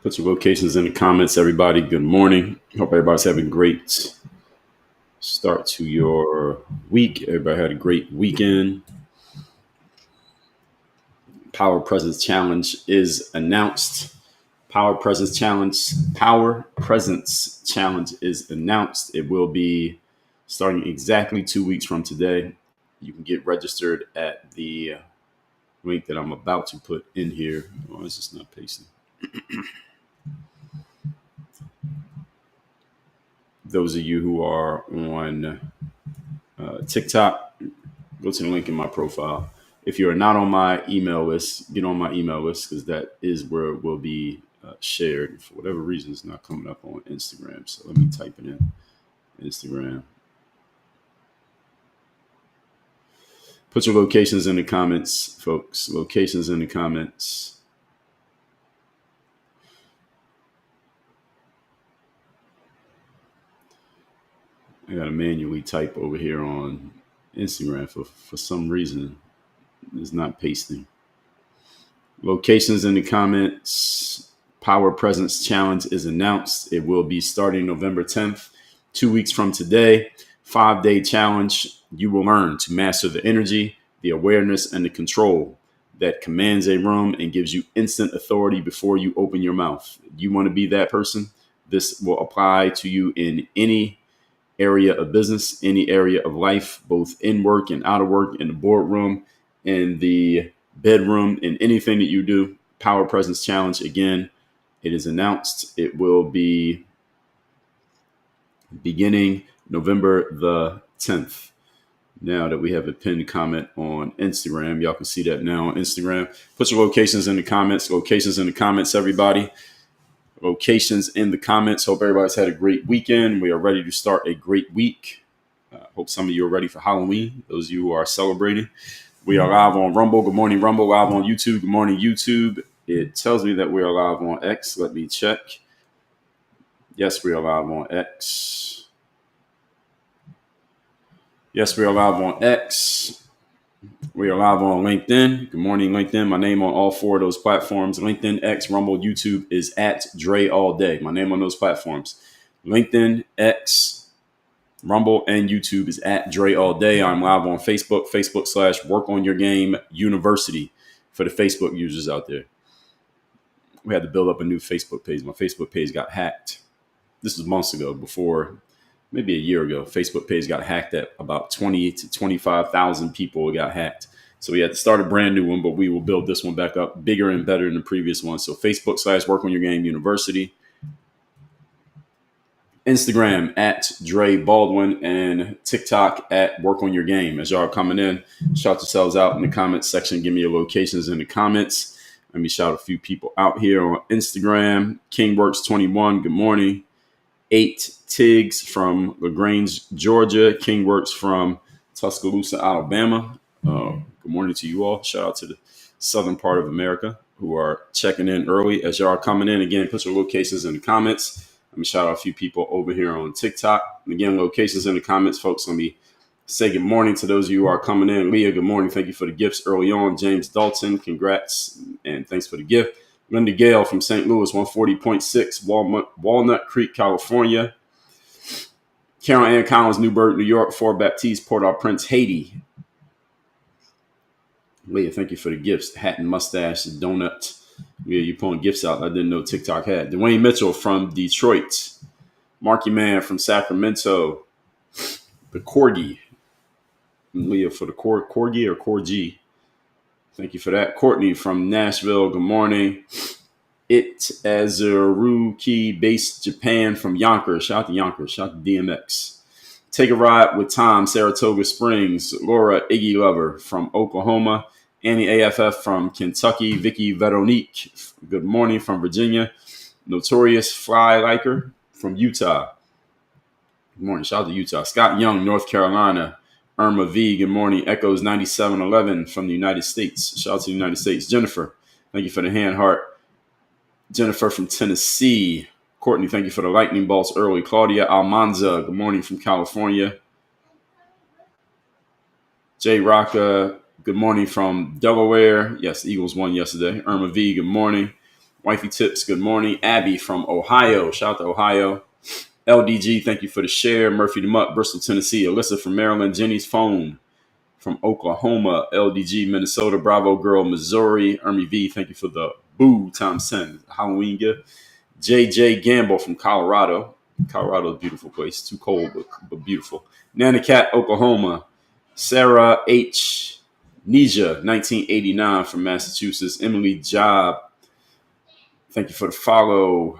Put your locations in the comments, everybody. Good morning. Hope everybody's having a great start to your week. Everybody had a great weekend. Power Presence Challenge is announced. Power Presence Challenge is announced. It will be starting exactly 2 weeks from today. You can get registered at the link that I'm about to put in here. Oh, it's just not pasting. Those of you who are on TikTok, go to the link in my profile. If you're not on my email list, get on my email list because that is where it will be shared. For whatever reason, it's not coming up on Instagram. So let me type it in. Instagram. Put your locations in the comments, folks. Locations in the comments. I got to manually type over here on Instagram for some reason. It's not pasting. Locations in the comments. Power Presence Challenge is announced. It will be starting November 10th, 2 weeks from today. 5-day challenge. You will learn to master the energy, the awareness, and the control that commands a room and gives you instant authority before you open your mouth. You want to be that person? This will apply to you in any area of business, any area of life, both in work and out of work, in the boardroom, in the bedroom, in anything that you do. Power Presence Challenge, again, it is announced. It will be beginning November the 10th. Now that we have a pinned comment on Instagram, y'all can see that now on Instagram. Put your locations in the comments. Locations in the comments, everybody. Locations in the comments. Hope everybody's had a great weekend. We are ready to start a great week. Hope some of you are ready for Halloween. Those of you who are celebrating. We are live on Rumble. Good morning, Rumble. Live on YouTube. Good morning, YouTube. It tells me that we are live on X. Let me check. Yes, we are live on X. Yes, we are live on X. We are live on LinkedIn. Good morning, LinkedIn. My name on all four of those platforms. LinkedIn, X, Rumble, YouTube is at Dre All Day. My name on those platforms. LinkedIn, X, Rumble, and YouTube is at Dre All Day. I'm live on Facebook, Facebook.com/Work on Your Game University for the Facebook users out there. We had to build up a new Facebook page. My Facebook page got hacked. This was months ago, before maybe a year ago. Facebook page got hacked at about 20 to 25,000 people got hacked. So we had to start a brand new one, but we will build this one back up bigger and better than the previous one. So Facebook.com/Work on Your Game University. Instagram at Dre Baldwin, and TikTok at Work on Your Game. As y'all are coming in, shout yourselves out in the comments section. Give me your locations in the comments. Let me shout a few people out here on Instagram. KingWorks21, good morning. 8 Tiggs from LaGrange, Georgia. KingWorks from Tuscaloosa, Alabama. Good morning to you all. Shout out to the southern part of America who are checking in early. As y'all are coming in, again, put your locations in the comments. Let me shout out a few people over here on TikTok. And again, locations in the comments, folks. Let me say good morning to those of you who are coming in. Leah, good morning. Thank you for the gifts early on. James Dalton, congrats and thanks for the gift. Linda Gale from St. Louis, 140.6, Walnut Creek, California. Carol Ann Collins, Newburgh, New York. Fort Baptiste, Port-au-Prince, Haiti. Leah, thank you for the gifts. Hat and mustache, donut. Leah, you pulling gifts out I didn't know TikTok had. Dwayne Mitchell from Detroit. Marky Man from Sacramento. The Corgi. Leah for the Corgi or Corgi. Thank you for that. Courtney from Nashville. Good morning. It Azuruki based Japan from Yonkers. Shout out to Yonkers. Shout out to DMX. Take a ride with Tom, Saratoga Springs. Laura Iggy Lover from Oklahoma. Annie AFF from Kentucky. Vicky Veronique. Good morning from Virginia. Notorious Fly Liker from Utah. Good morning. Shout out to Utah. Scott Young, North Carolina. Irma V, good morning. Echoes 9711 from the United States. Shout out to the United States. Jennifer, thank you for the hand heart. Jennifer from Tennessee. Courtney, thank you for the lightning bolts early. Claudia Almanza, good morning from California. Jay Rocca, good morning from Delaware. Yes, the Eagles won yesterday. Irma V, good morning. Wifey Tips, good morning. Abby from Ohio. Shout out to Ohio. LDG, thank you for the share. Murphy the Mutt, Bristol, Tennessee. Alyssa from Maryland. Jenny's phone from Oklahoma. LDG, Minnesota. Bravo Girl, Missouri. Ermy V, thank you for the boo times 10 Halloween gift. JJ Gamble from Colorado. Colorado is a beautiful place. Too cold, but beautiful. Nana Cat, Oklahoma. Sarah H. Nija, 1989 from Massachusetts. Emily Job, thank you for the follow.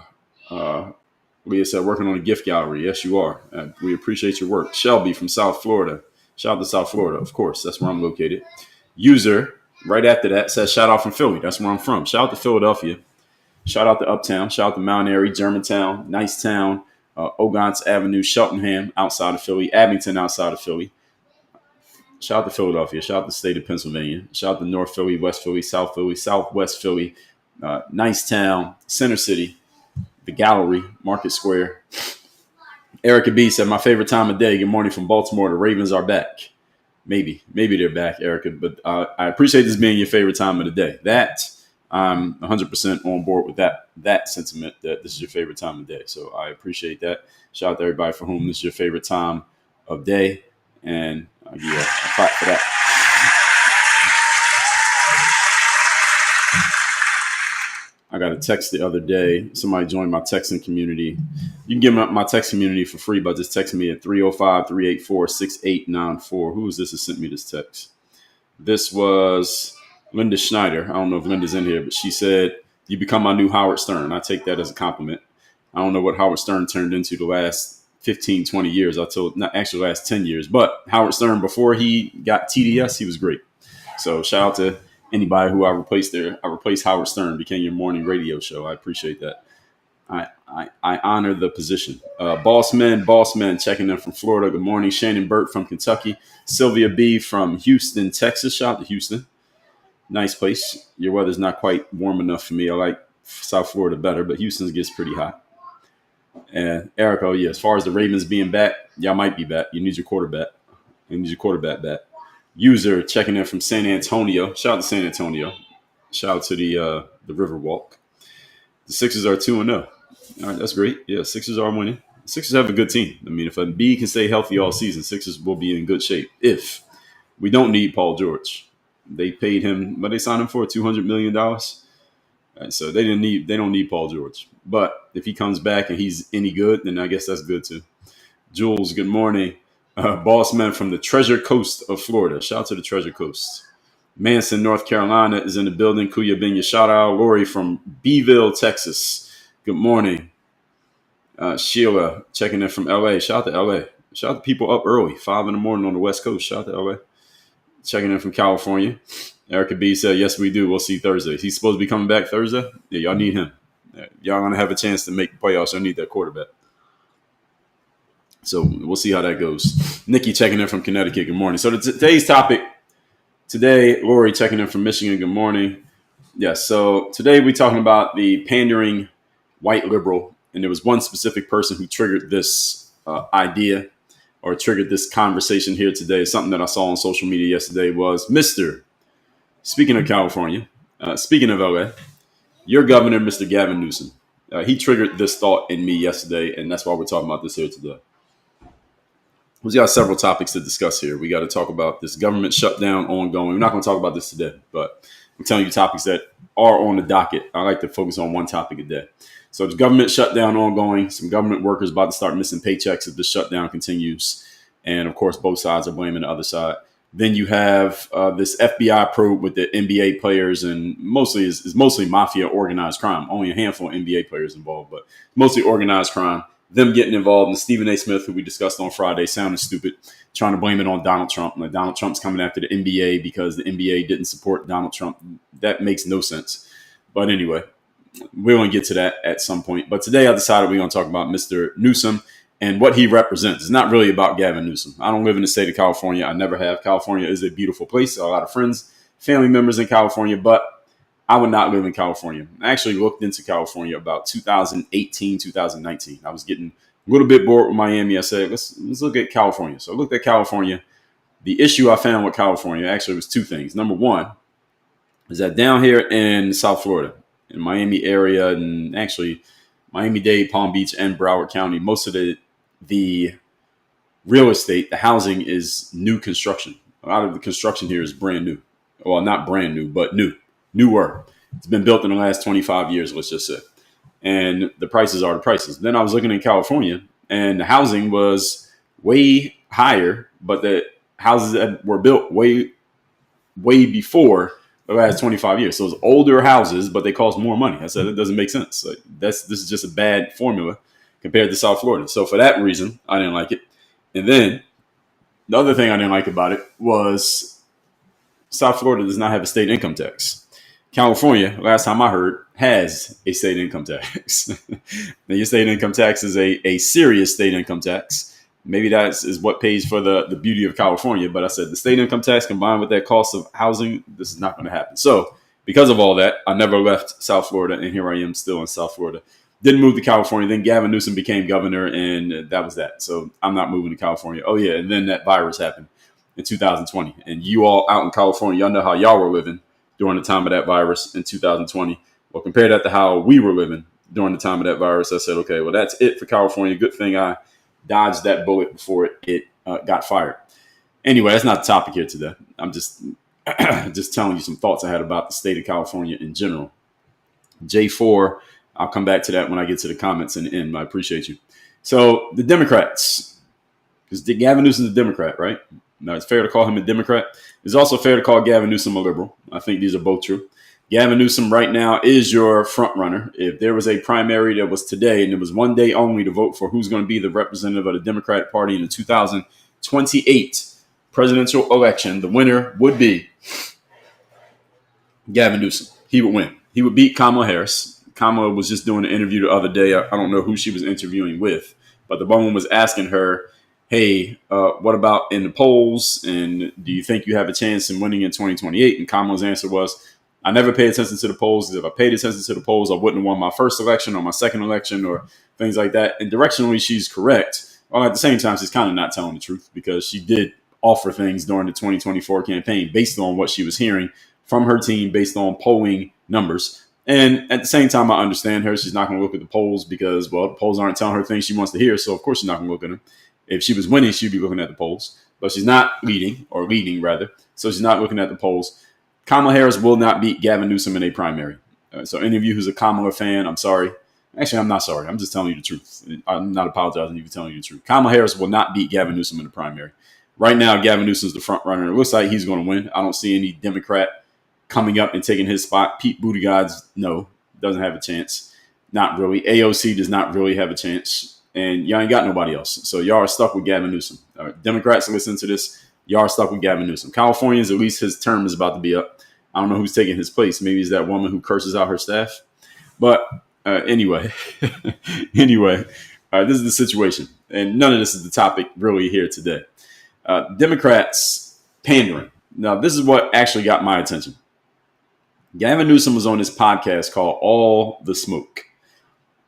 Leah said, working on a gift gallery. Yes, you are. We appreciate your work. Shelby from South Florida. Shout out to South Florida, of course. That's where I'm located. User, right after that, says, shout out from Philly. That's where I'm from. Shout out to Philadelphia. Shout out to Uptown. Shout out to Mount Airy, Germantown, Nice Town, Ogons Avenue, Cheltenham, outside of Philly, Abington, outside of Philly. Shout out to Philadelphia. Shout out to the state of Pennsylvania. Shout out to North Philly, West Philly, Southwest Philly, Nice Town, Center City, the Gallery, Market Square. Erica B said, my favorite time of day. Good morning from Baltimore. The Ravens are back. Maybe they're back, Erica. But I appreciate this being your favorite time of the day. That I'm 100% on board with that sentiment that this is your favorite time of day. So I appreciate that. Shout out to everybody for whom this is your favorite time of day. And I'll give you a clap for that. I got a text the other day. Somebody joined my texting community. You can get my text community for free by just texting me at 305-384-6894. Who is this that sent me this text? This was Linda Schneider. I don't know if Linda's in here, but she said, you become my new Howard Stern. I take that as a compliment. I don't know what Howard Stern turned into the last 15, 20 years. Not actually last 10 years, but Howard Stern, before he got TDS, he was great. So shout out to anybody who I replaced there. I replaced Howard Stern, became your morning radio show. I appreciate that. I honor the position. Boss Men checking in from Florida. Good morning. Shannon Burt from Kentucky. Sylvia B from Houston, Texas. Shout out to Houston. Nice place. Your weather's not quite warm enough for me. I like South Florida better, but Houston gets pretty hot. And Erica, yeah, as far as the Ravens being back, y'all might be back. You need your quarterback. You need your quarterback back. User checking in from San Antonio. Shout out to San Antonio. Shout out to the Riverwalk. The Sixers are 2-0. All right, that's great. Yeah, Sixers are winning. Sixers have a good team. I mean, if Embiid can stay healthy all season, Sixers will be in good shape. If we don't need Paul George, they paid him, but they signed him for $200 million. Right, so they don't need Paul George. But if he comes back and he's any good, then I guess that's good too. Jules, good morning. Boss Man from the Treasure Coast of Florida. Shout out to the Treasure Coast. Manson, North Carolina is in the building. Kuya Binya, shout out. Lori from Beeville, Texas. Good morning. Sheila checking in from LA. Shout out to LA. Shout out to people up early, 5 a.m. on the West Coast. Shout out to LA. Checking in from California. Erica B said, yes, we do. We'll see Thursday. He's supposed to be coming back Thursday? Yeah, y'all need him. Y'all going to have a chance to make the playoffs. Y'all need that quarterback. So we'll see how that goes. Nikki checking in from Connecticut. Good morning. So today's topic, Lori checking in from Michigan. Good morning. Yes, so today we're talking about the pandering white liberal. And there was one specific person who triggered this idea or triggered this conversation here today. Something that I saw on social media yesterday was speaking of California, speaking of LA, your governor, Mr. Gavin Newsom, he triggered this thought in me yesterday. And that's why we're talking about this here today. We've got several topics to discuss here. We got to talk about this government shutdown ongoing. We're not going to talk about this today, but I'm telling you topics that are on the docket. I like to focus on one topic a day. So the government shutdown ongoing. Some government workers about to start missing paychecks if the shutdown continues. And, of course, both sides are blaming the other side. Then you have this FBI probe with the NBA players, and it's mostly mafia organized crime. Only a handful of NBA players involved, but mostly organized crime. Them getting involved, and Stephen A. Smith, who we discussed on Friday, sounding stupid, trying to blame it on Donald Trump. Like Donald Trump's coming after the NBA because the NBA didn't support Donald Trump. That makes no sense. But anyway, we're going to get to that at some point. But today I decided we're going to talk about Mr. Newsom and what he represents. It's not really about Gavin Newsom. I don't live in the state of California. I never have. California is a beautiful place. A lot of friends, family members in California, but I would not live in California. I actually looked into California about 2018, 2019. I was getting a little bit bored with Miami. I said, let's look at California. So I looked at California. The issue I found with California actually was two things. Number one is that down here in South Florida, in Miami area, and actually Miami-Dade, Palm Beach, and Broward County, most of the real estate, the housing is new construction. A lot of the construction here is brand new. Well, not brand new, but newer. It's been built in the last 25 years, let's just say. And the prices are the prices. Then I was looking in California, and the housing was way higher, but the houses that were built way before the last 25 years. So it's older houses, but they cost more money. I said, it doesn't make sense. Like, this is just a bad formula compared to South Florida. So for that reason, I didn't like it. And then the other thing I didn't like about it was South Florida does not have a state income tax. California, last time I heard, has a state income tax. Now, your state income tax is a serious state income tax. Maybe that is what pays for the beauty of California. But I said the state income tax combined with that cost of housing, this is not going to happen. So because of all that, I never left South Florida, and here I am still in South Florida. Didn't move to California. Then Gavin Newsom became governor, and that was that. So I'm not moving to California. Oh, yeah. And then that virus happened in 2020. And you all out in California, y'all know how y'all were living during the time of that virus in 2020. Well, compare that to how we were living during the time of that virus. I said, okay, well, that's it for California. Good thing I dodged that bullet before it got fired. Anyway, that's not the topic here today. I'm just telling you some thoughts I had about the state of California in general. J4, I'll come back to that when I get to the comments in the end. I appreciate you. So the Democrats, because Gavin Newsom's a Democrat, right? Now, it's fair to call him a Democrat. It's also fair to call Gavin Newsom a liberal. I think these are both true. Gavin Newsom right now is your front runner. If there was a primary that was today and it was one day only to vote for who's going to be the representative of the Democratic Party in the 2028 presidential election, the winner would be Gavin Newsom. He would win. He would beat Kamala Harris. Kamala was just doing an interview the other day. I don't know who she was interviewing with, but the woman was asking her, hey, what about in the polls? And do you think you have a chance in winning in 2028? And Kamala's answer was, I never pay attention to the polls. If I paid attention to the polls, I wouldn't have won my first election or my second election or things like that. And directionally, she's correct. Well, at the same time, she's kind of not telling the truth because she did offer things during the 2024 campaign based on what she was hearing from her team, based on polling numbers. And at the same time, I understand her. She's not going to look at the polls because, well, the polls aren't telling her things she wants to hear. So, of course, she's not going to look at them. If she was winning, she'd be looking at the polls. But she's not leading, rather. So she's not looking at the polls. Kamala Harris will not beat Gavin Newsom in a primary. So any of you who's a Kamala fan, I'm sorry. Actually, I'm not sorry. I'm just telling you the truth. I'm not apologizing to you for telling you the truth. Kamala Harris will not beat Gavin Newsom in the primary. Right now, Gavin Newsom's the front runner. It looks like he's going to win. I don't see any Democrat coming up and taking his spot. Pete Buttigieg, no, doesn't have a chance. Not really. AOC does not really have a chance. And y'all ain't got nobody else. So y'all are stuck with Gavin Newsom. Democrats, listen to this. Y'all are stuck with Gavin Newsom. Californians, at least his term is about to be up. I don't know who's taking his place. Maybe it's that woman who curses out her staff. But anyway, this is the situation. And none of this is the topic really here today. Democrats pandering. Now, this is what actually got my attention. Gavin Newsom was on this podcast called All the Smoke.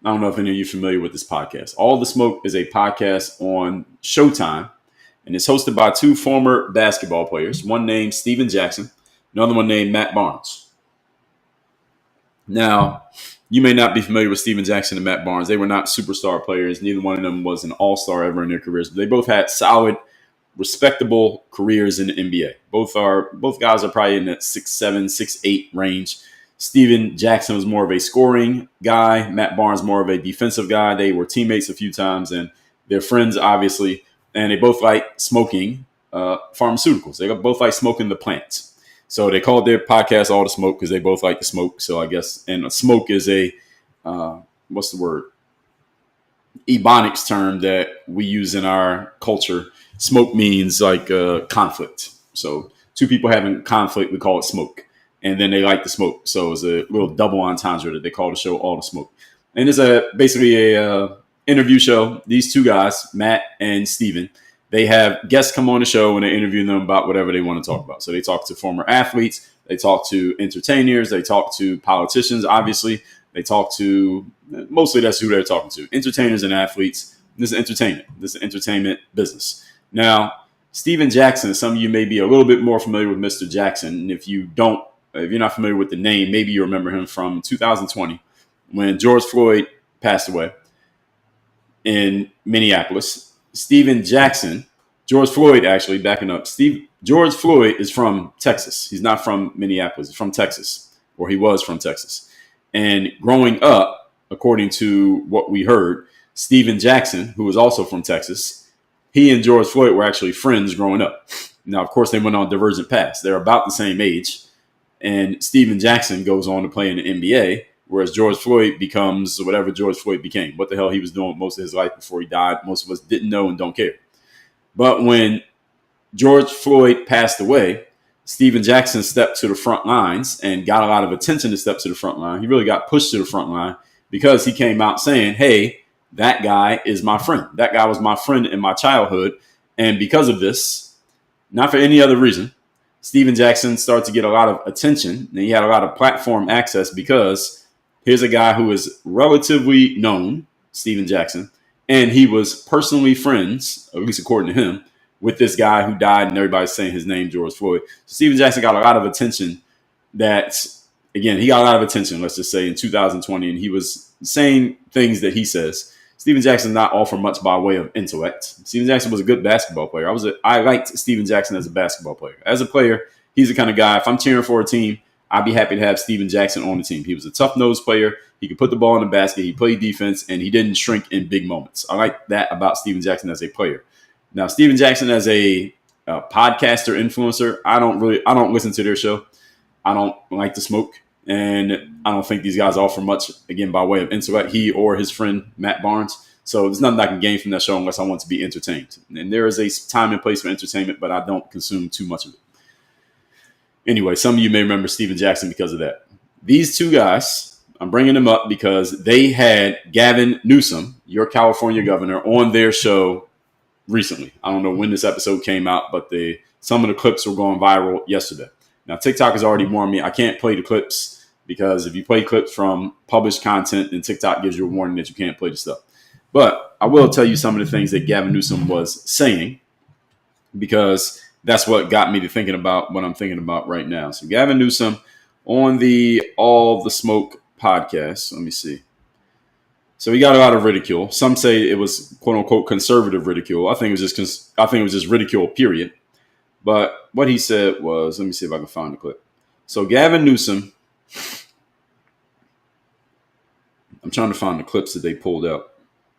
I don't know if any of you are familiar with this podcast. All the Smoke is a podcast on Showtime, and it's hosted by two former basketball players, one named Steven Jackson, another one named Matt Barnes. Now, you may not be familiar with Steven Jackson and Matt Barnes. They were not superstar players. Neither one of them was an all-star ever in their careers. But they both had solid, respectable careers in the NBA. Both guys are probably in that 6'7", 6'8" range. Steven Jackson was more of a scoring guy. Matt Barnes more of a defensive guy. They were teammates a few times, and they're friends, obviously. And they both like smoking pharmaceuticals. They both like smoking the plants. So they called their podcast All the Smoke because they both like to smoke. So I guess, and smoke is a, what's the word? Ebonics term that we use in our culture. Smoke means like conflict. So two people having conflict, we call it smoke. And then they like to smoke. So it's a little double entendre that they call the show All the Smoke. And it's basically a interview show. These two guys, Matt and Steven, they have guests come on the show and they interview them about whatever they want to talk about. So they talk to former athletes. They talk to entertainers. They talk to politicians, obviously. They talk to, mostly that's who they're talking to, entertainers and athletes. This is entertainment. This is entertainment business. Now, Steven Jackson, some of you may be a little bit more familiar with Mr. Jackson. And if you don't if you're not familiar with the name, maybe you remember him from 2020 when George Floyd passed away in Minneapolis. Stephen Jackson, George Floyd, actually backing up. George Floyd is from Texas. He's not from Minneapolis. He's from Texas, or he was from Texas. And growing up, according to what we heard, Stephen Jackson, who was also from Texas, he and George Floyd were actually friends growing up. Now, of course, they went on divergent paths. They're about the same age. And Stephen Jackson goes on to play in the NBA, whereas George Floyd becomes whatever George Floyd became. What the hell he was doing most of his life before he died, most of us didn't know and don't care. But when George Floyd passed away, Stephen Jackson stepped to the front lines and got a lot of attention to step to the front line. He really got pushed to the front line because he came out saying, hey, that guy is my friend. That guy was my friend in my childhood. And because of this, not for any other reason, Stephen Jackson started to get a lot of attention. And he had a lot of platform access because here's a guy who is relatively known, Stephen Jackson, and he was personally friends, at least according to him, with this guy who died, and everybody's saying his name, George Floyd. So Stephen Jackson got a lot of attention he got a lot of attention, let's just say, in 2020, and he was saying things that he says. Stephen Jackson's not all for much by way of intellect. Stephen Jackson was a good basketball player. I liked Stephen Jackson as a basketball player. As a player, he's the kind of guy, if I'm cheering for a team, I'd be happy to have Stephen Jackson on the team. He was a tough-nosed player. He could put the ball in the basket. He played defense, and he didn't shrink in big moments. I like that about Stephen Jackson as a player. Now, Stephen Jackson as a podcaster, influencer, I don't listen to their show. I don't like to smoke, and I don't think these guys offer much, again, by way of intellect, he or his friend Matt Barnes. So there's nothing I can gain from that show unless I want to be entertained. And there is a time and place for entertainment, but I don't consume too much of it. Anyway, some of you may remember Stephen Jackson because of that. These two guys, I'm bringing them up because they had Gavin Newsom, your California governor, on their show recently. I don't know when this episode came out, but some of the clips were going viral yesterday. Now, TikTok has already warned me I can't play the clips because if you play clips from published content, then TikTok gives you a warning that you can't play the stuff. But I will tell you some of the things that Gavin Newsom was saying because that's what got me to thinking about what I'm thinking about right now. So Gavin Newsom on the All the Smoke podcast. Let me see. So he got a lot of ridicule. Some say it was quote unquote conservative ridicule. I think it was just ridicule, period. But what he said was, let me see if I can find the clip. So Gavin Newsom, I'm trying to find the clips that they pulled out.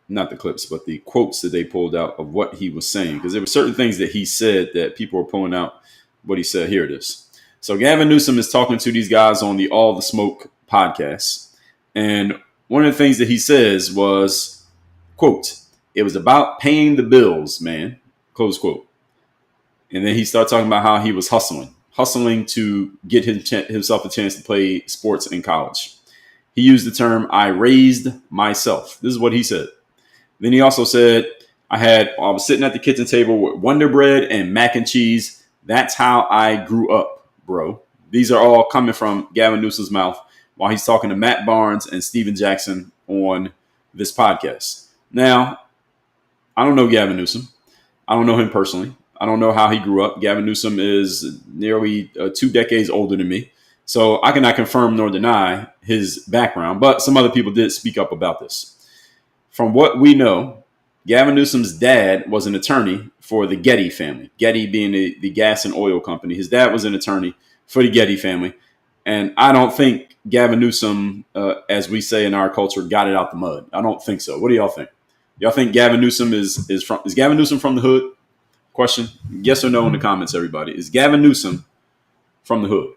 Not the clips, but the quotes that they pulled out of what he was saying. Because there were certain things that he said that people were pulling out what he said. Here it is. So Gavin Newsom is talking to these guys on the All the Smoke podcast. And one of the things that he says was, quote, it was about paying the bills, man, close quote. And then he started talking about how he was hustling to get himself a chance to play sports in college. He used the term, I raised myself. This is what he said. Then he also said, I was sitting at the kitchen table with Wonder Bread and mac and cheese. That's how I grew up, bro. These are all coming from Gavin Newsom's mouth while he's talking to Matt Barnes and Stephen Jackson on this podcast. Now, I don't know Gavin Newsom. I don't know him personally. I don't know how he grew up. Gavin Newsom is nearly 2 decades older than me. So I cannot confirm nor deny his background, but some other people did speak up about this. From what we know, Gavin Newsom's dad was an attorney for the Getty family. Getty being the gas and oil company. His dad was an attorney for the Getty family. And I don't think Gavin Newsom, as we say in our culture, got it out the mud. I don't think so. What do y'all think? Y'all think Gavin Newsom is Gavin Newsom from the hood? Question, yes or no in the comments, everybody. Is Gavin Newsom from the hood?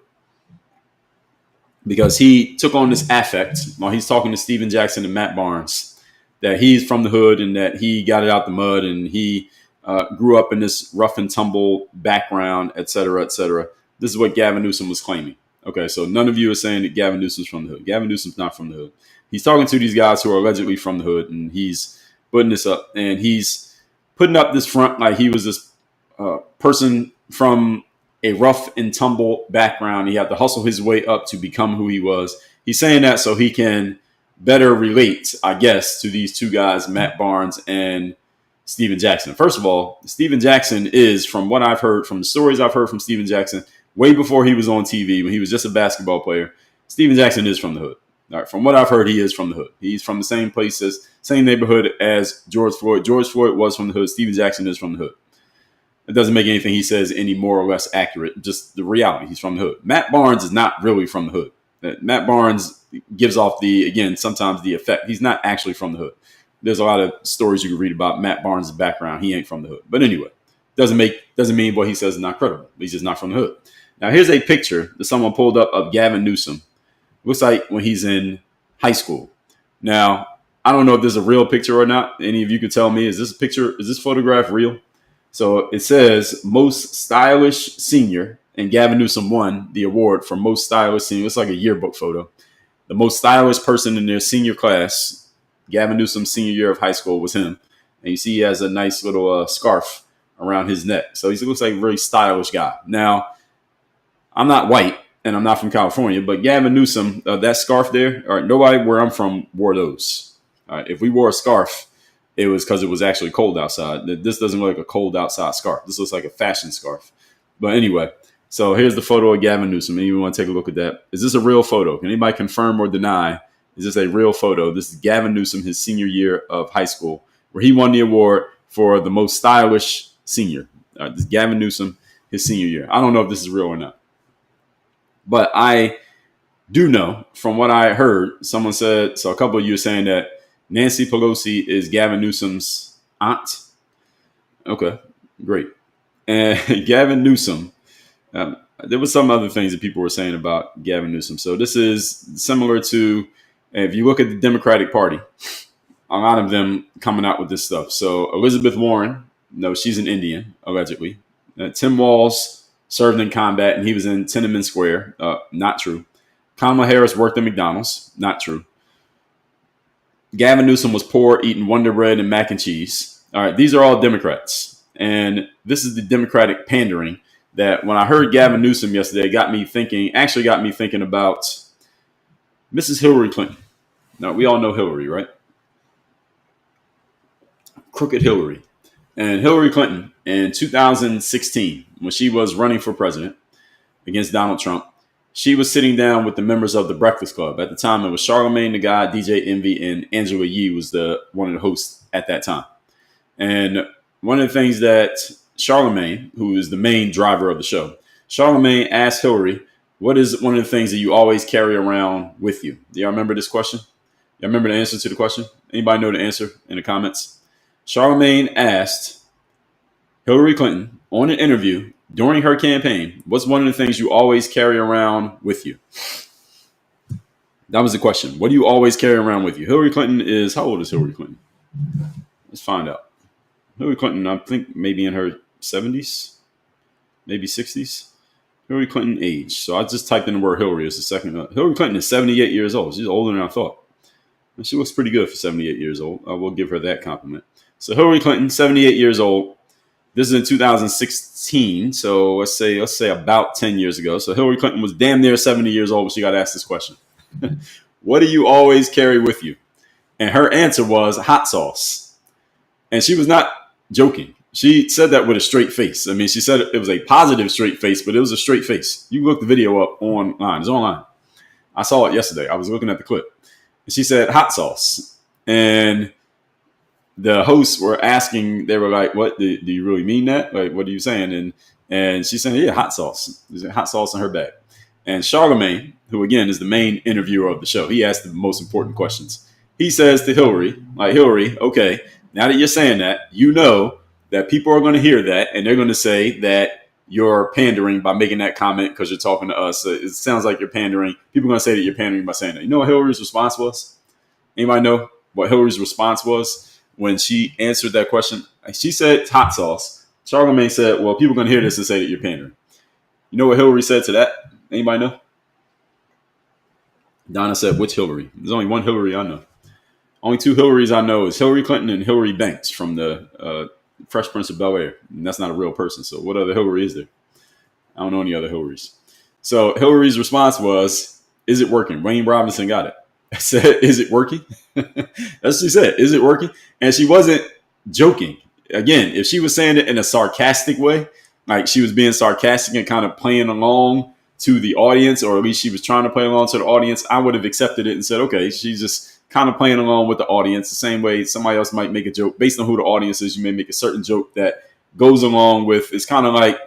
Because he took on this affect while he's talking to Stephen Jackson and Matt Barnes that he's from the hood and that he got it out the mud and he grew up in this rough and tumble background, et cetera, et cetera. This is what Gavin Newsom was claiming. Okay, so none of you are saying that Gavin Newsom's from the hood. Gavin Newsom's not from the hood. He's talking to these guys who are allegedly from the hood, and he's putting this up. And he's putting up this front like he was this person from a rough and tumble background. He had to hustle his way up to become who he was. He's saying that so he can better relate, I guess, to these two guys, Matt Barnes and Stephen Jackson. First of all, Stephen Jackson is, from what I've heard, from the stories I've heard from Stephen Jackson, way before he was on TV, when he was just a basketball player, Steven Jackson is from the hood. All right, from what I've heard, he is from the hood. He's from the same same neighborhood as George Floyd. George Floyd was from the hood. Steven Jackson is from the hood. It doesn't make anything he says any more or less accurate. Just the reality. He's from the hood. Matt Barnes is not really from the hood. Matt Barnes gives off sometimes the effect. He's not actually from the hood. There's a lot of stories you can read about Matt Barnes' background. He ain't from the hood. But anyway, doesn't mean what he says is not credible. He's just not from the hood. Now, here's a picture that someone pulled up of Gavin Newsom. Looks like when he's in high school. Now, I don't know if this is a real picture or not. Any of you could tell me, is this photograph real? So it says most stylish senior, and Gavin Newsom won the award for most stylish senior. It's like a yearbook photo. The most stylish person in their senior class, Gavin Newsom's senior year of high school, was him. And you see he has a nice little scarf around his neck. So he looks like a very stylish guy. Now, I'm not white and I'm not from California, but Gavin Newsom, that scarf there, all right, nobody where I'm from wore those. All right, if we wore a scarf, it was because it was actually cold outside. This doesn't look like a cold outside scarf. This looks like a fashion scarf. But anyway, so here's the photo of Gavin Newsom. Anyone want to take a look at that? Is this a real photo? Can anybody confirm or deny? Is this a real photo? This is Gavin Newsom, his senior year of high school, where he won the award for the most stylish senior. This is Gavin Newsom, his senior year. I don't know if this is real or not. But I do know from what I heard, someone said, so a couple of you are saying that Nancy Pelosi is Gavin Newsom's aunt. Okay, great. And Gavin Newsom, there was some other things that people were saying about Gavin Newsom. So this is similar to, if you look at the Democratic Party, a lot of them coming out with this stuff. So Elizabeth Warren, no, she's an Indian, allegedly. Tim Walz served in combat and he was in Tiananmen Square. Not true. Kamala Harris worked at McDonald's. Not true. Gavin Newsom was poor, eating Wonder Bread and mac and cheese. All right, these are all Democrats. And this is the Democratic pandering that when I heard Gavin Newsom yesterday, got me thinking about Mrs. Hillary Clinton. Now, we all know Hillary, right? Crooked Hillary. And Hillary Clinton in 2016, when she was running for president against Donald Trump, she was sitting down with the members of the Breakfast Club. At the time, it was Charlamagne the Guy, DJ Envy, and Angela Yee was one of the hosts at that time. And one of the things that Charlamagne, who is the main driver of the show, Charlamagne asked Hillary, what is one of the things that you always carry around with you? Do y'all remember this question? Y'all remember the answer to the question? Anybody know the answer in the comments? Charlamagne asked Hillary Clinton on an interview during her campaign, what's one of the things you always carry around with you? That was the question. What do you always carry around with you? Hillary Clinton is, how old is Hillary Clinton? Let's find out. Hillary Clinton, I think maybe in her 70s, maybe 60s. Hillary Clinton age. So I just typed in the word Hillary as a second. Hillary Clinton is 78 years old. She's older than I thought. And she looks pretty good for 78 years old. I will give her that compliment. So Hillary Clinton, 78 years old. This is in 2016, so let's say about 10 years ago. So Hillary Clinton was damn near 70 years old when she got asked this question. What do you always carry with you? And her answer was hot sauce. And she was not joking. She said that with a straight face. I mean, she said it was a positive straight face, but it was a straight face. You can look the video up online. It's online. I saw it yesterday. I was looking at the clip. And she said hot sauce. And the hosts were asking, they were like, what, do you really mean that? Like, what are you saying? And she's saying, yeah, hot sauce. There's hot sauce in her bag. And Charlamagne, who again is the main interviewer of the show, he asked the most important questions. He says to Hillary, like, Hillary, okay, now that you're saying that, you know that people are going to hear that and they're going to say that you're pandering by making that comment because you're talking to us. It sounds like you're pandering. People are going to say that you're pandering by saying that. You know what Hillary's response was? Anybody know what Hillary's response was? When she answered that question, she said hot sauce. Charlamagne said, well, people are going to hear this and say that you're pandering. You know what Hillary said to that? Anybody know? Donna said, which Hillary? There's only one Hillary I know. Only two Hillarys I know is Hillary Clinton and Hillary Banks from the Fresh Prince of Bel-Air. And that's not a real person. So what other Hillary is there? I don't know any other Hillarys. So Hillary's response was, is it working? Wayne Robinson got it. I said, is it working? That's what she said. Is it working? And she wasn't joking. Again, if she was saying it in a sarcastic way, like she was being sarcastic and kind of playing along to the audience, or at least she was trying to play along to the audience, I would have accepted it and said, okay, she's just kind of playing along with the audience, the same way somebody else might make a joke based on who the audience is. You may make a certain joke that goes along with, it's kind of like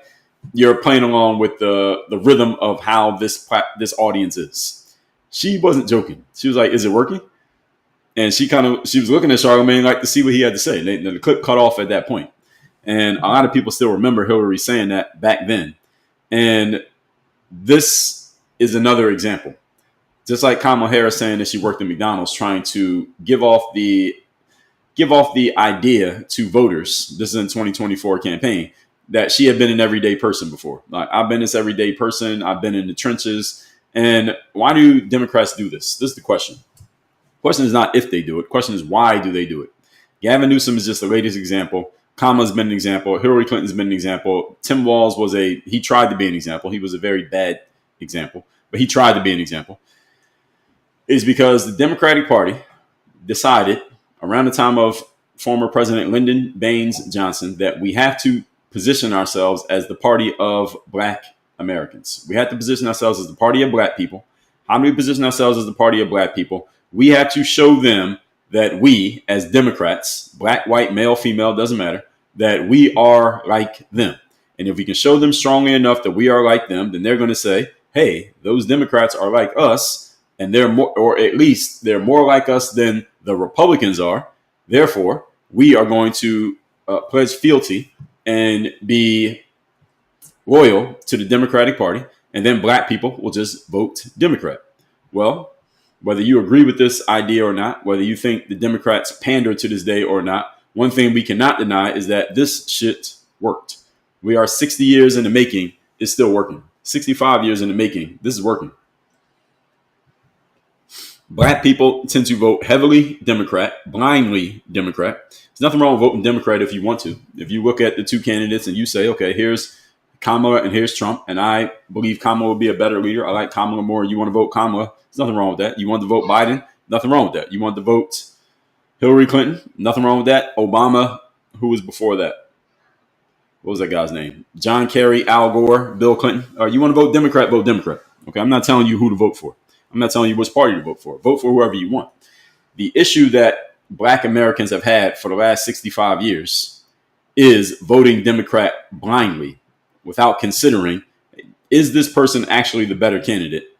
you're playing along with the rhythm of how this audience is. She wasn't joking. She was like, is it working? And she was looking at Charlemagne like to see what he had to say. The clip cut off at that point. And a lot of people still remember Hillary saying that back then. And this is another example. Just like Kamala Harris saying that she worked at McDonald's, trying to give off the idea to voters, this is in 2024 campaign, that she had been an everyday person before. Like, I've been this everyday person. I've been in the trenches. And why do Democrats do this? This is the question. The question is not if they do it. The question is, why do they do it? Gavin Newsom is just the latest example. Kamala's been an example. Hillary Clinton's been an example. Tim Walz he tried to be an example. He was a very bad example, but he tried to be an example. Is because the Democratic Party decided around the time of former President Lyndon Baines Johnson that we have to position ourselves as the party of Black Americans. We have to position ourselves as the party of Black people. How do we position ourselves as the party of Black people? We have to show them that we, as Democrats, Black, white, male, female, doesn't matter, that we are like them. And if we can show them strongly enough that we are like them, then they're going to say, hey, those Democrats are like us. And they're more, or at least they're more like us than the Republicans are. Therefore, we are going to pledge fealty and be loyal to the Democratic Party. And then Black people will just vote Democrat. Well, whether you agree with this idea or not, whether you think the Democrats pander to this day or not, one thing we cannot deny is that this shit worked. We are 60 years in the making. It's still working. 65 years in the making. This is working. Black people tend to vote heavily Democrat, blindly Democrat. There's nothing wrong with voting Democrat if you want to. If you look at the two candidates and you say, okay, here's Kamala and here's Trump, and I believe Kamala will be a better leader. I like Kamala more. You want to vote Kamala. There's nothing wrong with that. You want to vote Biden. Nothing wrong with that. You want to vote Hillary Clinton. Nothing wrong with that. Obama, who was before that? What was that guy's name? John Kerry, Al Gore, Bill Clinton. You want to vote Democrat, vote Democrat. Okay, I'm not telling you who to vote for. I'm not telling you which party to vote for. Vote for whoever you want. The issue that Black Americans have had for the last 65 years is voting Democrat blindly without considering, is this person actually the better candidate?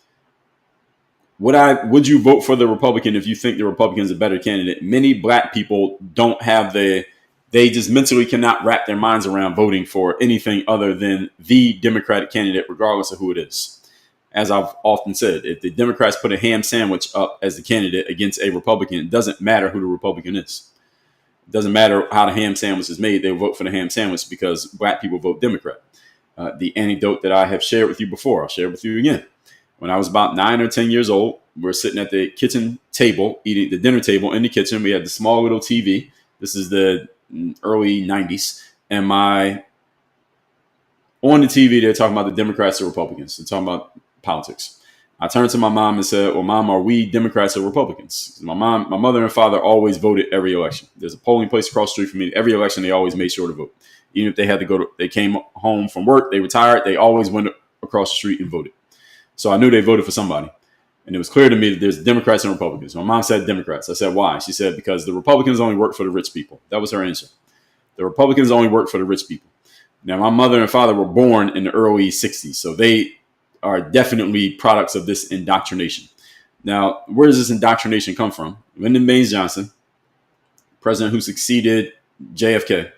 Would you vote for the Republican if you think the Republican is a better candidate? Many Black people don't have they just mentally cannot wrap their minds around voting for anything other than the Democratic candidate, regardless of who it is. As I've often said, if the Democrats put a ham sandwich up as the candidate against a Republican, it doesn't matter who the Republican is. It doesn't matter how the ham sandwich is made. They'll vote for the ham sandwich because Black people vote Democrat. The anecdote that I have shared with you before, I'll share it with you again. When I was about 9 or 10 years old, we're sitting at the kitchen table, eating the dinner table in the kitchen. We had the small little TV. This is the early 90s. And on the TV, they're talking about the Democrats or Republicans. They're talking about politics. I turned to my mom and said, well, Mom, are we Democrats or Republicans? My mother and father always voted every election. There's a polling place across the street from me. Every election, they always made sure to vote. Even if they had to they came home from work, they retired, they always went across the street and voted. So I knew they voted for somebody. And it was clear to me that there's Democrats and Republicans. My mom said Democrats. I said, why? She said, because the Republicans only work for the rich people. That was her answer. The Republicans only work for the rich people. Now, my mother and father were born in the early 60s, so they are definitely products of this indoctrination. Now, where does this indoctrination come from? Lyndon Baines Johnson, president who succeeded JFK,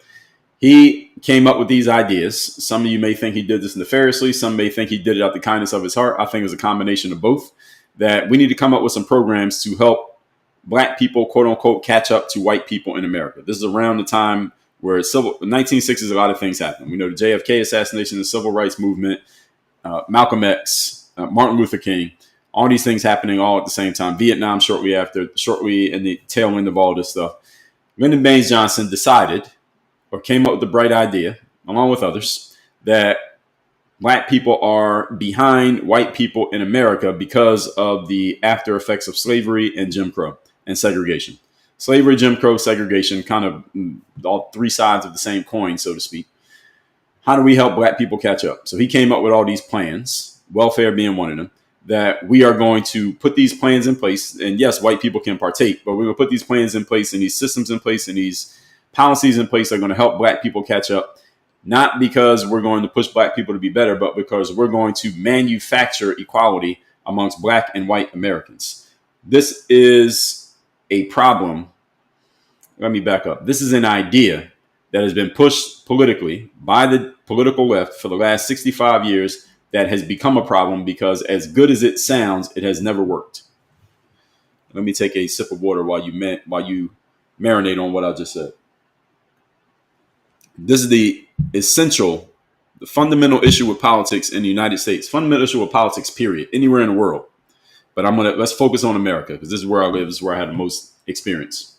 he came up with these ideas. Some of you may think he did this nefariously. Some may think he did it out the kindness of his heart. I think it was a combination of both, that we need to come up with some programs to help Black people, quote unquote, catch up to white people in America. This is around the time where in the 1960s, a lot of things happened. We know the JFK assassination, the civil rights movement, Malcolm X, Martin Luther King, all these things happening all at the same time. Vietnam shortly in the tail end of all this stuff. Lyndon Baines Johnson decided, or came up with the bright idea, along with others, that Black people are behind white people in America because of the after effects of slavery and Jim Crow and segregation. Slavery, Jim Crow, segregation, kind of all three sides of the same coin, so to speak. How do we help black people catch up? So he came up with all these plans, welfare being one of them, that we are going to put these plans in place. And yes, white people can partake, but we're going to put these plans in place and these systems in place and these policies in place that are going to help black people catch up. Not because we're going to push black people to be better, but because we're going to manufacture equality amongst black and white Americans. This is a problem. Let me back up. This is an idea that has been pushed politically by the political left for the last 65 years that has become a problem because, as good as it sounds, it has never worked. Let me take a sip of water while you marinate on what I just said. This is the fundamental issue with politics in the United States, fundamental issue with politics, period, anywhere in the world. But let's focus on America because this is where I live. This is where I had the most experience.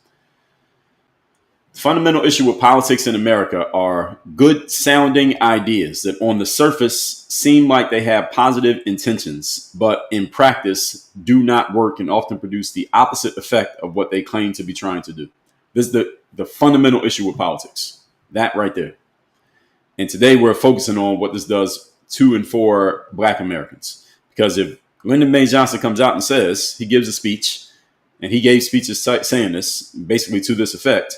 The fundamental issue with politics in America are good sounding ideas that on the surface seem like they have positive intentions, but in practice do not work and often produce the opposite effect of what they claim to be trying to do. This is the fundamental issue with politics. That right there. And today we're focusing on what this does to and for black Americans. Because if Lyndon Baines Johnson comes out and says, he gives a speech, and he gave speeches saying this, basically to this effect,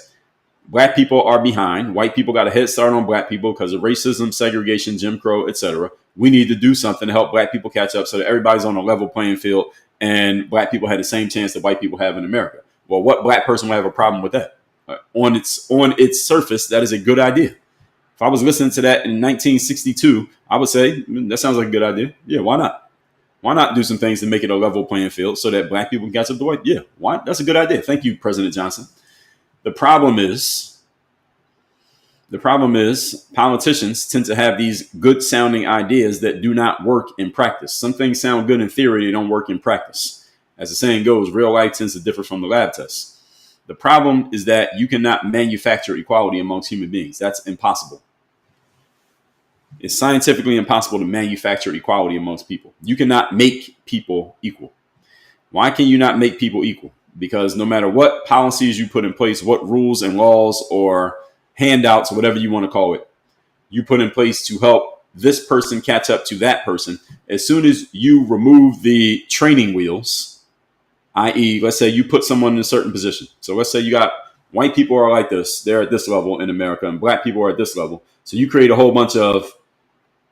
black people are behind. White people got a head start on black people because of racism, segregation, Jim Crow, etc. We need to do something to help black people catch up so that everybody's on a level playing field and black people have the same chance that white people have in America. Well, what black person would have a problem with that? On its surface, that is a good idea. If I was listening to that in 1962, I would say that sounds like a good idea. Yeah, why not? Why not do some things to make it a level playing field so that black people can catch up to white? Yeah, why? That's a good idea. Thank you, President Johnson. The problem is politicians tend to have these good sounding ideas that do not work in practice. Some things sound good in theory, they don't work in practice. As the saying goes, real life tends to differ from the lab tests. The problem is that you cannot manufacture equality amongst human beings. That's impossible. It's scientifically impossible to manufacture equality amongst people. You cannot make people equal. Why can you not make people equal? Because no matter what policies you put in place, what rules and laws or handouts, or whatever you want to call it, you put in place to help this person catch up to that person, as soon as you remove the training wheels, i.e., let's say you put someone in a certain position. So let's say you got white people are like this. They're at this level in America and black people are at this level. So you create a whole bunch of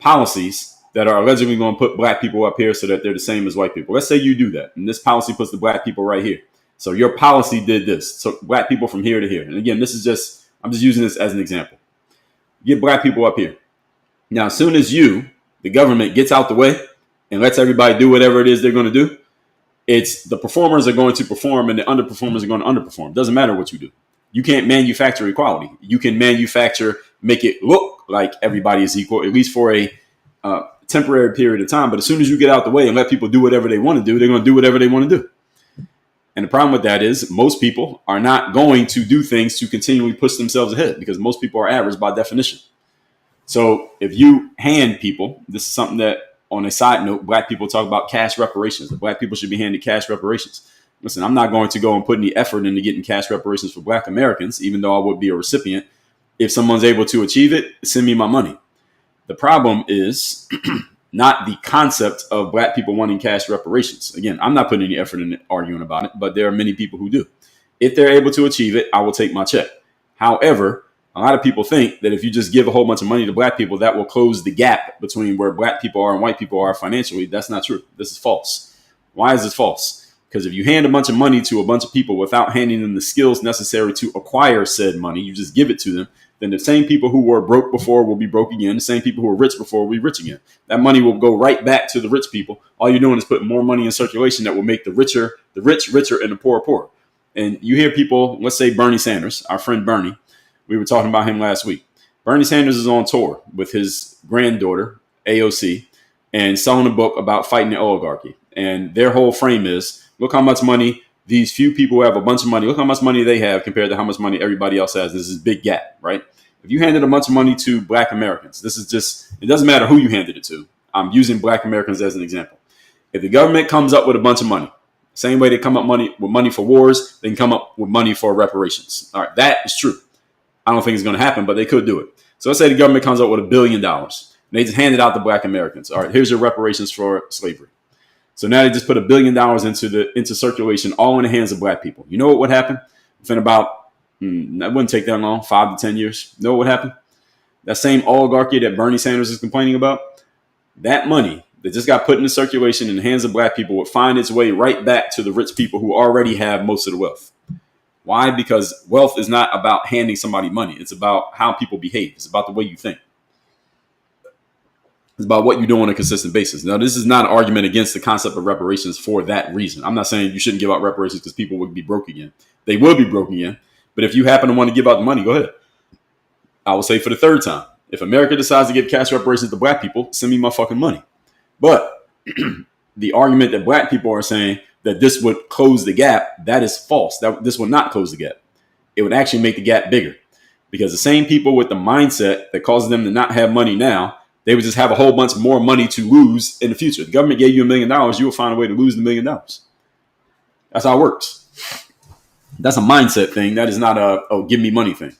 policies that are allegedly going to put black people up here so that they're the same as white people. Let's say you do that. And this policy puts the black people right here. So your policy did this. So black people from here to here. And again, I'm just using this as an example. Get black people up here. Now, as soon as the government gets out the way and lets everybody do whatever it is they're going to do, it's the performers are going to perform and the underperformers are going to underperform. Doesn't matter what you do. You can't manufacture equality. You can make it look like everybody is equal, at least for a temporary period of time. But as soon as you get out the way and let people do whatever they want to do, they're going to do whatever they want to do. And the problem with that is most people are not going to do things to continually push themselves ahead because most people are average by definition. So if you hand people, this is something that, on a side note, black people talk about cash reparations. The black people should be handed cash reparations. Listen, I'm not going to go and put any effort into getting cash reparations for black Americans, even though I would be a recipient. If someone's able to achieve it, send me my money. The problem is not the concept of black people wanting cash reparations. Again, I'm not putting any effort in arguing about it, but there are many people who do. If they're able to achieve it, I will take my check. However, a lot of people think that if you just give a whole bunch of money to black people, that will close the gap between where black people are and white people are financially. That's not true. This is false. Why is this false? Because if you hand a bunch of money to a bunch of people without handing them the skills necessary to acquire said money, you just give it to them, then the same people who were broke before will be broke again. The same people who were rich before will be rich again. That money will go right back to the rich people. All you're doing is putting more money in circulation that will make the rich richer and the poor poorer. And you hear people, let's say Bernie Sanders, our friend Bernie, we were talking about him last week. Bernie Sanders is on tour with his granddaughter, AOC, and selling a book about fighting the oligarchy. And their whole frame is, look how much money these few people who have a bunch of money, look how much money they have compared to how much money everybody else has. This is a big gap, right? If you handed a bunch of money to black Americans, it doesn't matter who you handed it to. I'm using black Americans as an example. If the government comes up with a bunch of money, same way they come up with money for wars, they can come up with money for reparations. All right, that is true. I don't think it's going to happen, but they could do it. So let's say the government comes up with $1 billion. And they just hand it out to black Americans. All right, here's your reparations for slavery. So now they just put $1 billion into circulation, all in the hands of black people. You know what would happen? Within about, that wouldn't take that long, 5 to 10 years. You know what would happen? That same oligarchy that Bernie Sanders is complaining about, that money that just got put into circulation in the hands of black people would find its way right back to the rich people who already have most of the wealth. Why? Because wealth is not about handing somebody money. It's about how people behave. It's about the way you think. It's about what you do on a consistent basis. Now, this is not an argument against the concept of reparations for that reason. I'm not saying you shouldn't give out reparations because people would be broke again. They will be broke again. But if you happen to want to give out the money, go ahead. I will say for the third time, if America decides to give cash reparations to black people, send me my fucking money. But the argument that black people are saying that this would close the gap, that is false. That this would not close the gap. It would actually make the gap bigger, because the same people with the mindset that causes them to not have money now, they would just have a whole bunch more money to lose in the future. The government gave you $1 million, you will find a way to lose the $1 million. That's how it works. That's a mindset thing. That is not a, oh, give me money thing.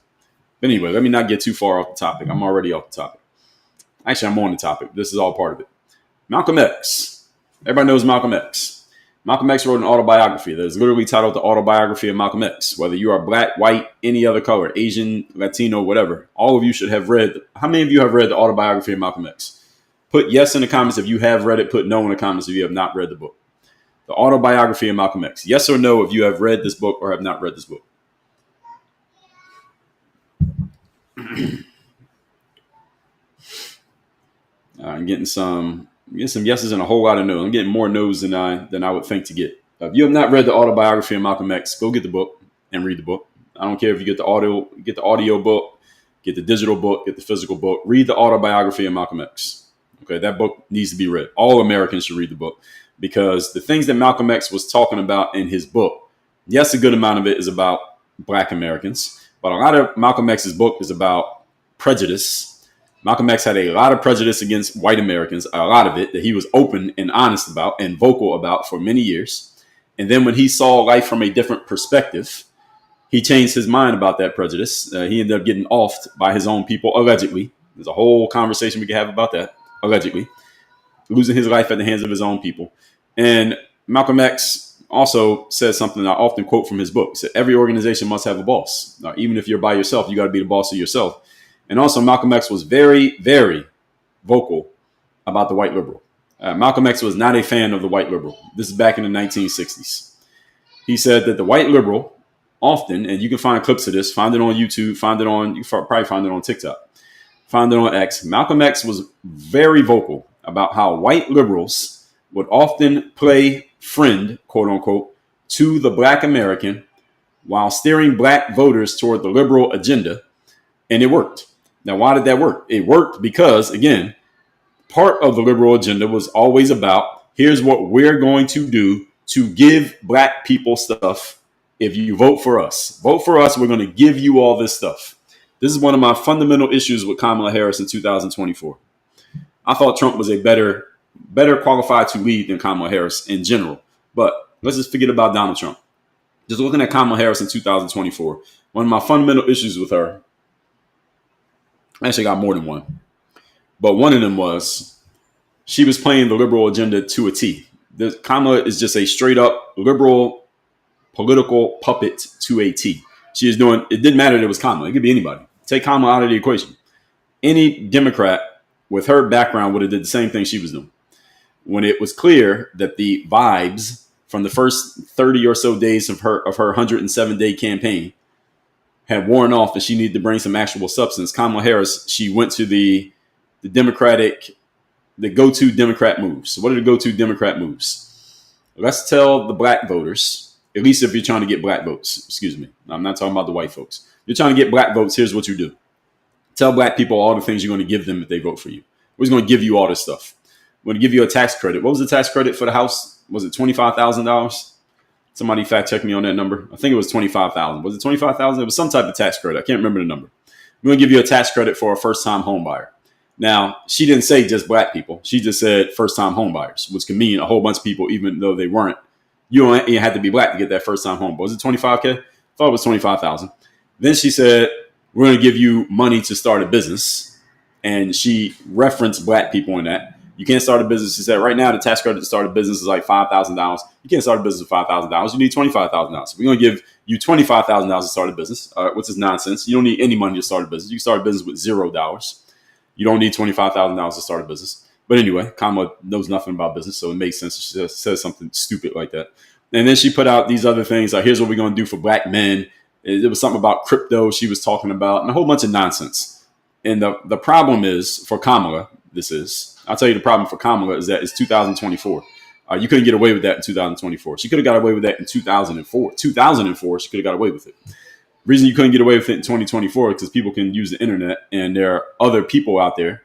But anyway, let me not get too far off the topic. I'm already off the topic. Actually, I'm on the topic. This is all part of it. Malcolm X. Everybody knows Malcolm X. Malcolm X wrote an autobiography that is literally titled The Autobiography of Malcolm X. Whether you are black, white, any other color, Asian, Latino, whatever, all of you should have read. How many of you have read The Autobiography of Malcolm X? Put yes in the comments if you have read it. Put no in the comments if you have not read the book. The Autobiography of Malcolm X. Yes or no if you have read this book or have not read this book. I'm getting some yeses and a whole lot of no's. I'm getting more no's than I would think to get. If you have not read The Autobiography of Malcolm X, go get the book and read the book. I don't care if you get the audio book, get the digital book, get the physical book. Read The Autobiography of Malcolm X. Okay, that book needs to be read. All Americans should read the book, because the things that Malcolm X was talking about in his book, yes, a good amount of it is about black Americans, but a lot of Malcolm X's book is about prejudice. Malcolm X had a lot of prejudice against white Americans, a lot of it that he was open and honest about and vocal about for many years. And then when he saw life from a different perspective, he changed his mind about that prejudice. He ended up getting offed by his own people, allegedly. There's a whole conversation we could have about that, allegedly. Losing his life at the hands of his own people. And Malcolm X also says something I often quote from his book. He said, every organization must have a boss. Now, even if you're by yourself, you got to be the boss of yourself. And also, Malcolm X was very, very vocal about the white liberal. Malcolm X was not a fan of the white liberal. This is back in the 1960s. He said that the white liberal often, and you can find clips of this, find it on YouTube, you can probably find it on TikTok, find it on X. Malcolm X was very vocal about how white liberals would often play friend, quote unquote, to the black American while steering black voters toward the liberal agenda. And it worked. Now, why did that work? It worked because, again, part of the liberal agenda was always about, here's what we're going to do to give black people stuff if you vote for us. Vote for us, we're going to give you all this stuff. This is one of my fundamental issues with Kamala Harris in 2024. I thought Trump was a better qualified to lead than Kamala Harris in general. But let's just forget about Donald Trump. Just looking at Kamala Harris in 2024, one of my fundamental issues with her, I actually got more than one, but one of them was she was playing the liberal agenda to a T. Kamala is just a straight up liberal political puppet to a T. She is doing, it didn't matter that it was Kamala. It could be anybody. Take Kamala out of the equation. Any Democrat with her background would have did the same thing she was doing. When it was clear that the vibes from the first 30 or so days of her 107-day campaign had worn off and she needed to bring some actual substance, Kamala Harris, she went to the go-to Democrat moves. So what are the go-to Democrat moves? Let's tell the black voters, at least if you're trying to get black votes, excuse me. I'm not talking about the white folks. You're trying to get black votes, here's what you do. Tell black people all the things you're going to give them if they vote for you. We're just going to give you all this stuff. We're going to give you a tax credit. What was the tax credit for the house? Was it $25,000? Somebody fact check me on that number. I think it was $25,000. Was it $25,000? It was some type of tax credit. I can't remember the number. We're going to give you a tax credit for a first-time home buyer. Now, she didn't say just black people. She just said first-time home buyers, which can mean a whole bunch of people, even though they weren't. You don't have to be black to get that first-time home. Was it $25K? I thought it was $25,000. Then she said we're going to give you money to start a business. And she referenced black people in that. You can't start a business. She said right now the tax credit to start a business is like $5,000. You can't start a business with $5,000. You need $25,000. We're going to give you $25,000 to start a business, which is nonsense. You don't need any money to start a business. You can start a business with $0. You don't need $25,000 to start a business. But anyway, Kamala knows nothing about business, so it makes sense she just says something stupid like that. And then she put out these other things like, here's what we're going to do for black men. It was something about crypto she was talking about and a whole bunch of nonsense. And the problem is for Kamala, I'll tell you the problem for Kamala is that it's 2024. You couldn't get away with that in 2024. She could have got away with that in 2004. 2004, she could have got away with it. Reason you couldn't get away with it in 2024 is because people can use the internet, and there are other people out there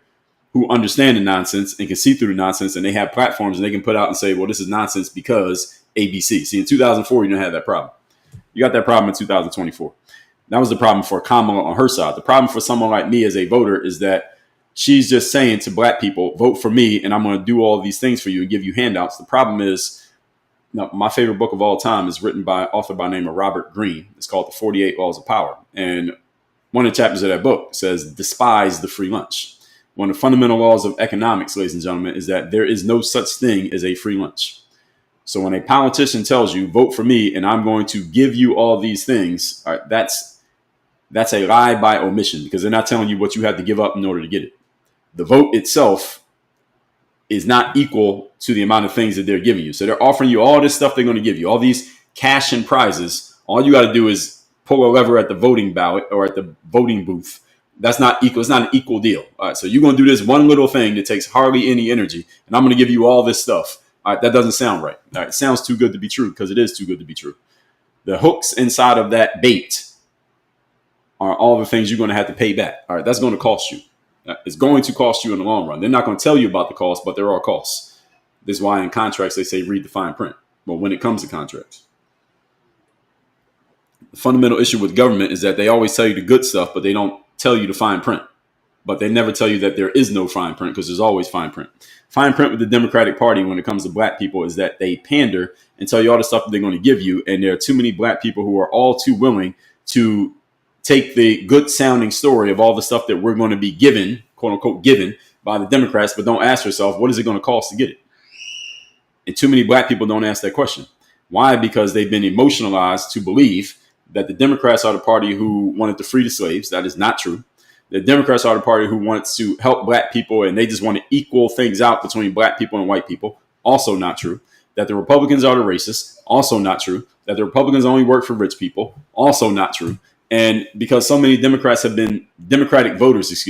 who understand the nonsense and can see through the nonsense, and they have platforms and they can put out and say, well, this is nonsense because ABC. See, in 2004, you didn't have that problem. You got that problem in 2024. That was the problem for Kamala on her side. The problem for someone like me as a voter is that she's just saying to black people, vote for me, and I'm going to do all these things for you and give you handouts. The problem is, my favorite book of all time is written by an author by the name of Robert Greene. It's called The 48 Laws of Power. And one of the chapters of that book says, despise the free lunch. One of the fundamental laws of economics, ladies and gentlemen, is that there is no such thing as a free lunch. So when a politician tells you, vote for me, and I'm going to give you all these things, all right, that's a lie by omission, because they're not telling you what you have to give up in order to get it. The vote itself is not equal to the amount of things that they're giving you. So they're offering you all this stuff they're going to give you, all these cash and prizes. All you got to do is pull a lever at the voting ballot or at the voting booth. That's not equal. It's not an equal deal. All right, so you're going to do this one little thing that takes hardly any energy, and I'm going to give you all this stuff. All right, that doesn't sound right. All right, it sounds too good to be true, because it is too good to be true. The hooks inside of that bait are all the things you're going to have to pay back. All right, that's going to cost you. It's going to cost you in the long run. They're not going to tell you about the cost, but there are costs. This is why in contracts they say read the fine print. But when it comes to contracts, the fundamental issue with government is that they always tell you the good stuff, but they don't tell you the fine print. But they never tell you that there is no fine print, because there's always fine print. Fine print with the Democratic Party when it comes to black people is that they pander and tell you all the stuff that they're going to give you. And there are too many black people who are all too willing to take the good sounding story of all the stuff that we're going to be given, quote unquote, given by the Democrats, but don't ask yourself, what is it going to cost to get it? And too many black people don't ask that question. Why? Because they've been emotionalized to believe that the Democrats are the party who wanted to free the slaves. That is not true. The Democrats are the party who wants to help black people, and they just want to equal things out between black people and white people. Also not true. That the Republicans are the racists. Also not true. That the Republicans only work for rich people. Also not true. And because so many Democratic voters,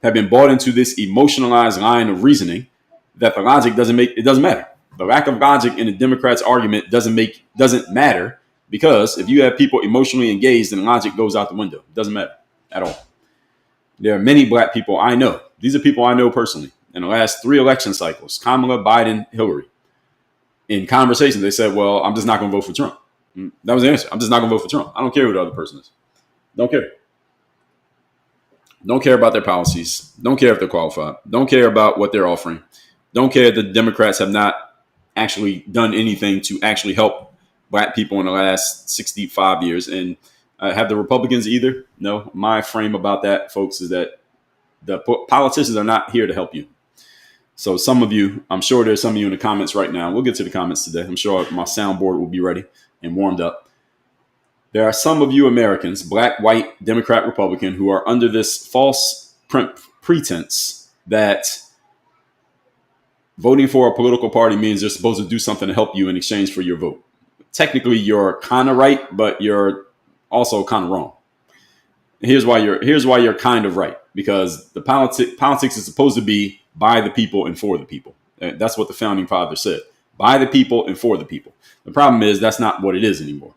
have been bought into this emotionalized line of reasoning, that the logic doesn't matter. The lack of logic in the Democrats' argument doesn't matter, because if you have people emotionally engaged, then logic goes out the window. It doesn't matter at all. There are many black people I know. These are people I know personally. In the last 3 election cycles, Kamala, Biden, Hillary, in conversations, they said, well, I'm just not going to vote for Trump. That was the answer. I'm just not going to vote for Trump. I don't care who the other person is. Don't care. Don't care about their policies. Don't care if they're qualified. Don't care about what they're offering. Don't care that the Democrats have not actually done anything to actually help black people in the last 65 years. And have the Republicans either? No. My frame about that, folks, is that the politicians are not here to help you. So some of you, I'm sure there's some of you in the comments right now. We'll get to the comments today. I'm sure my soundboard will be ready and warmed up. There are some of you Americans, black, white, Democrat, Republican, who are under this false pretense that voting for a political party means they're supposed to do something to help you in exchange for your vote. Technically, you're kind of right, but you're also kind of wrong. Here's why you're kind of right, because the politics is supposed to be by the people and for the people. That's what the founding fathers said: by the people and for the people. The problem is that's not what it is anymore.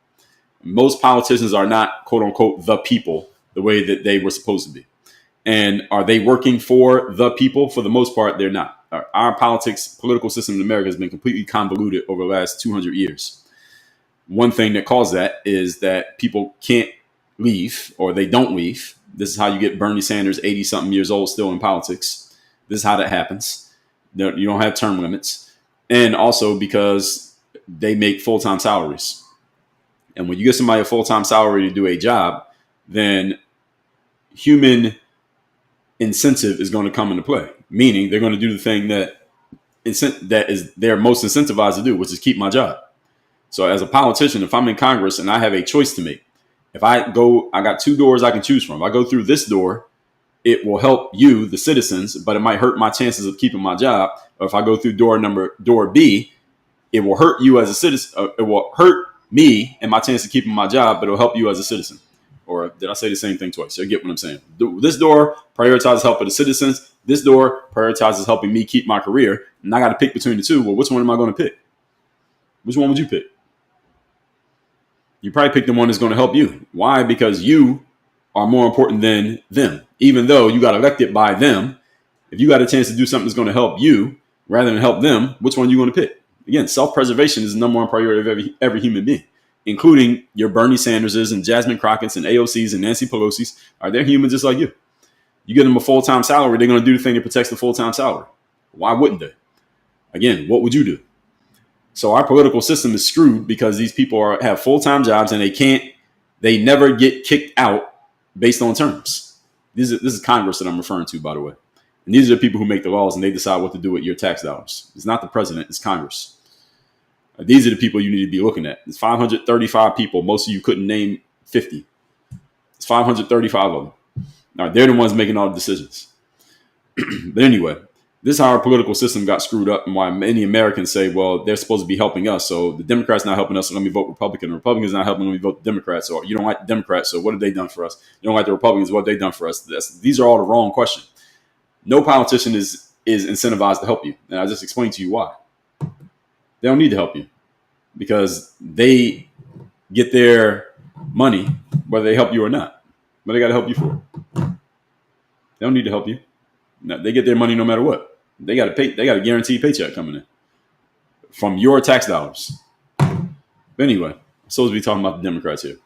Most politicians are not, quote unquote, the people the way that they were supposed to be. And are they working for the people? For the most part, they're not. Our political system in America has been completely convoluted over the last 200 years. One thing that caused that is that people can't leave, or they don't leave. This is how you get Bernie Sanders, 80-something years old, still in politics. This is how that happens. You don't have term limits. And also because they make full-time salaries. And when you get somebody a full-time salary to do a job, then human incentive is going to come into play. Meaning they're going to do the thing that is they're most incentivized to do, which is keep my job. So as a politician, if I'm in Congress and I have a choice to make, if I got two doors I can choose from. If I go through this door, it will help you, the citizens, but it might hurt my chances of keeping my job. Or if I go through door B, it will hurt you as a citizen. It will hurt me and my chance of keeping my job, but it'll help you as a citizen. Or did I say the same thing twice? You get what I'm saying? This door prioritizes help of the citizens. This door prioritizes helping me keep my career. And I got to pick between the two. Well, which one am I going to pick? Which one would you pick? You probably pick the one that's going to help you. Why? Because you are more important than them. Even though you got elected by them, if you got a chance to do something that's going to help you rather than help them, which one are you going to pick? Again, self-preservation is the number one priority of every human being, including your Bernie Sanderses and Jasmine Crockett's and AOC's and Nancy Pelosi's. They're human just like you. You give them a full-time salary, they're going to do the thing that protects the full-time salary. Why wouldn't they? Again, what would you do? So our political system is screwed because these people have full-time jobs and they never get kicked out based on terms. This is Congress that I'm referring to, by the way. And these are the people who make the laws and they decide what to do with your tax dollars. It's not the president, it's Congress. These are the people you need to be looking at. It's 535 people. Most of you couldn't name 50. It's 535 of them. All right, they're the ones making all the decisions. But anyway, this is how our political system got screwed up and why many Americans say, well, they're supposed to be helping us. So the Democrats not helping us, so let me vote Republican. The Republicans not helping, let me vote Democrats. Or you don't like the Democrats, so what have they done for us? You don't like the Republicans, what have they done for us? These are all the wrong questions. No politician is incentivized to help you. And I just explained to you why. They don't need to help you because they get their money whether they help you or not. But they got to help you for it. They don't need to help you. No, they get their money no matter what. They got to pay. They got a guaranteed paycheck coming in from your tax dollars. But anyway, I'm supposed to be talking about the Democrats here.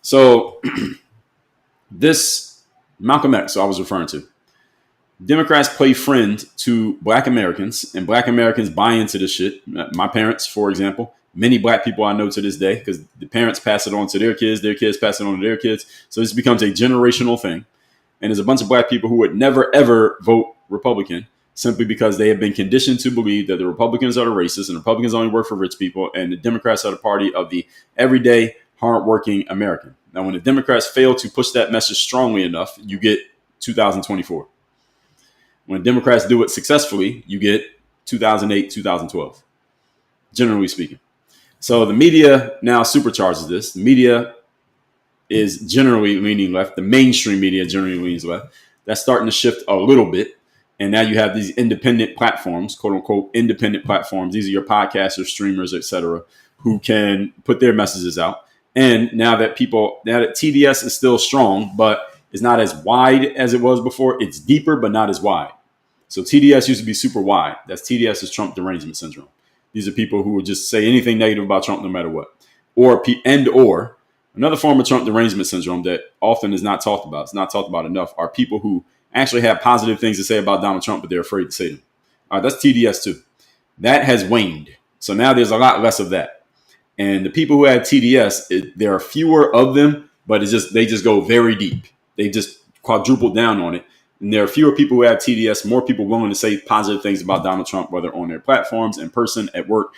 So this Malcolm X, I was referring to. Democrats play friend to Black Americans, and Black Americans buy into this shit. My parents, for example, many Black people I know to this day, because the parents pass it on to their kids pass it on to their kids. So this becomes a generational thing. And there's a bunch of Black people who would never, ever vote Republican simply because they have been conditioned to believe that the Republicans are the racists and Republicans only work for rich people and the Democrats are the party of the everyday, hardworking American. Now, when the Democrats fail to push that message strongly enough, you get 2024. When Democrats do it successfully, you get 2008, 2012, generally speaking. So the media now supercharges this. The media is generally leaning left. The mainstream media generally leans left. That's starting to shift a little bit. And now you have these independent platforms, quote unquote, independent platforms. These are your podcasters, streamers, etc., who can put their messages out. And now that TDS is still strong, but it's not as wide as it was before. It's deeper, but not as wide. So TDS used to be super wide. That's TDS is Trump derangement syndrome. These are people who would just say anything negative about Trump no matter what. Or another form of Trump derangement syndrome that often is not talked about, it's not talked about enough, are people who actually have positive things to say about Donald Trump, but they're afraid to say them. All right, that's TDS too. That has waned. So now there's a lot less of that. And the people who have TDS, there are fewer of them, but they just go very deep. They just quadrupled down on it. And there are fewer people who have TDS, more people willing to say positive things about Donald Trump, whether on their platforms, in person, at work,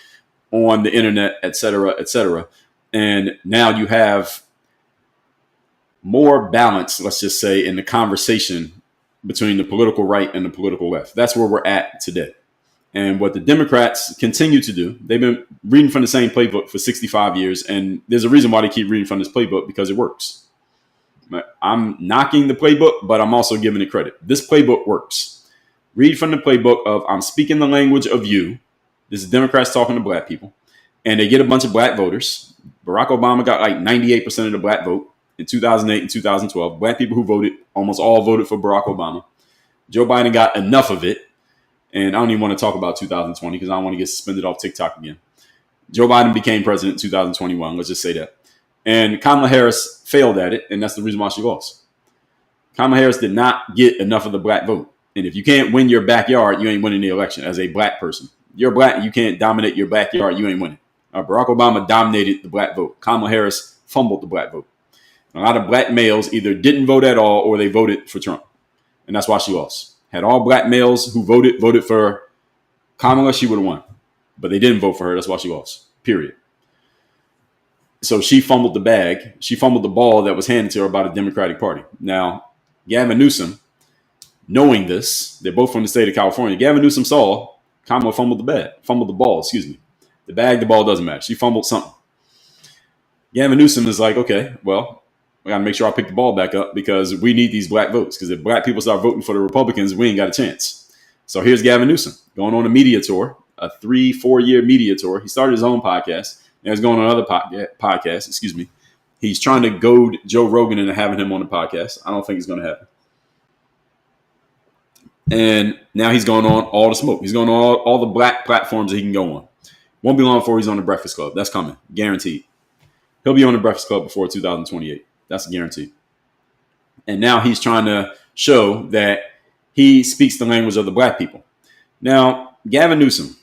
on the internet, et cetera, et cetera. And now you have more balance, let's just say, in the conversation between the political right and the political left. That's where we're at today. And what the Democrats continue to do, they've been reading from the same playbook for 65 years. And there's a reason why they keep reading from this playbook, because it works. I'm knocking the playbook, but I'm also giving it credit. This playbook works. Read from the playbook of I'm speaking the language of you. This is Democrats talking to Black people. And they get a bunch of Black voters. Barack Obama got like 98% of the Black vote in 2008 and 2012. Black people who voted, almost all voted for Barack Obama. Joe Biden got enough of it. And I don't even want to talk about 2020 because I don't want to get suspended off TikTok again. Joe Biden became president in 2021. Let's just say that. And Kamala Harris failed at it, and that's the reason why she lost. Kamala Harris did not get enough of the Black vote. And if you can't win your backyard, you ain't winning the election as a Black person. You're Black, you can't dominate your backyard, you ain't winning. Barack Obama dominated the Black vote. Kamala Harris fumbled the Black vote. A lot of black males either didn't vote at all or they voted for Trump. And that's why she lost. Had all black males who voted for Kamala, she would have won. But they didn't vote for her. That's why she lost. Period. So she fumbled the bag. She fumbled the ball that was handed to her by the Democratic Party. Now, Gavin Newsom, knowing this, they're both from the state of California. Gavin Newsom saw Kamala fumbled the ball, excuse me. The bag, the ball doesn't matter. She fumbled something. Gavin Newsom is like, okay, well, I got to make sure I pick the ball back up because we need these black votes. Because if black people start voting for the Republicans, we ain't got a chance. So here's Gavin Newsom going on a media tour, a 3-4 year media tour. He started his own podcast. Now he's going on another podcast. Excuse me. He's trying to goad Joe Rogan into having him on the podcast. I don't think it's going to happen. And now he's going on all the smoke. He's going on all the black platforms that he can go on. Won't be long before he's on the Breakfast Club. That's coming. Guaranteed. He'll be on the Breakfast Club before 2028. That's guaranteed. And now he's trying to show that he speaks the language of the black people. Now, Gavin Newsom,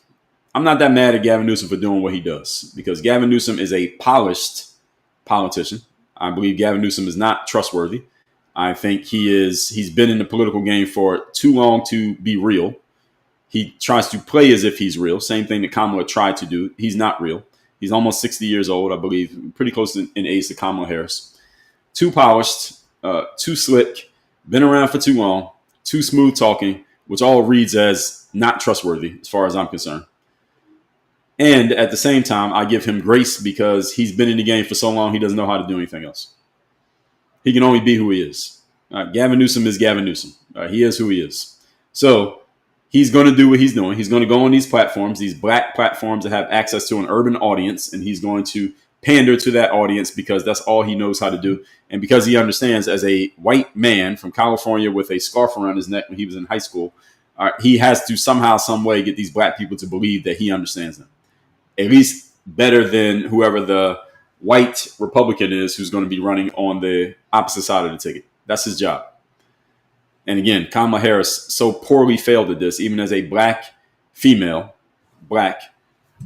I'm not that mad at Gavin Newsom for doing what he does because Gavin Newsom is a polished politician. I believe Gavin Newsom is not trustworthy. I think he's been in the political game for too long to be real. He tries to play as if he's real. Same thing that Kamala tried to do. He's not real. He's almost 60 years old, I believe, pretty close in age to Kamala Harris. Too polished, too slick, been around for too long, too smooth talking, which all reads as not trustworthy as far as I'm concerned. And at the same time, I give him grace because he's been in the game for so long, he doesn't know how to do anything else. He can only be who he is. Gavin Newsom is Gavin Newsom. He is who he is. So he's going to do what he's doing. He's going to go on these platforms, these black platforms that have access to an urban audience, and he's going to pander to that audience because that's all he knows how to do. And because he understands as a white man from California with a scarf around his neck when he was in high school, he has to somehow, some way get these black people to believe that he understands them. At least better than whoever the white Republican is who's going to be running on the opposite side of the ticket. That's his job. And again, Kamala Harris so poorly failed at this, even as a black quote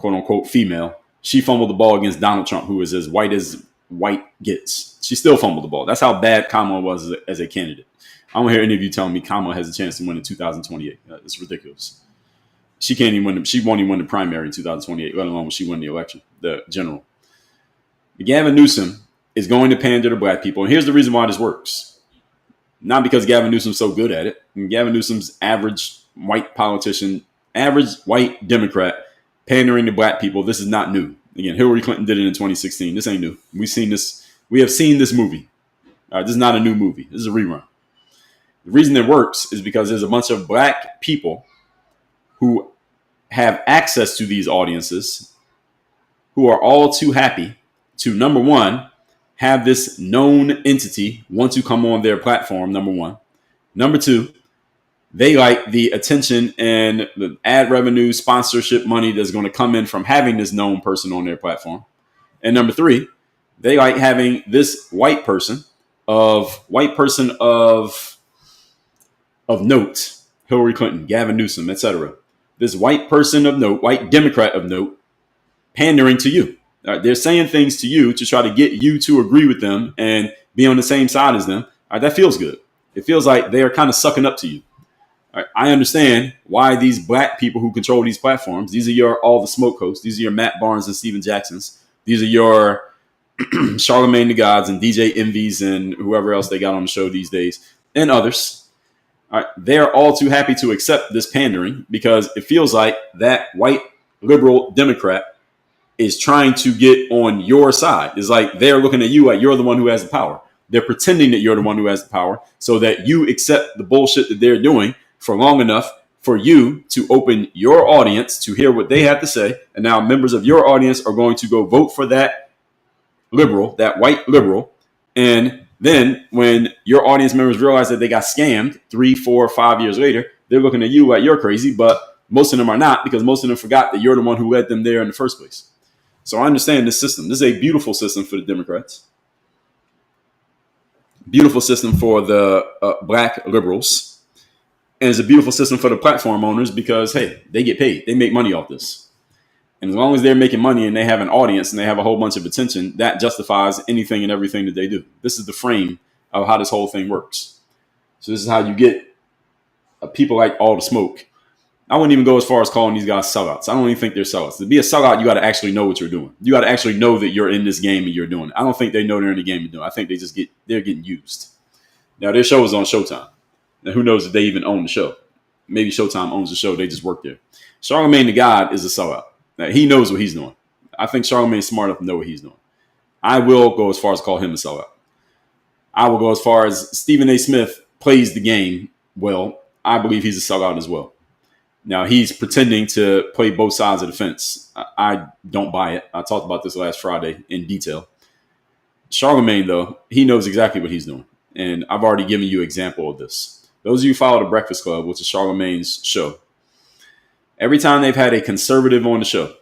unquote female, she fumbled the ball against Donald Trump, who is as white gets. She still fumbled the ball. That's how bad Kamala was as a candidate. I don't hear any of you telling me Kamala has a chance to win in 2028. It's ridiculous. She can't even win. She won't even win the primary in 2028, let alone when she win the election, the general. Gavin Newsom is going to pander to black people. And here's the reason why this works. Not because Gavin Newsom's so good at it. Gavin Newsom's average white politician, average white Democrat pandering to black people. This is not new. Again, Hillary Clinton did it in 2016. This ain't new. We've seen this. We have seen this movie. This is not a new movie. This is a rerun. The reason it works is because there's a bunch of black people who have access to these audiences who are all too happy to, number one, have this known entity want to come on their platform, number one. Number two, they like the attention and the ad revenue, sponsorship money that's going to come in from having this known person on their platform. And number three, they like having this white person of note, Hillary Clinton, Gavin Newsom, etc. This white person of note, white Democrat of note, pandering to you. They're saying things to you to try to get you to agree with them and be on the same side as them. That feels good. It feels like they are kind of sucking up to you. I understand why these black people who control these platforms, these are your all the smoke hosts, these are your Matt Barnes and Steven Jacksons, these are your Charlamagne the Gods and DJ Envies and whoever else they got on the show these days, and others. They're all too happy to accept this pandering because it feels like that white liberal Democrat is trying to get on your side. It's like they're looking at you like you're the one who has the power. They're pretending that you're the one who has the power so that you accept the bullshit that they're doing for long enough for you to open your audience to hear what they have to say. And now members of your audience are going to go vote for that liberal, that white liberal. And then when your audience members realize that they got scammed 3, 4, 5 years later, they're looking at you like you're crazy, but most of them are not because most of them forgot that you're the one who led them there in the first place. So I understand this system. This is a beautiful system for the Democrats. Beautiful system for the black liberals. And it's a beautiful system for the platform owners because, hey, they get paid. They make money off this. And as long as they're making money and they have an audience and they have a whole bunch of attention, that justifies anything and everything that they do. This is the frame of how this whole thing works. So this is how you get people like All the Smoke. I wouldn't even go as far as calling these guys sellouts. I don't even think they're sellouts. To be a sellout, you got to actually know what you're doing. You got to actually know that you're in this game and you're doing it. I don't think they know they're in the game and doing it. I think they're getting used. Now their show is on Showtime. Now who knows if they even own the show? Maybe Showtime owns the show. They just work there. Charlemagne the God is a sellout. Now, he knows what he's doing. I think Charlemagne's smart enough to know what he's doing. I will go as far as call him a sellout. I will go as far as Stephen A. Smith plays the game well. I believe he's a sellout as well. Now, he's pretending to play both sides of the fence. I don't buy it. I talked about this last Friday in detail. Charlemagne, though, he knows exactly what he's doing. And I've already given you an example of this. Those of you who follow The Breakfast Club, which is Charlemagne's show, every time they've had a conservative on the show,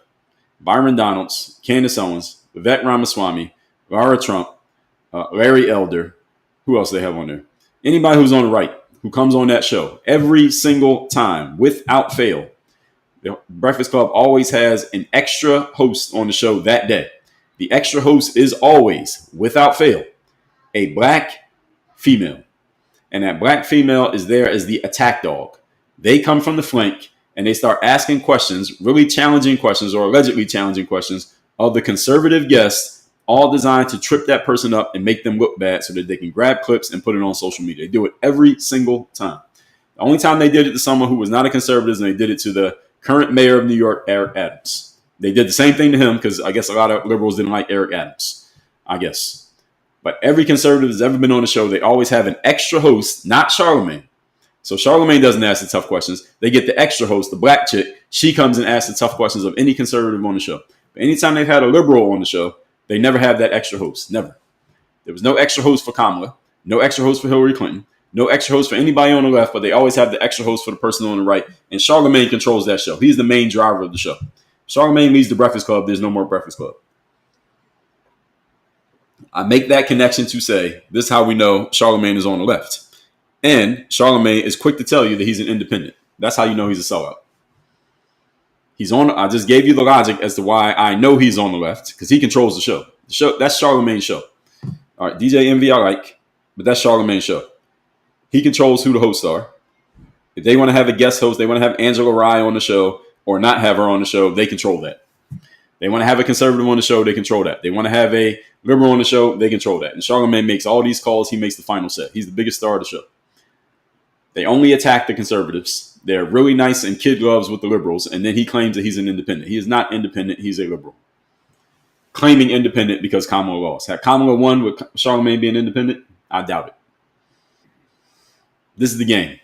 Byron Donalds, Candace Owens, Vivek Ramaswamy, Lara Trump, Larry Elder, who else they have on there? Anybody who's on the right, who comes on that show, every single time, without fail, the Breakfast Club always has an extra host on the show that day. The extra host is always, without fail, a black female. And that black female is there as the attack dog. They come from the flank and they start asking questions, really challenging questions or allegedly challenging questions of the conservative guests, all designed to trip that person up and make them look bad so that they can grab clips and put it on social media. They do it every single time. The only time they did it to someone who was not a conservative, and they did it to the current mayor of New York, Eric Adams. They did the same thing to him because I guess a lot of liberals didn't like Eric Adams, I guess. But every conservative that's ever been on the show, they always have an extra host, not Charlemagne. So Charlemagne doesn't ask the tough questions. They get the extra host, the black chick. She comes and asks the tough questions of any conservative on the show. But anytime they've had a liberal on the show, they never have that extra host. Never. There was no extra host for Kamala, no extra host for Hillary Clinton, no extra host for anybody on the left, but they always have the extra host for the person on the right. And Charlemagne controls that show. He's the main driver of the show. Charlemagne leaves the Breakfast Club. There's no more Breakfast Club. I make that connection to say this is how we know Charlemagne is on the left. And Charlemagne is quick to tell you that he's an independent. That's how you know he's a sellout. He's on. I just gave you the logic as to why I know he's on the left because he controls the show. The show that's Charlemagne's show. All right, DJ Envy I like, but that's Charlemagne's show. He controls who the hosts are. If they want to have a guest host, they want to have Angela Rye on the show or not have her on the show, they control that. They want to have a conservative on the show, they control that. They want to have a liberal on the show, they control that. And Charlemagne makes all these calls. He makes the final set. He's the biggest star of the show. They only attack the conservatives. They're really nice and kid gloves with the liberals. And then he claims that he's an independent. He is not independent. He's a liberal. Claiming independent because Kamala lost. Had Kamala won with Charlemagne being independent? I doubt it. This is the game.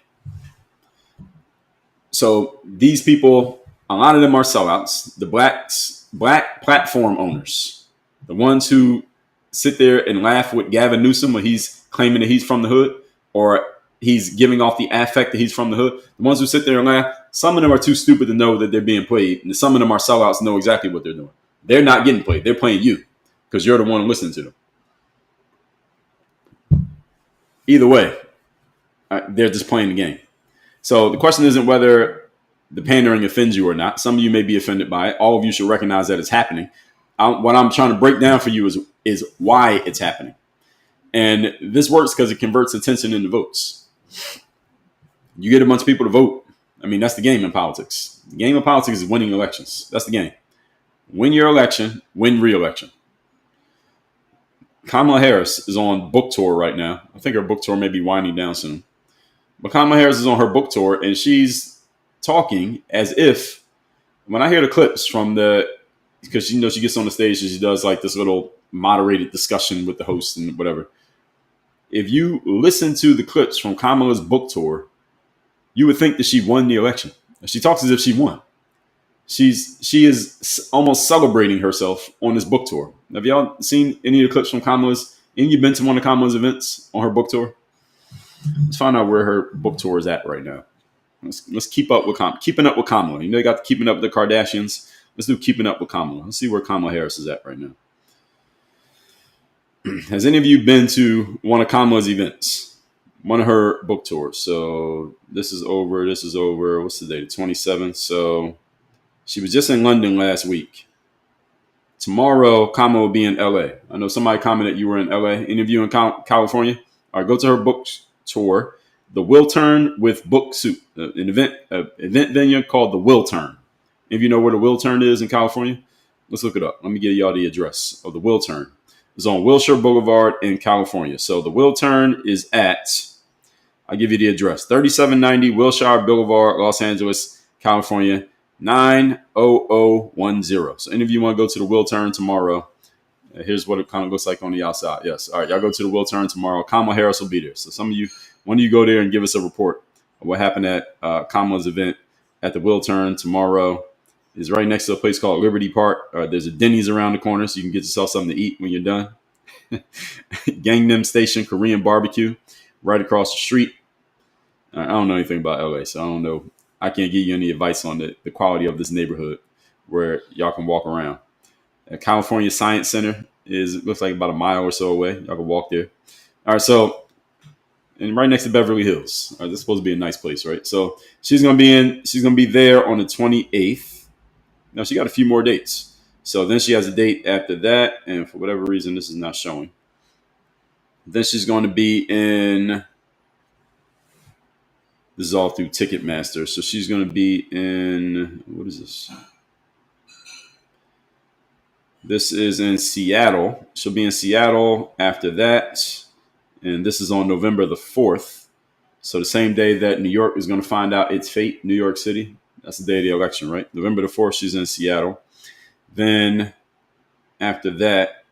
So these people, a lot of them are sellouts. The black platform owners, the ones who sit there and laugh with Gavin Newsom when he's claiming that he's from the hood or he's giving off the affect that he's from the hood. The ones who sit there and laugh, some of them are too stupid to know that they're being played. And some of them are sellouts and know exactly what they're doing. They're not getting played. They're playing you because you're the one listening to them. Either way, they're just playing the game. So the question isn't whether the pandering offends you or not. Some of you may be offended by it. All of you should recognize that it's happening. What I'm trying to break down for you is why it's happening. And this works because it converts attention into votes. You get a bunch of people to vote. I mean, that's the game in politics. The game of politics is winning elections. That's the game. Win your election, win re-election. Kamala Harris is on book tour right now. I think her book tour may be winding down soon. But Kamala Harris is on her book tour, and she's talking as if, when I hear the clips from because she gets on the stage and she does like this little moderated discussion with the host and whatever. If you listen to the clips from Kamala's book tour, you would think that she won the election. She talks as if she won. She is almost celebrating herself on this book tour. Have y'all seen any of the clips from Kamala's? Any of you been to one of Kamala's events on her book tour? Let's find out where her book tour is at right now. Let's keep up with keeping up with Kamala. You know, they got keeping up with the Kardashians. Let's do keeping up with Kamala. Let's see where Kamala Harris is at right now. Has any of you been to one of Kamala's events? One of her book tours. So this is over. What's the date? The 27th. So She was just in London last week. Tomorrow, Kama will be in LA. I know somebody commented you were in LA. Any of you in California? All right, go to her book tour, The Will Turn with Book Soup, an event venue called The Will Turn. If you know where The Will Turn is in California, let's look it up. Let me give y'all the address of The Will Turn. It's on Wilshire Boulevard in California. So The Will Turn is at, I'll give you the address, 3790 Wilshire Boulevard, Los Angeles, California, 90010. So any of you want to go to The Will Turn tomorrow, here's what it kind of looks like on the outside. Yes. All right. Y'all go to The Will Turn tomorrow. Kamala Harris will be there. So some of you, when you go there and give us a report of what happened at Kamala's event at The Will Turn tomorrow, is right next to a place called Liberty Park. There's a Denny's around the corner, so you can get yourself something to eat when you're done. Gangnam Station Korean barbecue right across the street. I don't know anything about LA, so I don't know. I can't give you any advice on the quality of this neighborhood where y'all can walk around. California Science Center looks like about a mile or so away. Y'all can walk there. All right, so and right next to Beverly Hills. All right, this is supposed to be a nice place, right? So she's gonna be there on the 28th. Now she got a few more dates. So then she has a date after that, and for whatever reason, this is not showing. Then she's going to be in. This is all through Ticketmaster. So she's going to be in, what is this? This is in Seattle. She'll be in Seattle after that. And this is on November the 4th. So the same day that New York is going to find out its fate, New York City. That's the day of the election, right? November the 4th, she's in Seattle. Then after that,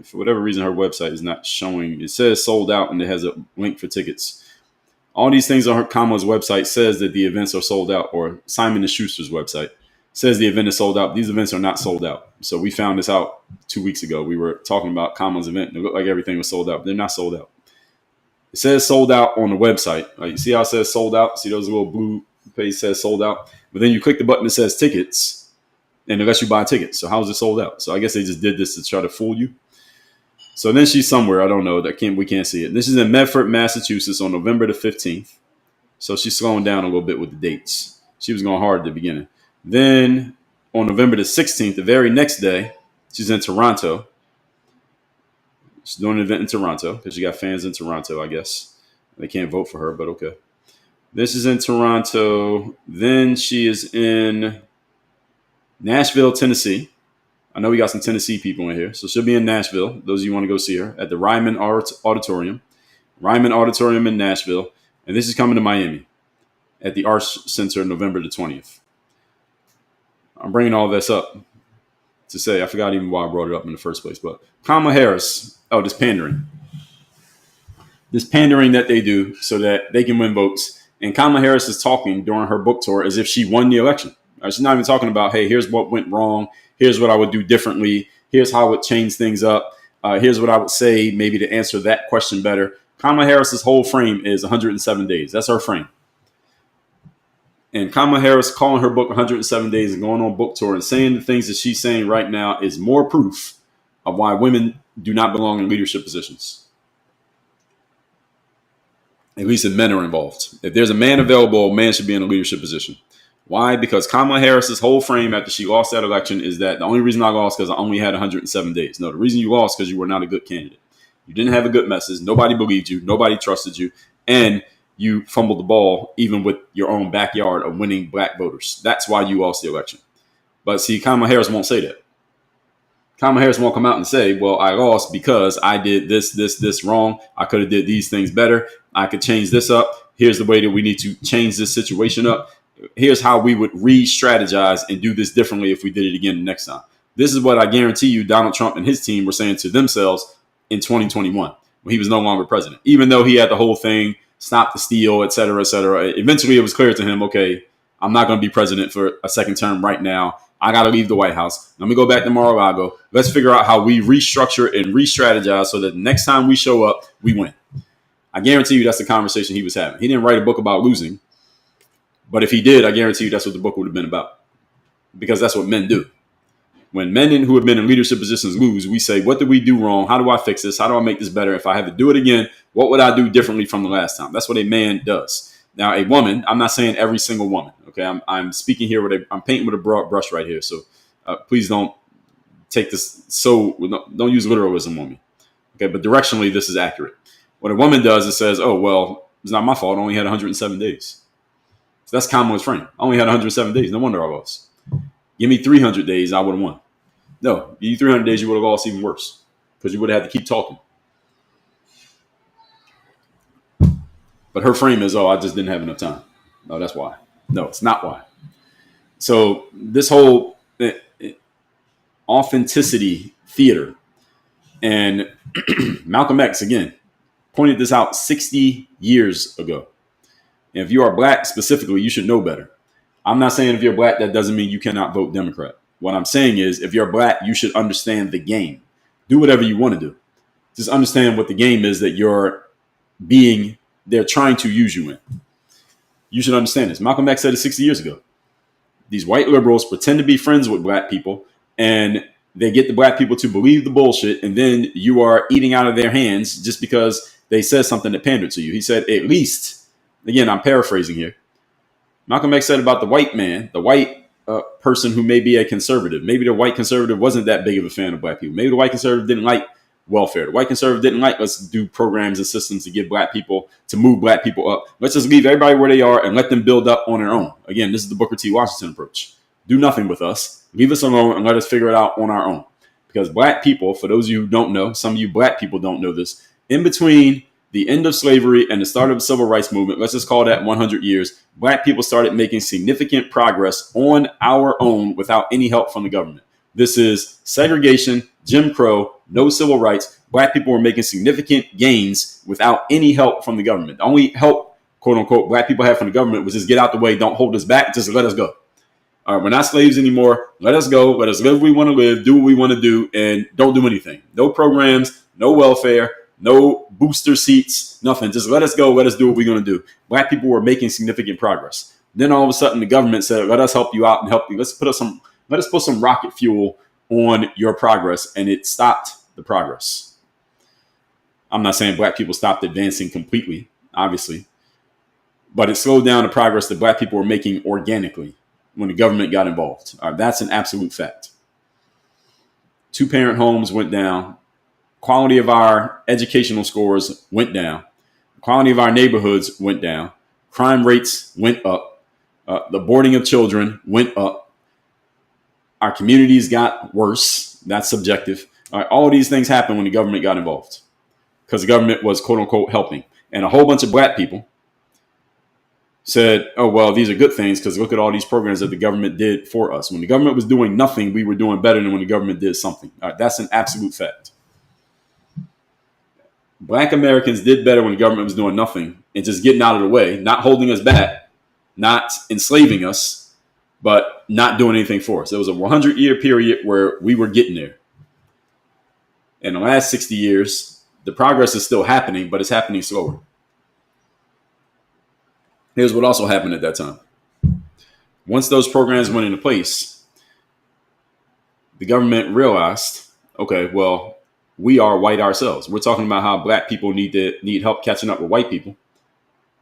for whatever reason, her website is not showing. It says sold out and it has a link for tickets. All these things on her Kamala's website says that the events are sold out, or Simon & Schuster's website says the event is sold out. These events are not sold out. So we found this out 2 weeks ago. We were talking about Kamala's event, and it looked like everything was sold out. But they're not sold out. It says sold out on the website. You see how it says sold out? See those little blue page says sold out? But then you click the button that says tickets, and it lets you buy tickets. So how is it sold out? So I guess they just did this to try to fool you. So then she's somewhere, I don't know, we can't see it. This is in Medford, Massachusetts on November the 15th. So she's slowing down a little bit with the dates. She was going hard at the beginning. Then on November the 16th, the very next day, she's in Toronto. She's doing an event in Toronto because she got fans in Toronto, I guess. They can't vote for her, but okay. This is in Toronto. Then she is in Nashville, Tennessee. I know we got some Tennessee people in here. So she'll be in Nashville. Those of you who want to go see her at the Ryman Auditorium. Ryman Auditorium in Nashville. And this is coming to Miami at the Arts Center November the 20th. I'm bringing all this up to say, I forgot even why I brought it up in the first place. But Kamala Harris, this pandering. This pandering that they do so that they can win votes. And Kamala Harris is talking during her book tour as if she won the election. She's not even talking about, hey, here's what went wrong. Here's what I would do differently. Here's how I would change things up. Here's what I would say maybe to answer that question better. Kamala Harris's whole frame is 107 days. That's her frame. And Kamala Harris calling her book 107 days and going on book tour and saying the things that she's saying right now is more proof of why women do not belong in leadership positions. At least if men are involved. If there's a man available, a man should be in a leadership position. Why? Because Kamala Harris's whole frame after she lost that election is that the only reason I lost because I only had 107 days. No, the reason you lost because you were not a good candidate. You didn't have a good message. Nobody believed you. Nobody trusted you. And you fumbled the ball even with your own backyard of winning black voters. That's why you lost the election. But see, Kamala Harris won't say that. Kamala Harris won't come out and say, well, I lost because I did this wrong. I could have did these things better. I could change this up. Here's the way that we need to change this situation up. Here's how we would re-strategize and do this differently if we did it again next time. This is what I guarantee you Donald Trump and his team were saying to themselves in 2021 when he was no longer president. Even though he had the whole thing, stop the steal, et cetera, et cetera. Eventually it was clear to him, okay, I'm not going to be president for a second term right now. I got to leave the White House. Let me go back to Mar-a-Lago. Let's figure out how we restructure and re-strategize so that the next time we show up, we win. I guarantee you that's the conversation he was having. He didn't write a book about losing. But if he did, I guarantee you that's what the book would have been about. Because that's what men do. When men who have been in leadership positions lose, we say, what did we do wrong? How do I fix this? How do I make this better? If I had to do it again, what would I do differently from the last time? That's what a man does. Now, a woman, I'm not saying every single woman. Okay, I'm speaking here I'm painting with a broad brush right here. So please don't take this don't use literalism on me. Okay, but directionally, this is accurate. What a woman does is says, "Oh well, it's not my fault. I only had 107 days." So that's Kamala's frame. I only had 107 days. No wonder I lost. Give me 300 days, I would have won. No, give you 300 days, you would have lost even worse because you would have had to keep talking. But her frame is, "Oh, I just didn't have enough time." No, that's why. No, it's not why. So this whole authenticity theater, and Malcolm X again pointed this out 60 years ago. And if you are black specifically, you should know better. I'm not saying if you're black, that doesn't mean you cannot vote Democrat. What I'm saying is if you're black, you should understand the game. Do whatever you want to do. Just understand what the game is that they're trying to use you in. You should understand this. Malcolm X said it 60 years ago. These white liberals pretend to be friends with black people, and they get the black people to believe the bullshit, and then you are eating out of their hands just because they said something that pandered to you. He said, at least, again, I'm paraphrasing here. Malcolm X said about the white man, the white person who may be a conservative. Maybe the white conservative wasn't that big of a fan of black people. Maybe the white conservative didn't like welfare. The white conservative didn't like, let's do programs and systems to get black people, to move black people up. Let's just leave everybody where they are and let them build up on their own. Again, this is the Booker T. Washington approach. Do nothing with us. Leave us alone and let us figure it out on our own. Because black people, for those of you who don't know, some of you black people don't know this, in between the end of slavery and the start of the civil rights movement, let's just call that 100 years, black people started making significant progress on our own without any help from the government. This is segregation, Jim Crow, no civil rights. Black people were making significant gains without any help from the government. The only help, quote unquote, black people had from the government was just get out the way, don't hold us back, just let us go. All right, we're not slaves anymore. Let us go. Let us live what we want to live, do what we want to do, and don't do anything. No programs, no welfare, no booster seats, nothing. Just let us go. Let us do what we're going to do. Black people were making significant progress. Then all of a sudden, the government said, let us help you out and help you. Let us put some rocket fuel on your progress, and it stopped the progress. I'm not saying black people stopped advancing completely, obviously, but it slowed down the progress that black people were making organically when the government got involved. That's an absolute fact. 2-parent homes went down. Quality of our educational scores went down. Quality of our neighborhoods went down. Crime rates went up. The boarding of children went up. Our communities got worse. That's subjective. All of these things happened when the government got involved because the government was, quote unquote, helping. And a whole bunch of black people said, oh, well, these are good things because look at all these programs that the government did for us. When the government was doing nothing, we were doing better than when the government did something. That's an absolute fact. Black Americans did better when the government was doing nothing and just getting out of the way, not holding us back, not enslaving us, but not doing anything for us. There was a 100-year period where we were getting there. In the last 60 years, the progress is still happening, but it's happening slower. Here's what also happened at that time. Once those programs went into place, the government realized, okay, well, we are white ourselves. We're talking about how black people need help catching up with white people.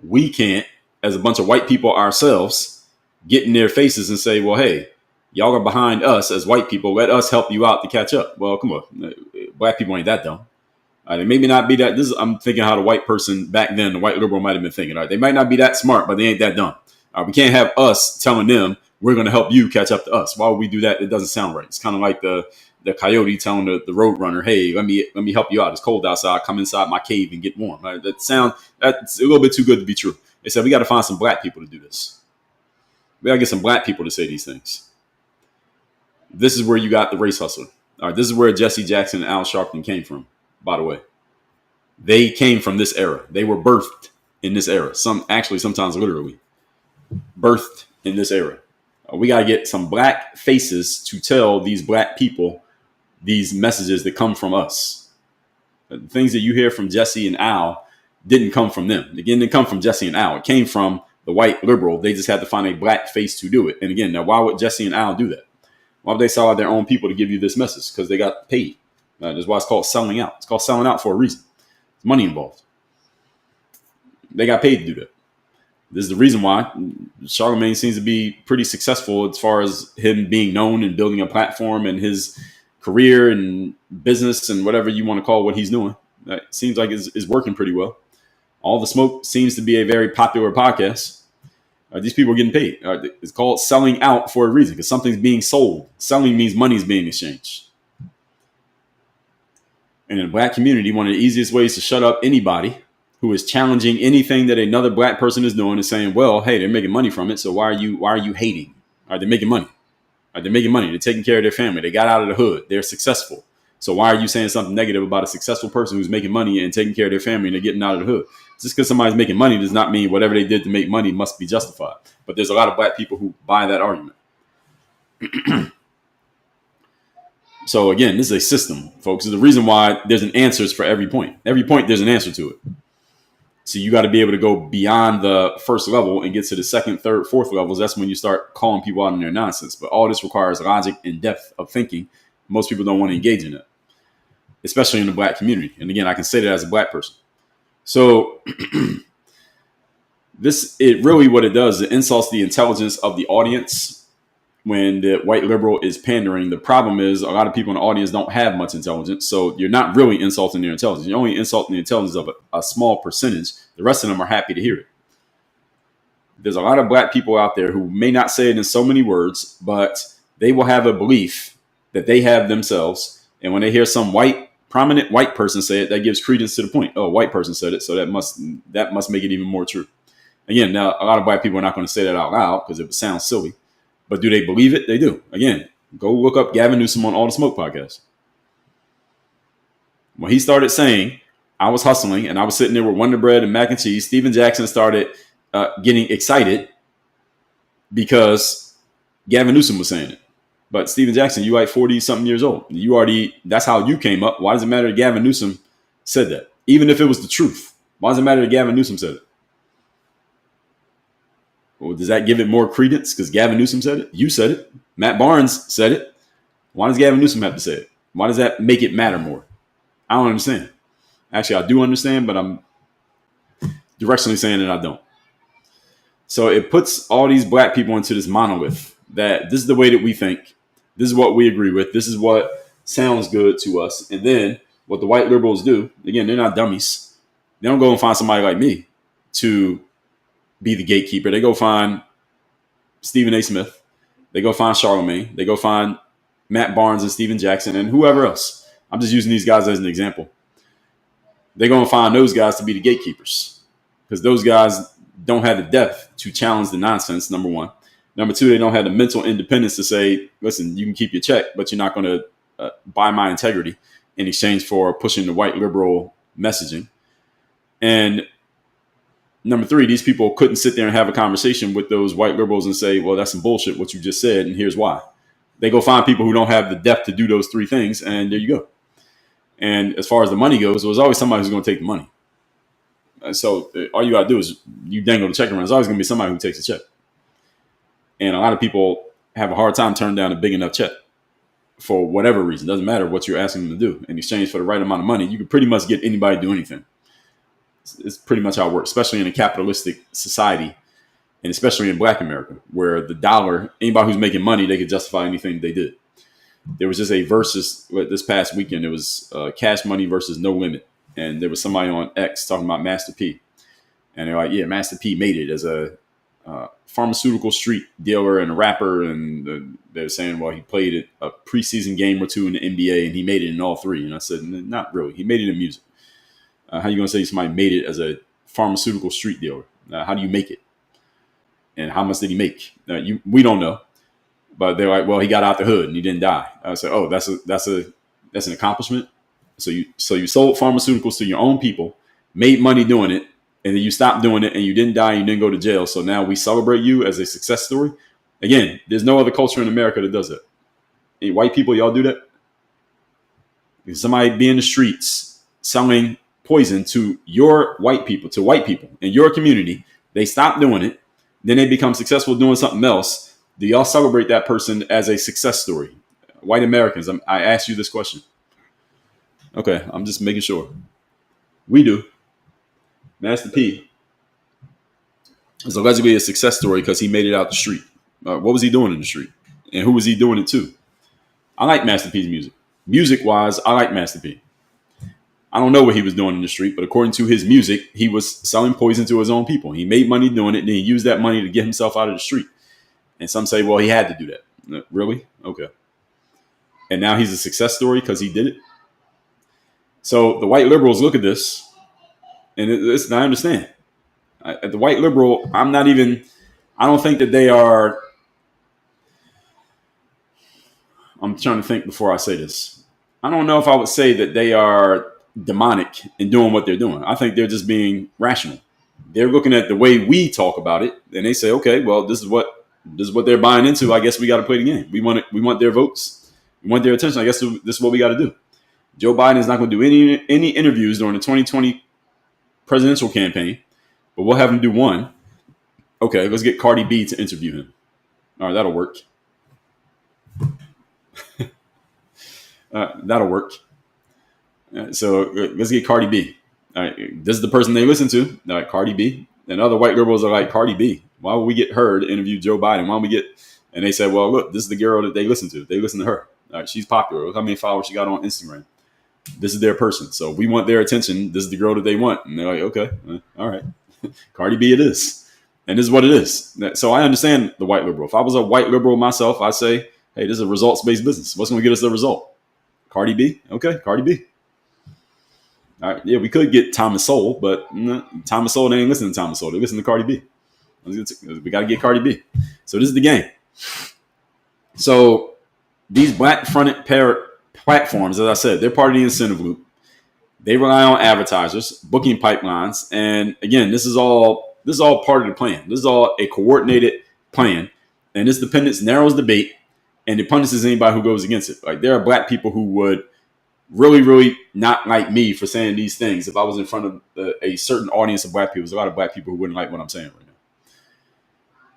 We can't, as a bunch of white people ourselves, get in their faces and say, well, hey, y'all are behind us as white people. Let us help you out to catch up. Well, come on. Black people ain't that dumb. They maybe not be that. I'm thinking how the white person back then, the white liberal might have been thinking. They might not be that smart, but they ain't that dumb. We can't have us telling them we're going to help you catch up to us. Why would we do that? It doesn't sound right. It's kind of like the coyote telling the road runner, hey, let me help you out. It's cold outside. Come inside my cave and get warm. That's a little bit too good to be true. They said we got to find some black people to do this. We got to get some black people to say these things. This is where you got the race hustler. This is where Jesse Jackson and Al Sharpton came from. By the way, they came from this era. They were birthed in this era. Sometimes literally birthed in this era. We got to get some black faces to tell these black people these messages that come from us. The things that you hear from Jesse and Al didn't come from them. Again, didn't come from Jesse and Al. It came from the white liberal. They just had to find a black face to do it. And again, now why would Jesse and Al do that? Why would they sell out their own people to give you this message? Because they got paid. That's why it's called selling out. It's called selling out for a reason. There's money involved. They got paid to do that. This is the reason why Charlemagne seems to be pretty successful as far as him being known and building a platform and his career and business and whatever you want to call what he's doing. That seems like is working pretty well. All the Smoke seems to be a very popular podcast. These people are getting paid. It's called selling out for a reason because something's being sold. Selling means money is being exchanged. And in the black community, one of the easiest ways to shut up anybody who is challenging anything that another black person is doing is saying, well, hey, they're making money from it. So why are you hating? They're making money. They're making money. They're taking care of their family. They got out of the hood. They're successful. So why are you saying something negative about a successful person who's making money and taking care of their family and they're getting out of the hood? Just because somebody's making money does not mean whatever they did to make money must be justified. But there's a lot of black people who buy that argument. So again, this is a system, folks. This is the reason why there's an answers for every point. Every point, there's an answer to it. So you got to be able to go beyond the first level and get to the second, third, fourth levels. That's when you start calling people out on their nonsense. But all this requires logic and depth of thinking. Most people don't want to engage in it, especially in the black community. And again, I can say that as a black person. So it really what it does, it insults the intelligence of the audience when the white liberal is pandering. The problem is a lot of people in the audience don't have much intelligence. So you're not really insulting their intelligence. You're only insulting the intelligence of a small percentage. The rest of them are happy to hear it. There's a lot of black people out there who may not say it in so many words, but they will have a belief that they have themselves. And when they hear some prominent white person say it, that gives credence to the point. Oh, a white person said it. So that must make it even more true. Again, now a lot of black people are not going to say that out loud because it sounds silly. But do they believe it? They do. Again, go look up Gavin Newsom on All the Smoke podcast. When he started saying, I was hustling and I was sitting there with Wonder Bread and mac and cheese, Steven Jackson started getting excited because Gavin Newsom was saying it. But Steven Jackson, you like 40-something years old. That's how you came up. Why does it matter that Gavin Newsom said that? Even if it was the truth, why does it matter that Gavin Newsom said it? Well, does that give it more credence because Gavin Newsom said it? You said it. Matt Barnes said it. Why does Gavin Newsom have to say it? Why does that make it matter more? I don't understand. Actually, I do understand, but I'm directionally saying that I don't. So it puts all these black people into this monolith that this is the way that we think. This is what we agree with. This is what sounds good to us. And then what the white liberals do, again, they're not dummies. They don't go and find somebody like me to be the gatekeeper. They go find Stephen A. Smith. They go find Charlemagne. They go find Matt Barnes and Steven Jackson and whoever else. I'm just using these guys as an example. They're going to find those guys to be the gatekeepers because those guys don't have the depth to challenge the nonsense, number one. Number two, they don't have the mental independence to say, listen, you can keep your check, but you're not going to buy my integrity in exchange for pushing the white liberal messaging. And number three, these people couldn't sit there and have a conversation with those white liberals and say, well, that's some bullshit, what you just said, and here's why. They go find people who don't have the depth to do those three things, and there you go. And as far as the money goes, there's always somebody who's going to take the money. And so all you got to do is you dangle the check around. There's always going to be somebody who takes the check. And a lot of people have a hard time turning down a big enough check for whatever reason. Doesn't matter what you're asking them to do. In exchange for the right amount of money, you can pretty much get anybody to do anything. It's pretty much how it works, especially in a capitalistic society, and especially in Black America, where the dollar, anybody who's making money, they could justify anything they did. There was just a versus this past weekend. It was Cash Money versus No Limit. And there was somebody on X talking about Master P. And they're like, yeah, Master P made it as a pharmaceutical street dealer and a rapper. And they're saying, well, he played a preseason game or two in the NBA and he made it in all three. And I said, not really. He made it in music. How you going to say somebody made it as a pharmaceutical street dealer? How do you make it? And how much did he make? We don't know. But they're like, well, he got out the hood and he didn't die. I said, oh, that's an accomplishment. So you sold pharmaceuticals to your own people, made money doing it, and then you stopped doing it and you didn't die and you didn't go to jail. So now we celebrate you as a success story. Again, there's no other culture in America that does that. Hey, white people, y'all do that? If somebody be in the streets selling poison to white people in your community, they stop doing it, then they become successful doing something else. Do y'all celebrate that person as a success story? White Americans, I asked you this question. Okay, I'm just making sure. We do. Master P It's allegedly a success story because he made it out the street. What was he doing in the street? And who was he doing it to? I like Master P's music. Music-wise, I like Master P. I don't know what he was doing in the street, but according to his music, he was selling poison to his own people. He made money doing it, and then he used that money to get himself out of the street. And some say, well, he had to do that. Really? Okay. And now he's a success story because he did it. So the white liberals look at this, and I understand. The white liberal, I don't think that they are. I'm trying to think before I say this. I don't know if I would say that they are demonic in doing what they're doing. I think they're just being rational. They're looking at the way we talk about it, and they say, okay, well, this is what they're buying into. I guess we got to play the game. We want their votes. We want their attention. I guess this is what we got to do. Joe Biden is not going to do any interviews during the 2020 presidential campaign, but we'll have him do one. Okay, let's get Cardi B to interview him. All right, that'll work. That'll work. So let's get Cardi B. All right, this is the person they listen to. All right, Cardi B. And other white liberals are like, Cardi B. Why would we get her to interview Joe Biden? Why would we get? And they said, well, look, this is the girl that they listen to. They listen to her. All right, she's popular. Look how many followers she got on Instagram. This is their person. So we want their attention. This is the girl that they want. And they're like, okay, all right. Cardi B it is. And this is what it is. So I understand the white liberal. If I was a white liberal myself, I'd say, hey, this is a results-based business. What's going to get us the result? Cardi B? Okay, Cardi B. All right, yeah, we could get Thomas Sowell, but Thomas Sowell, they ain't listening to Thomas Sowell. They listen to Cardi B. We got to get Cardi B. So this is the game. So these black-fronted platforms, as I said, they're part of the incentive loop. They rely on advertisers, booking pipelines, and again, this is all part of the plan. This is all a coordinated plan, and this dependence narrows debate, and it punishes anybody who goes against it. Like, there are black people who would really, really not like me for saying these things if I was in front of a certain audience of black people. There's a lot of black people who wouldn't like what I'm saying right now.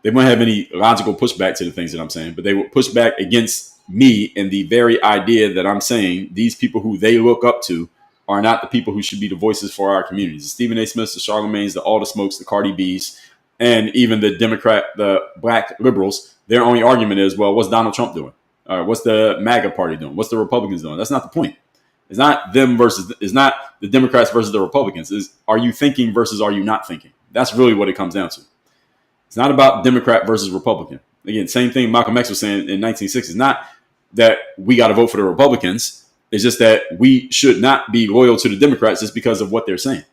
They wouldn't have any logical pushback to the things that I'm saying, but they would push back against me and the very idea that I'm saying these people who they look up to are not the people who should be the voices for our communities. The Stephen A. Smiths, the Charlemagne's, the All the Smokes, the Cardi B's, and even the black liberals. Their only argument is, well, what's Donald Trump doing? What's the MAGA party doing? What's the Republicans doing? That's not the point. It's not it's not the Democrats versus the Republicans. It's are you thinking versus are you not thinking? That's really what it comes down to. It's not about Democrat versus Republican. Again, same thing Malcolm X was saying in 1960s. Not that we got to vote for the Republicans. It's just that we should not be loyal to the Democrats just because of what they're saying.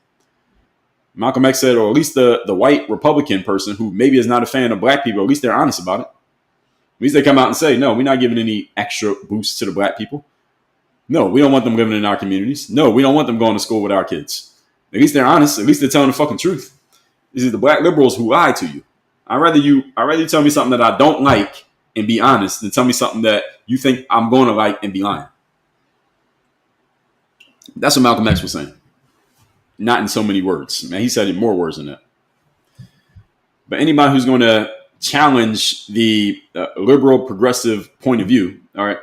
Malcolm X said, or at least the white Republican person who maybe is not a fan of black people, at least they're honest about it. At least they come out and say, no, we're not giving any extra boosts to the black people. No, we don't want them living in our communities. No, we don't want them going to school with our kids. At least they're honest. At least they're telling the fucking truth. These are the black liberals who lie to you. I'd rather you tell me something that I don't like and be honest than tell me something that you think I'm going to like and be lying. That's what Malcolm X was saying. Not in so many words. Man, he said in more words than that. But anybody who's going to challenge the liberal progressive point of view, all right,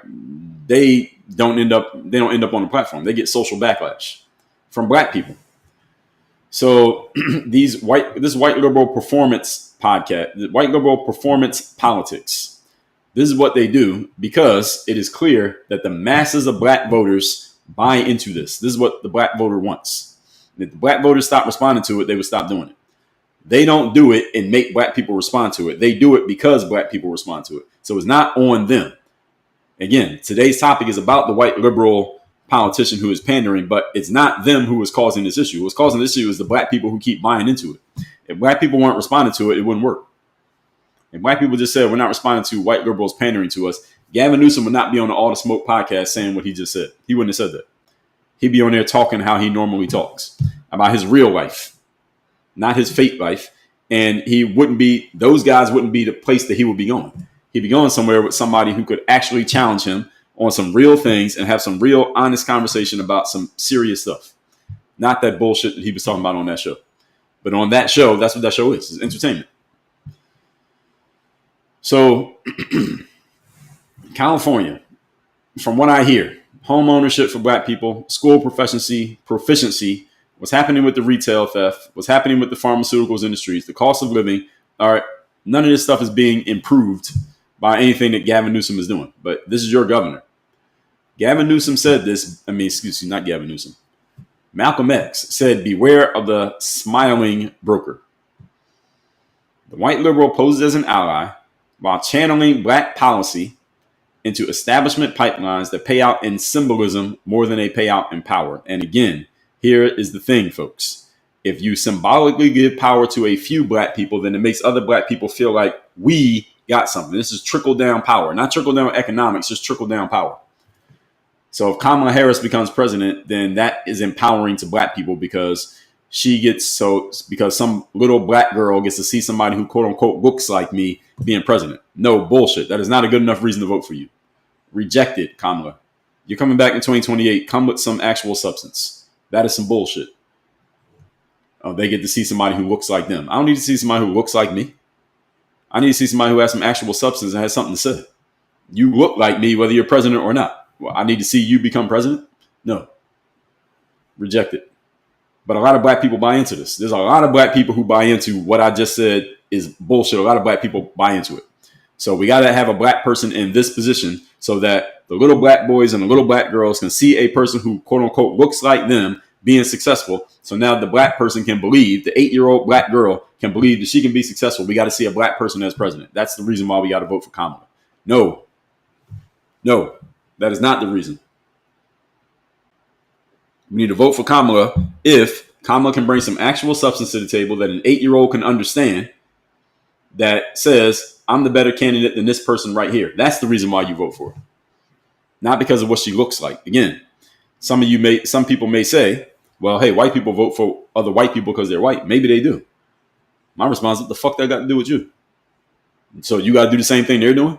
they don't end up on the platform. They get social backlash from black people. So this white liberal performance podcast, the white liberal performance politics, this is what they do because it is clear that the masses of black voters buy into this. This is what the black voter wants. And if the black voters stop responding to it, they would stop doing it. They don't do it and make black people respond to it. They do it because black people respond to it. So it's not on them. Again, today's topic is about the white liberal politician who is pandering, but it's not them who is causing this issue. What's causing this issue is the black people who keep buying into it. If black people weren't responding to it, it wouldn't work. If black people just said, we're not responding to white liberals pandering to us, Gavin Newsom would not be on the All the Smoke podcast saying what he just said. He wouldn't have said that. He'd be on there talking how he normally talks about his real life, not his fake life. And those guys wouldn't be the place that he would be going. He'd be going somewhere with somebody who could actually challenge him on some real things and have some real honest conversation about some serious stuff. Not that bullshit that he was talking about on that show. But on that show, that's what that show is. It's entertainment. So California, from what I hear, home ownership for black people, school proficiency, what's happening with the retail theft, what's happening with the pharmaceuticals industries, the cost of living, All right. None of this stuff is being improved by anything that Gavin Newsom is doing. But this is your governor. Gavin Newsom said this. Excuse me, not Gavin Newsom. Malcolm X said, beware of the smiling broker. The white liberal poses as an ally while channeling black policy into establishment pipelines that pay out in symbolism more than they pay out in power. And again, here is the thing, folks. If you symbolically give power to a few black people, then it makes other black people feel like we got something. This is trickle down power, not trickle down economics, just trickle down power. So if Kamala Harris becomes president, then that is empowering to black people because because some little black girl gets to see somebody who quote unquote looks like me being president. No, bullshit. That is not a good enough reason to vote for you. Reject it, Kamala. You're coming back in 2028. Come with some actual substance. That is some bullshit. Oh, they get to see somebody who looks like them. I don't need to see somebody who looks like me. I need to see somebody who has some actual substance and has something to say. You look like me whether you're president or not. Well, I need to see you become president? No. Reject it. But a lot of black people buy into this. There's a lot of black people who buy into what I just said is bullshit. A lot of black people buy into it. So we got to have a black person in this position so that the little black boys and the little black girls can see a person who quote unquote looks like them being successful. So now the black person can believe, the 8-year-old black girl can believe that she can be successful. We got to see a black person as president. That's the reason why we got to vote for Kamala. No, that is not the reason. We need to vote for Kamala if Kamala can bring some actual substance to the table that an 8-year-old can understand that says, I'm the better candidate than this person right here. That's the reason why you vote for her. Not because of what she looks like. Again, some people may say, well, hey, white people vote for other white people because they're white. Maybe they do. My response is, what the fuck that got to do with you? So you got to do the same thing they're doing?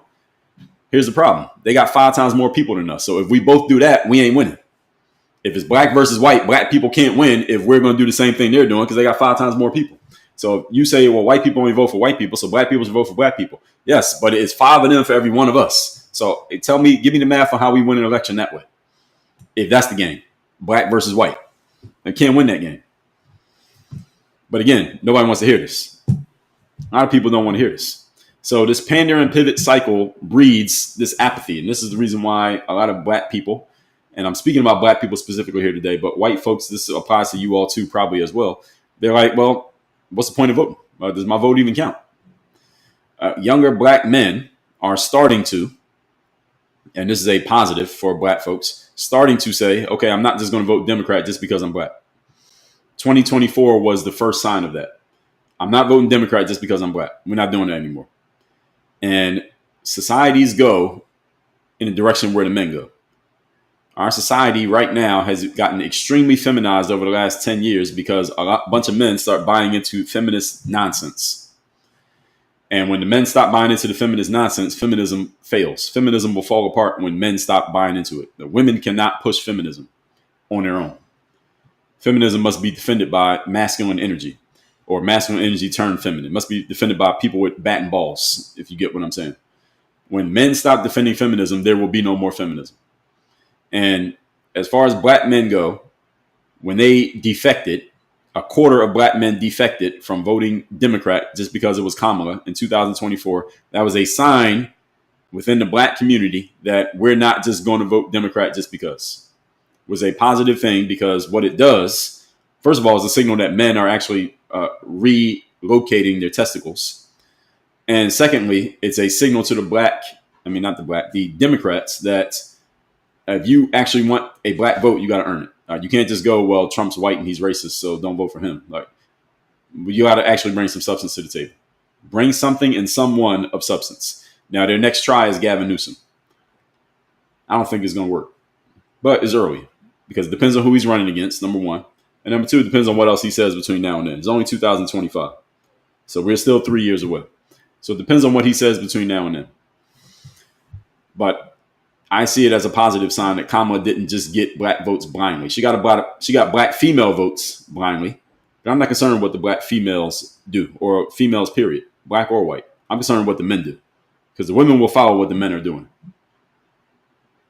Here's the problem. They got 5 times more people than us. So if we both do that, we ain't winning. If it's black versus white, black people can't win if we're going to do the same thing they're doing because they got 5 times more people. So if you say, well, white people only vote for white people, so black people should vote for black people. Yes, but it's 5 of them for every one of us. So give me the math on how we win an election that way. If that's the game, black versus white. They can't win that game. But again, nobody wants to hear this. A lot of people don't want to hear this. So this pandering pivot cycle breeds this apathy. And this is the reason why a lot of black people, and I'm speaking about black people specifically here today, but white folks, this applies to you all too, probably as well. They're like, well, what's the point of voting? Does my vote even count? Younger black men are starting to, and this is a positive for black folks, starting to say, okay, I'm not just going to vote Democrat just because I'm black. 2024 was the first sign of that. I'm not voting Democrat just because I'm black. We're not doing that anymore. And societies go in the direction where the men go. Our society right now has gotten extremely feminized over the last 10 years because a bunch of men start buying into feminist nonsense. And when the men stop buying into the feminist nonsense, feminism fails. Feminism will fall apart when men stop buying into it. The women cannot push feminism on their own. Feminism must be defended by masculine energy, or masculine energy turned feminine. It must be defended by people with bat and balls, if you get what I'm saying. When men stop defending feminism, there will be no more feminism. And as far as black men go, when they defected, 1/4 of black men defected from voting Democrat just because it was Kamala in 2024. That was a sign within the black community that we're not just going to vote Democrat just because. It was a positive thing because what it does, first of all, is a signal that men are actually relocating their testicles. And secondly, it's a signal to the Democrats that if you actually want a black vote, you got to earn it. You can't just go, well, Trump's white and he's racist, so don't vote for him. Like, you got to actually bring some substance to the table. Bring something and someone of substance. Now, their next try is Gavin Newsom. I don't think it's going to work, but it's early because it depends on who he's running against, number one. And number two, it depends on what else he says between now and then. It's only 2025. So we're still 3 years away. So it depends on what he says between now and then. But I see it as a positive sign that Kamala didn't just get black votes blindly. She got black female votes blindly. But I'm not concerned with what the black females do, or females, period, black or white. I'm concerned with what the men do, because the women will follow what the men are doing.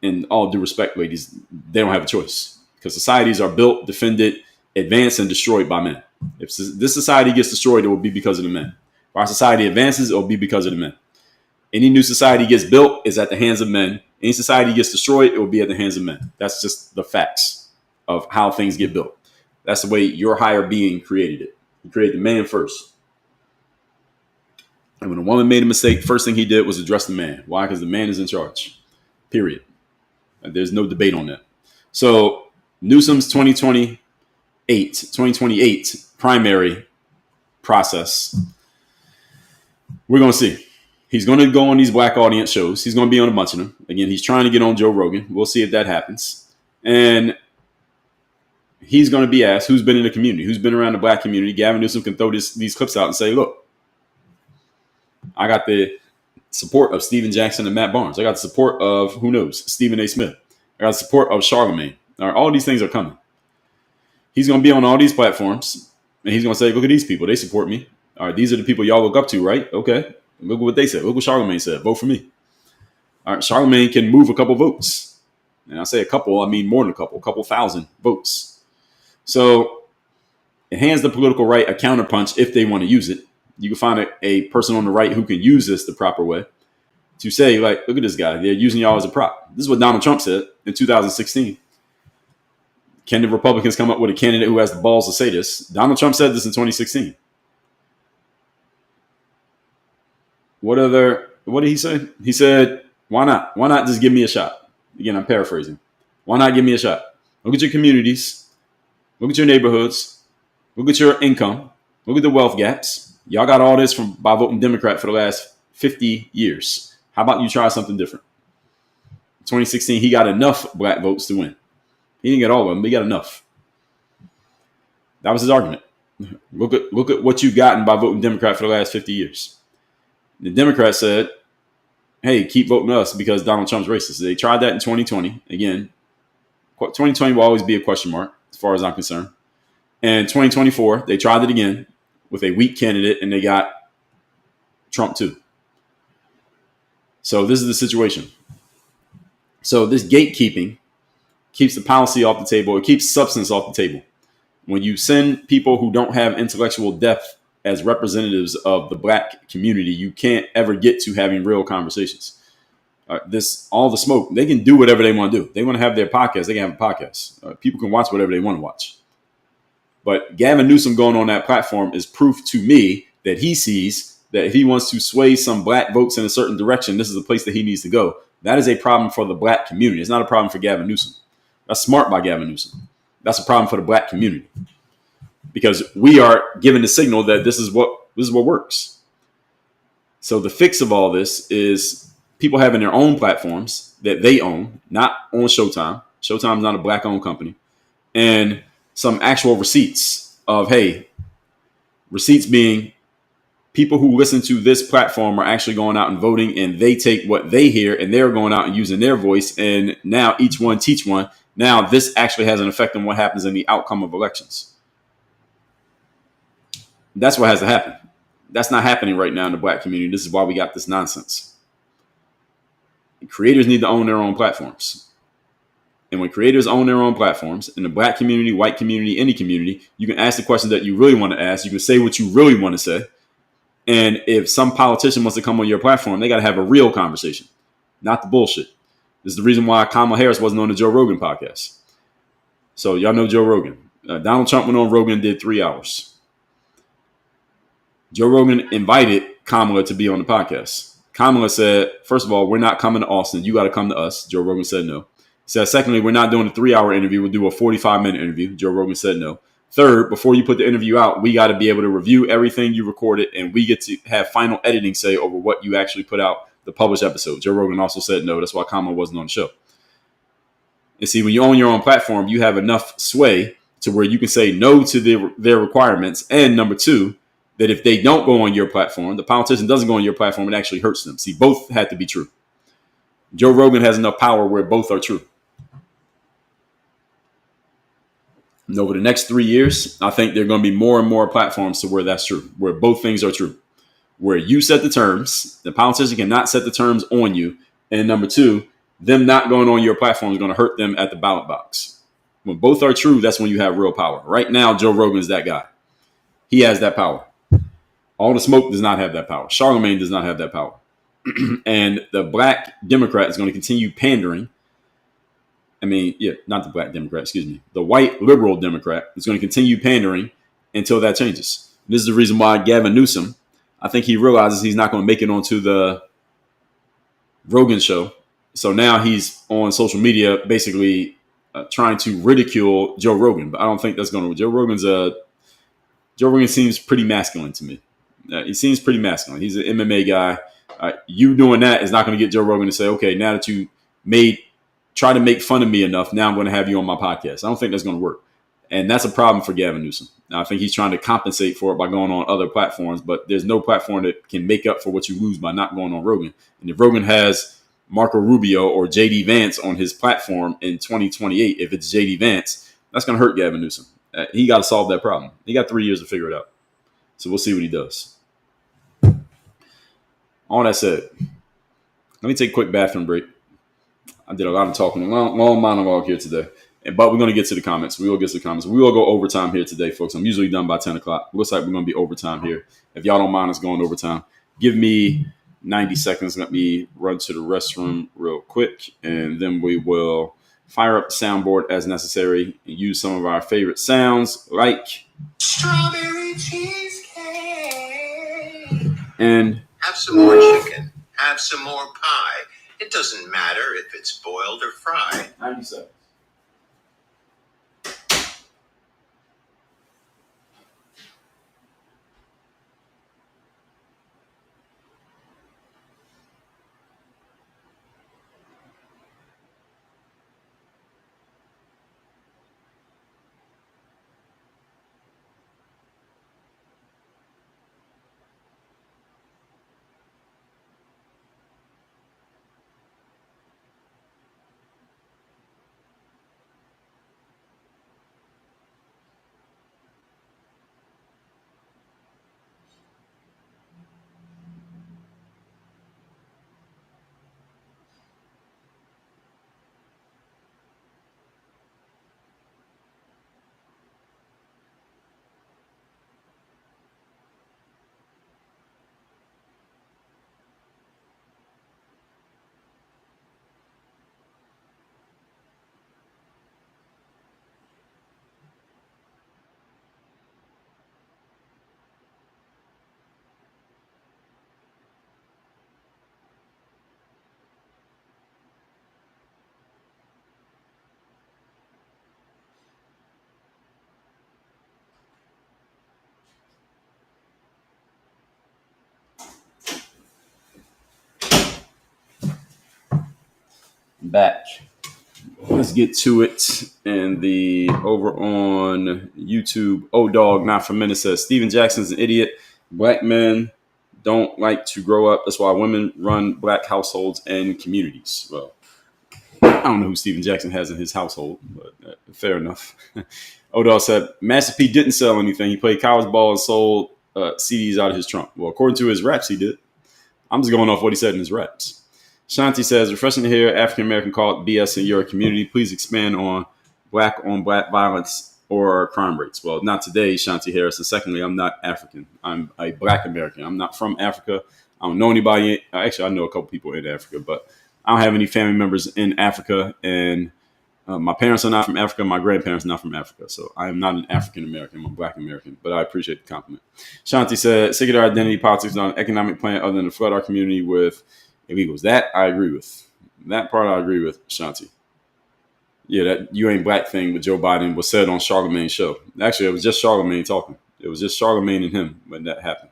In all due respect, ladies, they don't have a choice, because societies are built, defended, advanced, and destroyed by men. If this society gets destroyed, it will be because of the men. If our society advances, it'll be because of the men. Any new society gets built is at the hands of men. Any society gets destroyed, it will be at the hands of men. That's just the facts of how things get built. That's the way your higher being created it. He created the man first. And when a woman made a mistake, first thing he did was address the man. Why? Because the man is in charge. Period. And there's no debate on that. So Newsom's 2028 primary process, we're going to see. He's going to go on these black audience shows. He's going to be on a bunch of them. Again, he's trying to get on Joe Rogan. We'll see if that happens. And he's going to be asked who's been in the community, who's been around the black community. Gavin Newsom can throw these clips out and say, look, I got the support of Steven Jackson and Matt Barnes. I got the support of, who knows, Stephen A. Smith. I got the support of Charlemagne. All these things are coming. He's going to be on all these platforms, and he's going to say, look at these people. They support me. All right, these are the people y'all look up to, right? Okay. Look at what they said. Look what Charlemagne said. Vote for me. All right, Charlemagne can move a couple votes. And I say a couple, I mean more than a couple thousand votes. So it hands the political right a counterpunch if they want to use it. You can find a person on the right who can use this the proper way to say, like, look at this guy. They're using y'all as a prop. This is what Donald Trump said in 2016. Can the Republicans come up with a candidate who has the balls to say this? Donald Trump said this in 2016. What did he say? He said, why not? Why not just give me a shot? Again, I'm paraphrasing. Why not give me a shot? Look at your communities. Look at your neighborhoods. Look at your income. Look at the wealth gaps. Y'all got all this by voting Democrat for the last 50 years. How about you try something different? 2016, he got enough black votes to win. He didn't get all of them, but he got enough. That was his argument. Look at what you've gotten by voting Democrat for the last 50 years. The Democrats said, hey, keep voting us because Donald Trump's racist. They tried that in 2020. Again, 2020 will always be a question mark as far as I'm concerned. And 2024, they tried it again with a weak candidate, and they got Trump too. So this is the situation. So this gatekeeping keeps the policy off the table. It keeps substance off the table. When you send people who don't have intellectual depth as representatives of the black community, you can't ever get to having real conversations. All the smoke, they can do whatever they want to do. They want to have their podcast. They can have a podcast. People can watch whatever they want to watch. But Gavin Newsom going on that platform is proof to me that he sees that if he wants to sway some black votes in a certain direction, this is the place that he needs to go. That is a problem for the black community. It's not a problem for Gavin Newsom. That's smart by Gavin Newsom. That's a problem for the black community because we are given the signal that this is what works. So the fix of all this is people having their own platforms that they own, not on Showtime. Showtime is not a black-owned company. And some actual receipts of, hey, receipts being people who listen to this platform are actually going out and voting, and they take what they hear and they're going out and using their voice. And now each one teach one. Now this actually has an effect on what happens in the outcome of elections. That's what has to happen. That's not happening right now in the black community. This is why we got this nonsense. Creators need to own their own platforms. And when creators own their own platforms, in the black community, white community, any community, you can ask the questions that you really want to ask. You can say what you really want to say. And if some politician wants to come on your platform, they got to have a real conversation, not the bullshit. This is the reason why Kamala Harris wasn't on the Joe Rogan podcast. So y'all know Joe Rogan. Donald Trump went on Rogan and did 3 hours. Joe Rogan invited Kamala to be on the podcast. Kamala said, first of all, we're not coming to Austin. You got to come to us. Joe Rogan said no. He said, secondly, we're not doing a 3-hour interview. We'll do a 45-minute interview. Joe Rogan said no. Third, before you put the interview out, we got to be able to review everything you recorded, and we get to have final editing say over what you actually put out the published episode. Joe Rogan also said no. That's why Kamala wasn't on the show. And see, when you own your own platform, you have enough sway to where you can say no to their requirements. And number two, that if they don't go on your platform, the politician doesn't go on your platform, it actually hurts them. See, both had to be true. Joe Rogan has enough power where both are true. And over the next 3 years, I think there are going to be more and more platforms to where that's true, where both things are true, where you set the terms, the politician cannot set the terms on you. And number two, them not going on your platform is going to hurt them at the ballot box. When both are true, that's when you have real power. Right now, Joe Rogan is that guy. He has that power. All the smoke does not have that power. Charlemagne does not have that power. And the black Democrat is going to continue pandering. I mean, yeah, not the black Democrat, excuse me. The white liberal Democrat is going to continue pandering until that changes. This is the reason why Gavin Newsom, I think he realizes he's not going to make it onto the Rogan show. So now he's on social media basically trying to ridicule Joe Rogan. But I don't think that's going to. Joe Rogan seems pretty masculine to me. He seems pretty masculine. He's an MMA guy. You doing that is not going to get Joe Rogan to say, okay, now that you try to make fun of me enough, now I'm going to have you on my podcast. I don't think that's going to work. And that's a problem for Gavin Newsom. Now, I think he's trying to compensate for it by going on other platforms, but there's no platform that can make up for what you lose by not going on Rogan. And if Rogan has Marco Rubio or JD Vance on his platform in 2028, if it's JD Vance, that's going to hurt Gavin Newsom. He got to solve that problem. He got 3 years to figure it out. So we'll see what he does. All that said, let me take a quick bathroom break. I did a lot of talking, long monologue here today. But we're going to get to the comments. We will get to the comments. We will go overtime here today, folks. I'm usually done by 10 o'clock. Looks like we're going to be overtime here. If y'all don't mind us going overtime, give me 90 seconds. Let me run to the restroom real quick, and then we will fire up the soundboard as necessary and use some of our favorite sounds like strawberry cheesecake. And have some more chicken. Have some more pie. It doesn't matter if it's boiled or fried. 90 seconds. Back. Let's get to it. And the over on YouTube, Dog Not for Minute says Steven Jackson's an idiot. Black men don't like to grow up. That's why women run black households and communities. Well, I don't know who Steven Jackson has in his household, but fair enough. Dog said Master P didn't sell anything. He played college ball and sold CDs out of his trunk. Well, according to his raps, he did. I'm just going off what he said in his raps. Shanti says, refreshing to hear African-American call it BS in your community. Please expand on black violence or crime rates. Well, not today, Shanti Harris. And secondly, I'm not African. I'm a black American. I'm not from Africa. I don't know anybody. Actually, I know a couple people in Africa, but I don't have any family members in Africa. And my parents are not from Africa. My grandparents are not from Africa. So I am not an African-American. I'm a black American, but I appreciate the compliment. Shanti said, secular identity politics is not an economic plan other than to flood our community with illegals. That I agree with. That part I agree with, Shanti. Yeah, that you ain't black thing with Joe Biden was said on Charlemagne's show. Actually, it was just Charlemagne talking. It was just Charlemagne and him when that happened.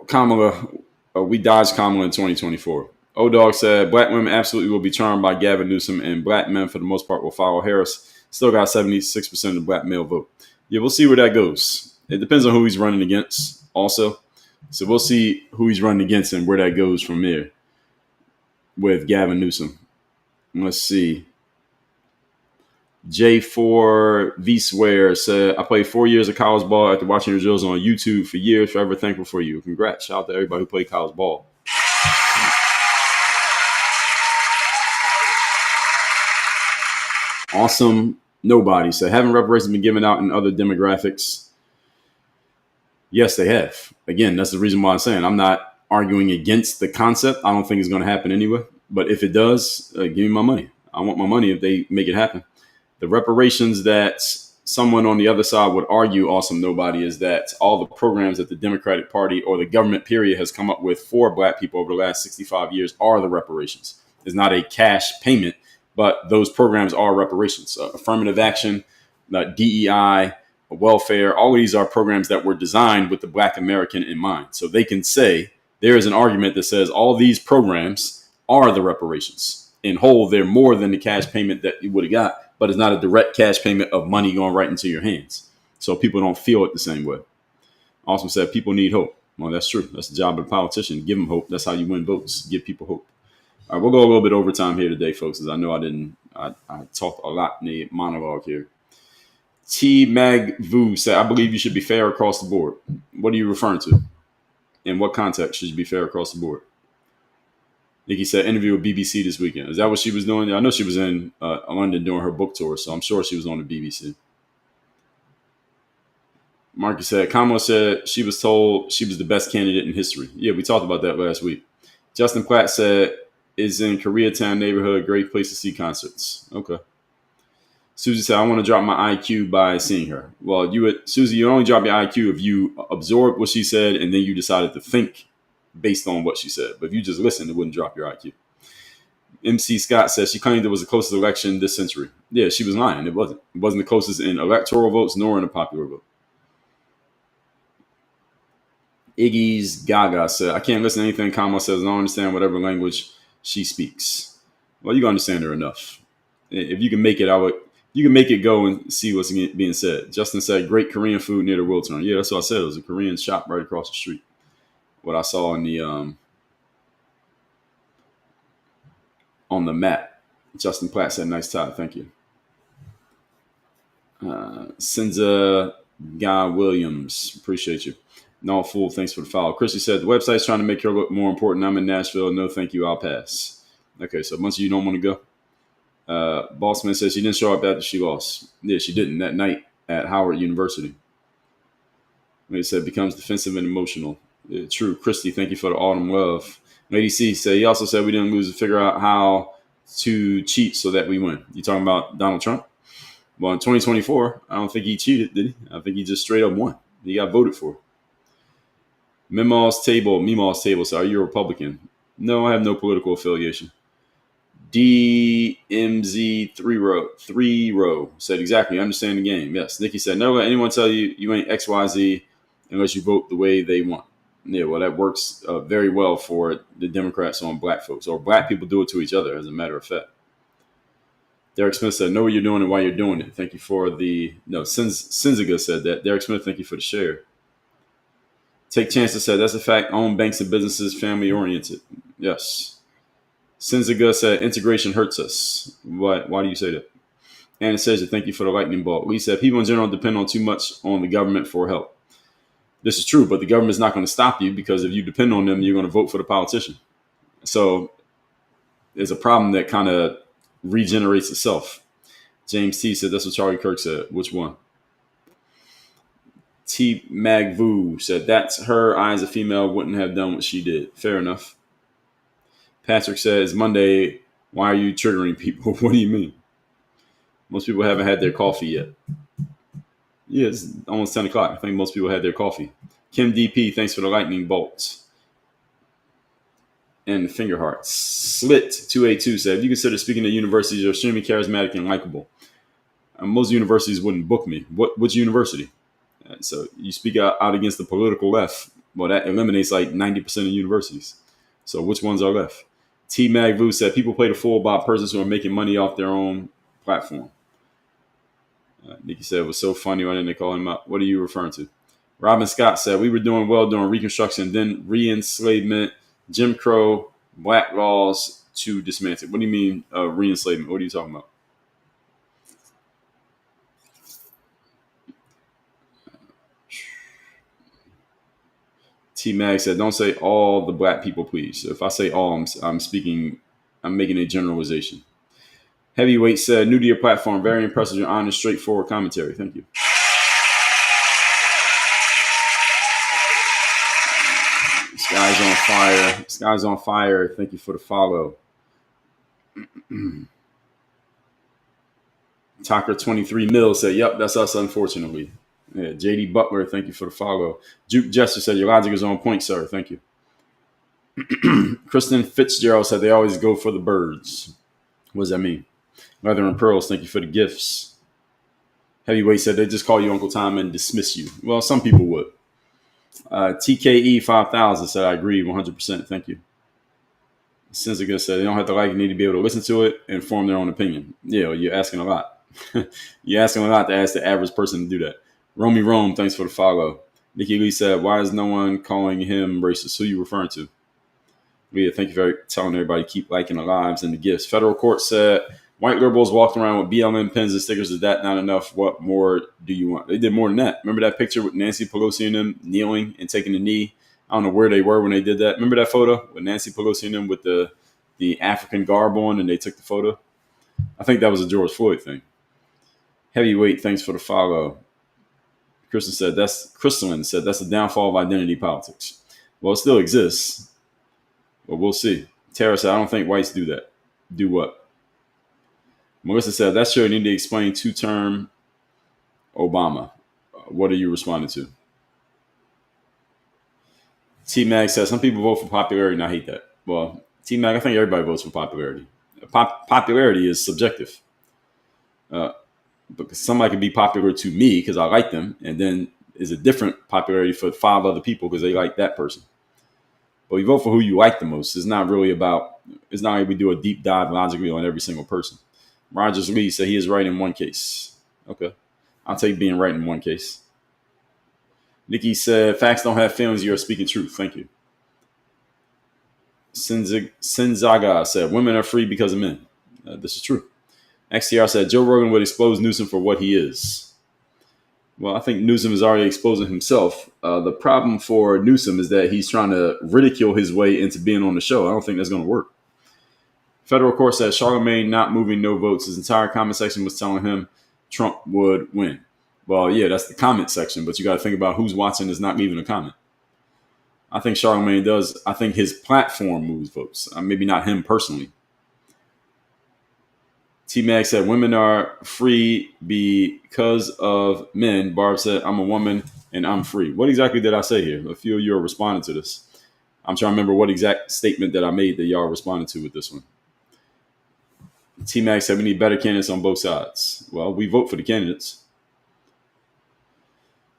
Kamala, we dodged Kamala in 2024. O-Dog said, black women absolutely will be charmed by Gavin Newsom, and black men, for the most part, will follow Harris. Still got 76% of the black male vote. Yeah, we'll see where that goes. It depends on who he's running against also. So we'll see who he's running against and where that goes from there with Gavin Newsom. Let's see. J4 V Swear said, I played 4 years of college ball after watching your drills on YouTube for years. Forever thankful for you. Congrats. Shout out to everybody who played college ball. Awesome. Nobody said, haven't reparations been given out in other demographics? Yes, they have. Again, that's the reason why I'm saying I'm not arguing against the concept. I don't think it's going to happen anyway. But if it does, give me my money. I want my money if they make it happen. The reparations that someone on the other side would argue, awesome nobody, is that all the programs that the Democratic Party or the government period has come up with for black people over the last 65 years are the reparations. It's not a cash payment, but those programs are reparations. Affirmative action, DEI, welfare, all of these are programs that were designed with the black American in mind. So they can say there is an argument that says all these programs are the reparations. In whole, they're more than the cash payment that you would have got, but it's not a direct cash payment of money going right into your hands. So people don't feel it the same way. Awesome said people need hope. Well, that's true. That's the job of a politician. Give them hope. That's how you win votes. Give people hope. All right, we'll go a little bit overtime here today, folks, because I know I talked a lot in the monologue here. T Mag Vu said, I believe you should be fair across the board. What are you referring to? In what context should you be fair across the board? Nikki said, interview with BBC this weekend. Is that what she was doing? I know she was in London doing her book tour, so I'm sure she was on the BBC. Marcus said, Kamala said she was told she was the best candidate in history. Yeah, we talked about that last week. Justin Platt said, is in Koreatown neighborhood, great place to see concerts. Okay. Susie said, I want to drop my IQ by seeing her. Well, Susie, you only drop your IQ if you absorb what she said and then you decided to think based on what she said. But if you just listened, it wouldn't drop your IQ. MC Scott says she claimed it was the closest election this century. Yeah, she was lying. It wasn't. It wasn't the closest in electoral votes nor in a popular vote. Iggy's Gaga said, I can't listen to anything Kamala says. I don't understand whatever language she speaks. Well, you can understand her enough. If you can make it, you can make it go and see what's being said. Justin said, great Korean food near the Wiltern. Yeah, that's what I said. It was a Korean shop right across the street. What I saw in the on the map. Justin Platt said, nice tie. Thank you. Sinza Guy Williams. Appreciate you. No fool. Thanks for the follow. Chrissy said, the website's trying to make her look more important. I'm in Nashville. No, thank you. I'll pass. Okay, so a bunch of you don't want to go. Bossman says she didn't show up after she lost. Yeah, she didn't that night at Howard University. They said becomes defensive and emotional. Yeah, true. Christy, thank you for the autumn love. Lady C said he also said we didn't lose to figure out how to cheat so that we win. You talking about Donald Trump? Well, in 2024, I don't think he cheated, did he? I think he just straight up won. He got voted for. Meemaw's table. So are you a Republican? No, I have no political affiliation. DMZ three row said exactly. Understand the game. Yes. Nikki said, never let anyone tell you you ain't XYZ unless you vote the way they want. Yeah, well, that works very well for the Democrats on black folks, or black people do it to each other, as a matter of fact. Derek Smith said, know what you're doing and why you're doing it. Thank you for the, no, Sinziga said that. Derek Smith, thank you for the share. Take Chances said, that's a fact. Own banks and businesses, family oriented. Yes. Sinziga said, integration hurts us. Why do you say that? And it says, thank you for the lightning bolt. Lee said, people in general depend on too much on the government for help. This is true, but the government is not going to stop you, because if you depend on them, you're going to vote for the politician. So there's a problem that kind of regenerates itself. James T said, that's what Charlie Kirk said. Which one? T Magvu said, that's her. I, as a female, wouldn't have done what she did. Fair enough. Patrick says, Monday, why are you triggering people? What do you mean? Most people haven't had their coffee yet. Yeah, it's almost 10 o'clock. I think most people had their coffee. Kim DP, thanks for the lightning bolts. And finger hearts. Slit 282 said, if you consider speaking to universities, you're extremely charismatic and likable. Most universities wouldn't book me. Which university? So you speak out against the political left. Well, that eliminates like 90% of universities. So which ones are left? T Magvu said, people play the fool about persons who are making money off their own platform. Nikki said, it was so funny. Why didn't they call him out? What are you referring to? Robin Scott said, we were doing well during Reconstruction, then re-enslavement, Jim Crow, black laws to dismantle. What do you mean re-enslavement? What are you talking about? T-Mag said, don't say all the black people, please. So if I say all, I'm making a generalization. Heavyweight said, new to your platform, very impressive, your honest, straightforward commentary. Thank you. Sky's on fire. Sky's on fire. Thank you for the follow. Tucker 23 mil said, "Yep, that's us." Unfortunately, yeah. JD Butler, thank you for the follow. Juke Jester said, "Your logic is on point, sir." Thank you. Kristen Fitzgerald said, "They always go for the birds." What does that mean? Leather and Pearls, thank you for the gifts. Heavyweight said, "They just call you Uncle Tom and dismiss you." Well, some people would. TKE 5000 said, "I agree 100%. Thank you." Sensica said, "They don't have to like it, need to be able to listen to it and form their own opinion." Yeah, well, you're asking a lot. You're asking a lot to ask the average person to do that. Romy Rome, thanks for the follow. Nikki Lee said, "Why is no one calling him racist?" Who are you referring to? Leah, thank you for telling everybody to keep liking the lives and the gifts. Federal court said, "White liberals walking around with BLM pins and stickers. Is that not enough? What more do you want?" They did more than that. Remember that picture with Nancy Pelosi and them kneeling and taking the knee? I don't know where they were when they did that. Remember that photo with Nancy Pelosi and them with the African garb on, and they took the photo? I think that was a George Floyd thing. Heavyweight, thanks for the follow. Crystalline said that's the downfall of identity politics. Well, it still exists, but we'll see. Tara said, "I don't think whites do that." Do what? Melissa said, "That's sure you need to explain two-term Obama." What are you responding to? T-Mag says, "Some people vote for popularity, and I hate that." Well, T-Mag, I think everybody votes for popularity. Popularity is subjective. Because somebody can be popular to me because I like them, and then is a different popularity for 5 other people because they like that person. But you vote for who you like the most. It's not like we do a deep dive logically on every single person. Rogers Lee said he is right in one case. Okay. I'll take being right in one case. Nikki said, "Facts don't have feelings. You are speaking truth." Thank you. Sinzaga said, "Women are free because of men." This is true. XTR said, "Joe Rogan would expose Newsom for what he is." Well, I think Newsom is already exposing himself. The problem for Newsom is that he's trying to ridicule his way into being on the show. I don't think that's going to work. Federal court says Charlemagne not moving no votes. His entire comment section was telling him Trump would win. Well, yeah, that's the comment section, but you got to think about who's watching is not leaving a comment. I think Charlemagne does. I think his platform moves votes. Maybe not him personally. T-Mag said, "Women are free because of men." Barb said, "I'm a woman and I'm free." What exactly did I say here? A few of you are responding to this. I'm trying to remember what exact statement that I made that y'all responded to with this one. T-Mag said, "We need better candidates on both sides." Well, we vote for the candidates.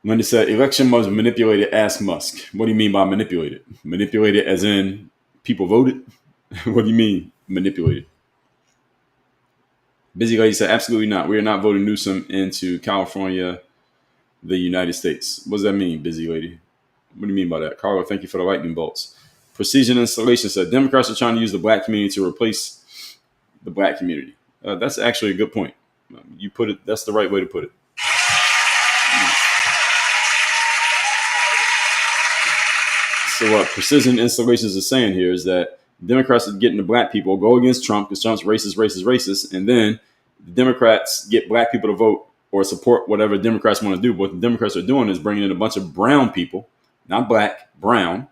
Linda said, "Election was manipulated. Ask Musk." What do you mean by manipulated? Manipulated as in people voted? What do you mean manipulated? Busy Lady said, "Absolutely not. We are not voting Newsom into California, the United States." What does that mean, Busy Lady? What do you mean by that? Carlo, thank you for the lightning bolts. Precision Installation said, "Democrats are trying to use the black community to replace the black community." That's actually a good point. You put it. That's the right way to put it. So what Precision Installations is saying here is that Democrats are getting the black people go against Trump because Trump's racist, and then the Democrats get black people to vote or support whatever Democrats want to do. What the Democrats are doing is bringing in a bunch of brown people, not black, brown,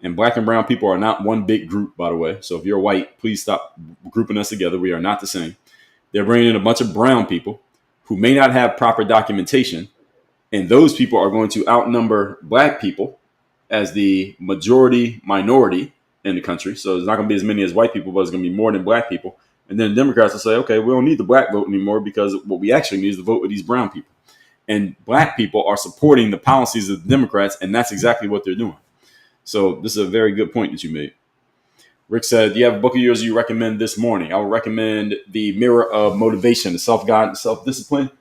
and black and brown people are not one big group, by the way. So if you're white, please stop grouping us together. We are not the same. They're bringing in a bunch of brown people who may not have proper documentation, and those people are going to outnumber black people as the majority minority in the country. So there's not going to be as many as white people, but it's going to be more than black people. And then Democrats will say, "Okay, we don't need the black vote anymore because what we actually need is the vote of these brown people." And black people are supporting the policies of the Democrats, and that's exactly what they're doing. So this is a very good point that you made. Rick said, "Do you have a book of yours you recommend this morning?" I would recommend The Mirror of Motivation, the Self-Guidance, Self-Discipline.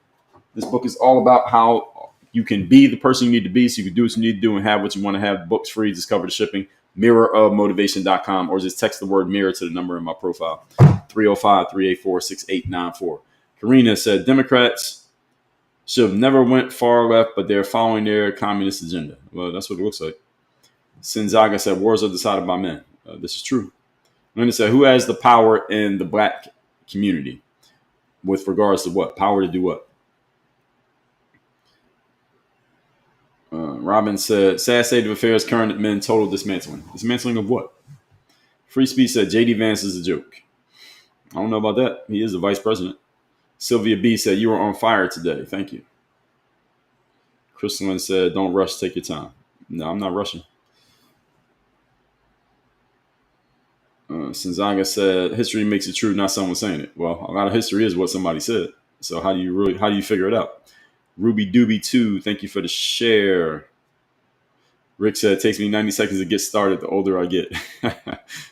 This book is all about how you can be the person you need to be so you can do what you need to do and have what you want to have. The book's free. Just cover the shipping. Mirrorofmotivation.com, or just text the word mirror to the number in my profile, 305-384-6894. Karina said, "Democrats should have never went far left, but they're following their communist agenda." Well, that's what it looks like. Sinzaga said, "Wars are decided by men." This is true. Linda said, "Who has the power in the black community with regards to what? Power to do what?" Robin said, sad state of affairs, current men, total dismantling. Dismantling of what? Free Speech said, J.D. Vance is a joke. I don't know about that. He is the vice president. Sylvia B said, you were on fire today. Thank you. Crystalline said, don't rush, take your time. No, I'm not rushing. Sinzaga said, history makes it true, not someone saying it. Well, a lot of history is what somebody said. So how do you figure it out? Ruby Doobie 2, thank you for the share. Rick said, it takes me 90 seconds to get started the older I get.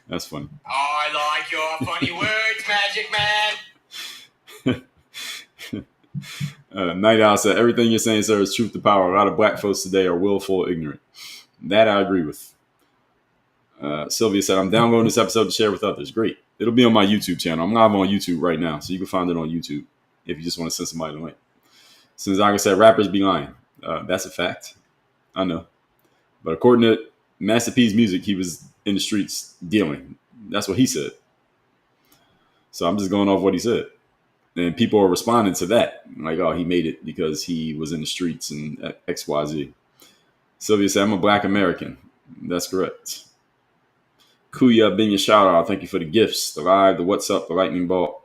That's funny. I like your funny words, Magic Man. Night Owl said, everything you're saying, sir, is truth to power. A lot of black folks today are willful ignorant. That I agree with. Sylvia said, I'm downloading this episode to share with others. Great. It'll be on my YouTube channel. I'm live on YouTube right now, so you can find it on YouTube if you just want to send somebody the link. Since like I said, rappers be lying. That's a fact. I know. But according to Master P's music, he was in the streets dealing. That's what he said. So I'm just going off what he said. And people are responding to that. Like, oh, he made it because he was in the streets and XYZ. Sylvia said, I'm a black American. That's correct. Kuya, being your shout out. Thank you for the gifts, the live, the what's up, the lightning bolt.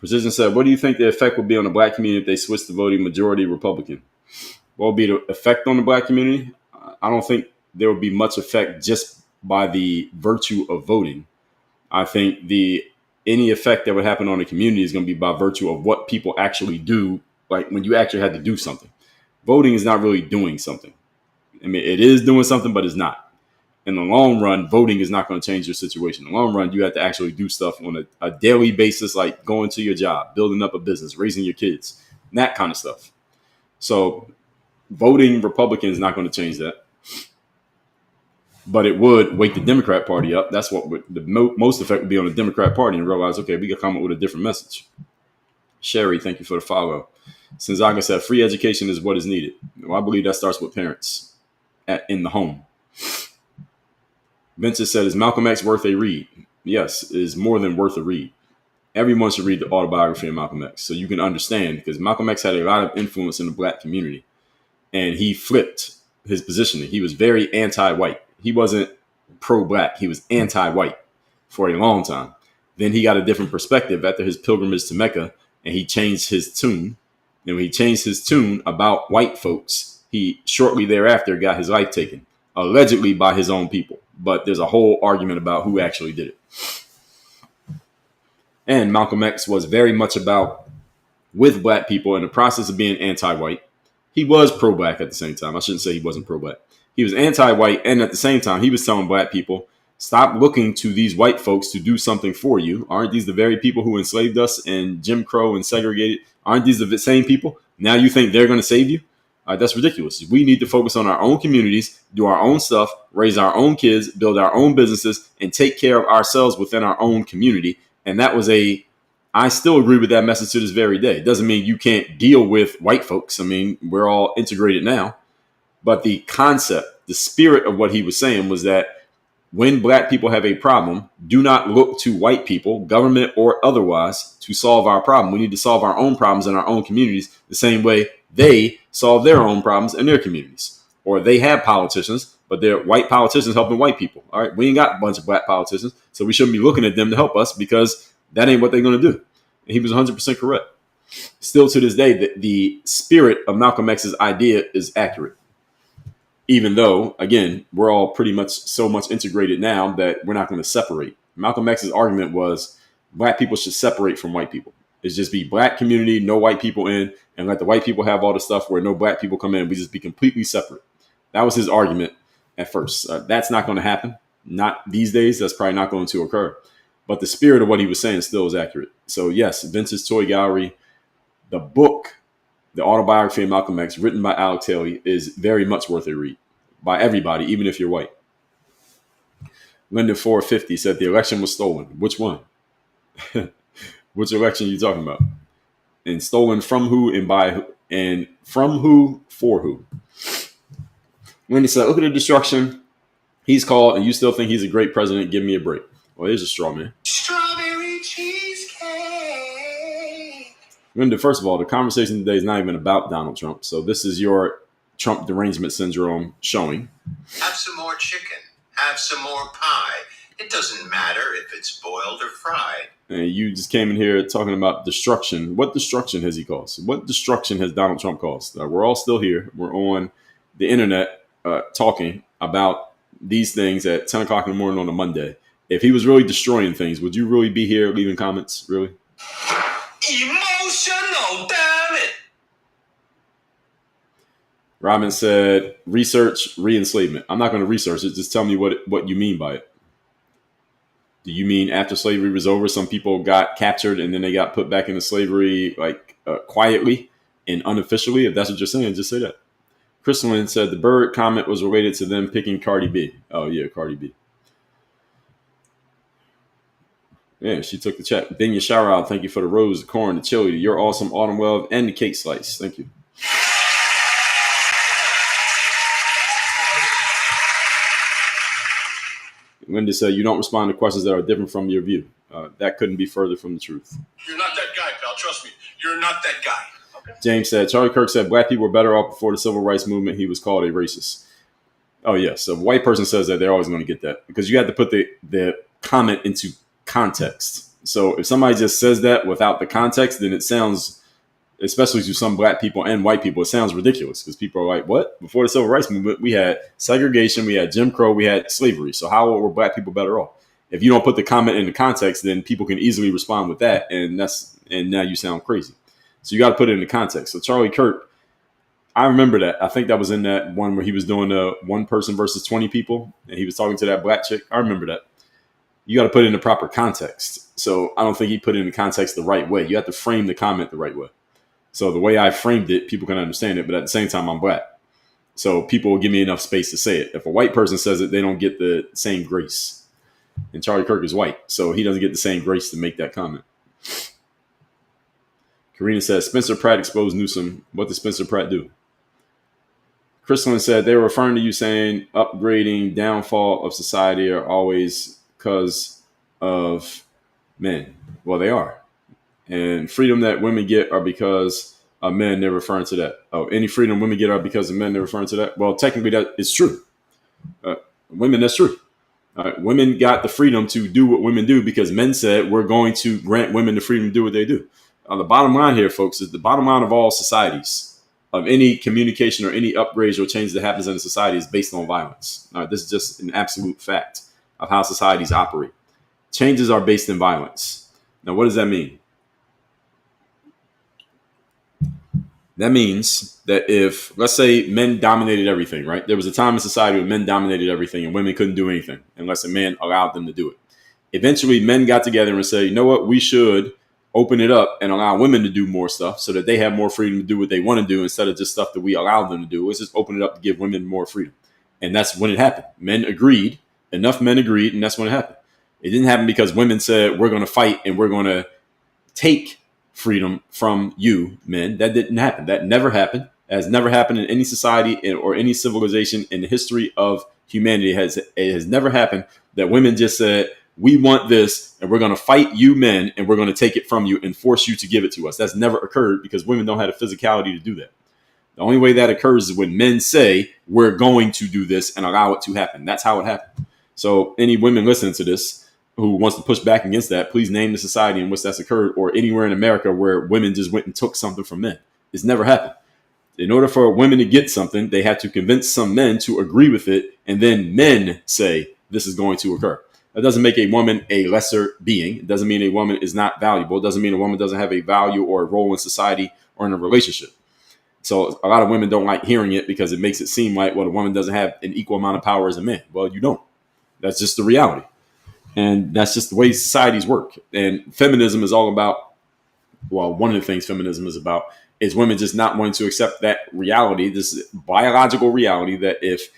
Precision said, what do you think the effect would be on the black community if they switched to voting majority Republican? What would be the effect on the black community? I don't think there would be much effect just by the virtue of voting. I think any effect that would happen on the community is going to be by virtue of what people actually do, like when you actually had to do something. Voting is not really doing something. I mean, it is doing something, but it's not. In the long run, voting is not going to change your situation. In the long run, you have to actually do stuff on a daily basis, like going to your job, building up a business, raising your kids, that kind of stuff. So voting Republican is not going to change that. But it would wake the Democrat Party up. That's what the most effect would be on the Democrat Party and realize, okay, we can come up with a different message. Sherry, thank you for the follow. Sinzaga said, free education is what is needed. Well, I believe that starts with parents in the home. Vincent said, is Malcolm X worth a read? Yes, it is more than worth a read. Everyone should read the autobiography of Malcolm X so you can understand, because Malcolm X had a lot of influence in the black community. And he flipped his positioning. He was very anti-white. He wasn't pro-black. He was anti-white for a long time. Then he got a different perspective after his pilgrimage to Mecca, and he changed his tune. And when he changed his tune about white folks, he shortly thereafter got his life taken, allegedly by his own people. But there's a whole argument about who actually did it. And Malcolm X was very much about with black people in the process of being anti-white. He was pro-black at the same time. I shouldn't say he wasn't pro-black. He was anti-white, and at the same time, he was telling black people, stop looking to these white folks to do something for you. Aren't these the very people who enslaved us and Jim Crow and segregated? Aren't these the same people? Now you think they're going to save you? That's ridiculous. We need to focus on our own communities, do our own stuff, raise our own kids, build our own businesses, and take care of ourselves within our own community. And that was I still agree with that message to this very day. It doesn't mean you can't deal with white folks. I mean, we're all integrated now. But the concept, the spirit of what he was saying was that when black people have a problem, do not look to white people, government or otherwise, to solve our problem. We need to solve our own problems in our own communities the same way they solve their own problems in their communities. Or they have politicians, but they're white politicians helping white people. All right, we ain't got a bunch of black politicians, so we shouldn't be looking at them to help us because that ain't what they're going to do. And he was 100% correct. Still to this day, the spirit of Malcolm X's idea is accurate. Even though, again, we're all pretty much so much integrated now that we're not going to separate. Malcolm X's argument was black people should separate from white people. It's just be black community, no white people in, and let the white people have all the stuff where no black people come in. We just be completely separate. That was his argument at first. That's not going to happen. Not these days. That's probably not going to occur. But the spirit of what he was saying still is accurate. So yes, Vince's Toy Gallery, the book, the autobiography of Malcolm X, written by Alex Haley, is very much worth a read by everybody, even if you're white. Linda 450 said the election was stolen. Which one? Which election are you talking about? And stolen from who and by who? And from who for who? Linda said, look at the destruction he's called, and you still think he's a great president. Give me a break. Well, here's a straw man. Strawberry cheesecake. Linda, first of all, the conversation today is not even about Donald Trump. So this is your Trump derangement syndrome showing. Have some more chicken. Have some more pie. It doesn't matter if it's boiled or fried. And you just came in here talking about destruction. What destruction has he caused? What destruction has Donald Trump caused? We're all still here. We're on the internet talking about these things at 10 o'clock in the morning on a Monday. If he was really destroying things, would you really be here leaving comments? Really? Emotional, damn it! Robin said, research re-enslavement. I'm not going to research it. Just tell me what you mean by it. Do you mean after slavery was over, some people got captured and then they got put back into slavery, like quietly and unofficially? If that's what you're saying, just say that. Crystalline said the bird comment was related to them picking Cardi B. Oh, yeah, Cardi B. Yeah, she took the chat. Then your shower out. Thank you for the rose, the corn, the chili, your awesome autumn love, and the cake slice. Thank you. Linda said, you don't respond to questions that are different from your view. That couldn't be further from the truth. You're not that guy, pal. Trust me. You're not that guy. Okay. James said, Charlie Kirk said black people were better off before the civil rights movement. He was called a racist. Oh, yes. So a white person says that, they're always going to get that because you have to put the comment into context. So if somebody just says that without the context, then it sounds, especially to some black people and white people, it sounds ridiculous because people are like, what? Before the civil rights movement, we had segregation, we had Jim Crow, we had slavery. So how were black people better off? If you don't put the comment into context, then people can easily respond with that. And now you sound crazy. So you got to put it into context. So Charlie Kirk, I remember that. I think that was in that one where he was doing the one person versus 20 people. And he was talking to that black chick. I remember that. You got to put it in the proper context. So I don't think he put it in the context the right way. You have to frame the comment the right way. So the way I framed it, people can understand it. But at the same time, I'm black. So people will give me enough space to say it. If a white person says it, they don't get the same grace. And Charlie Kirk is white. So he doesn't get the same grace to make that comment. Karina says, Spencer Pratt exposed Newsom. What did Spencer Pratt do? Crystalline said, they were referring to you saying upgrading, downfall of society are always because of men. Well, they are. And freedom that women get are because of men. They're referring to that. Oh, any freedom women get are because of men. They're referring to that. Well, technically that is true. Women, that's true. Women got the freedom to do what women do because men said we're going to grant women the freedom to do what they do. The bottom line here, folks, is the bottom line of all societies, of any communication or any upgrades or change that happens in a society is based on violence. This is just an absolute fact of how societies operate. Changes are based in violence. Now, what does that mean? That means that if, let's say, men dominated everything, right? There was a time in society where men dominated everything and women couldn't do anything unless a man allowed them to do it. Eventually, men got together and said, you know what, we should open it up and allow women to do more stuff so that they have more freedom to do what they want to do instead of just stuff that we allow them to do. Let's just open it up to give women more freedom. And that's when it happened. Men agreed. Enough men agreed, and that's when it happened. It didn't happen because women said, we're going to fight and we're going to take freedom from you, men. That didn't happen. That never happened. It has never happened in any society or any civilization in the history of humanity. It has never happened that women just said, we want this and we're going to fight you men and we're going to take it from you and force you to give it to us. That's never occurred because women don't have the physicality to do that. The only way that occurs is when men say, we're going to do this and allow it to happen. That's how it happened. So any women listening to this who wants to push back against that, please name the society in which that's occurred or anywhere in America where women just went and took something from men. It's never happened. In order for women to get something, they have to convince some men to agree with it. And then men say this is going to occur. That doesn't make a woman a lesser being. It doesn't mean a woman is not valuable. It doesn't mean a woman doesn't have a value or a role in society or in a relationship. So a lot of women don't like hearing it because it makes it seem like, well, a woman doesn't have an equal amount of power as a man. Well, you don't. That's just the reality. And that's just the way societies work. And feminism is all about, well, one of the things feminism is about is women just not wanting to accept that reality, this biological reality that if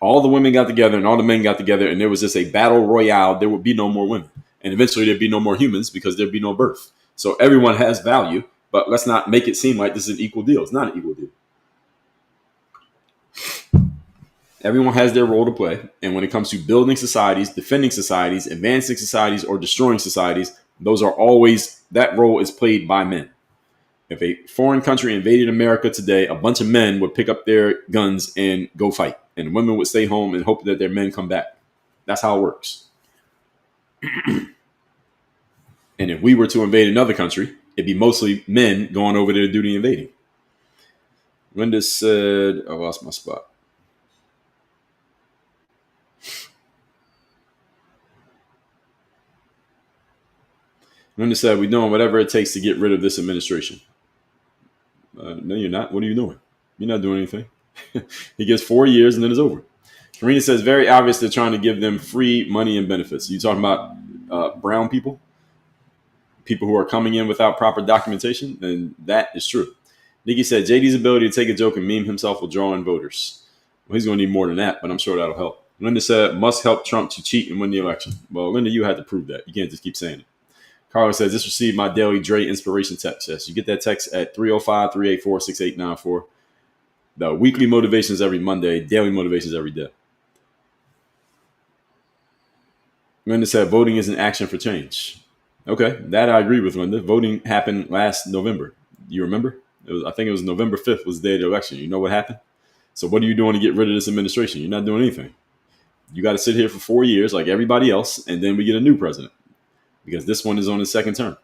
all the women got together and all the men got together and there was just a battle royale, there would be no more women. And eventually there'd be no more humans because there'd be no birth. So everyone has value, but let's not make it seem like this is an equal deal. It's not an equal deal. Everyone has their role to play. And when it comes to building societies, defending societies, advancing societies, or destroying societies, those are always, that role is played by men. If a foreign country invaded America today, a bunch of men would pick up their guns and go fight, and women would stay home and hope that their men come back. That's how it works. And if we were to invade another country, it'd be mostly men going over there to do the invading. Linda said, I lost my spot. Linda said, we're doing whatever it takes to get rid of this administration. No, you're not. What are you doing? You're not doing anything. He gets 4 years and then it's over. Karina says, very obvious they're trying to give them free money and benefits. You talking about brown people? People who are coming in without proper documentation? And that is true. Nikki said, JD's ability to take a joke and meme himself will draw in voters. Well, he's going to need more than that, but I'm sure that'll help. Linda said, must help Trump to cheat and win the election. Well, Linda, you had to prove that. You can't just keep saying it. Carla says, just received my daily Dre inspiration text. Yes, you get that text at 305-384-6894. The weekly motivations every Monday, daily motivations every day. Linda said, voting is an action for change. Okay, that I agree with, Linda. Voting happened last November. You remember? I think it was November 5th was the day of the election. You know what happened? So what are you doing to get rid of this administration? You're not doing anything. You got to sit here for 4 years like everybody else, and then we get a new president. Because this one is on his second term.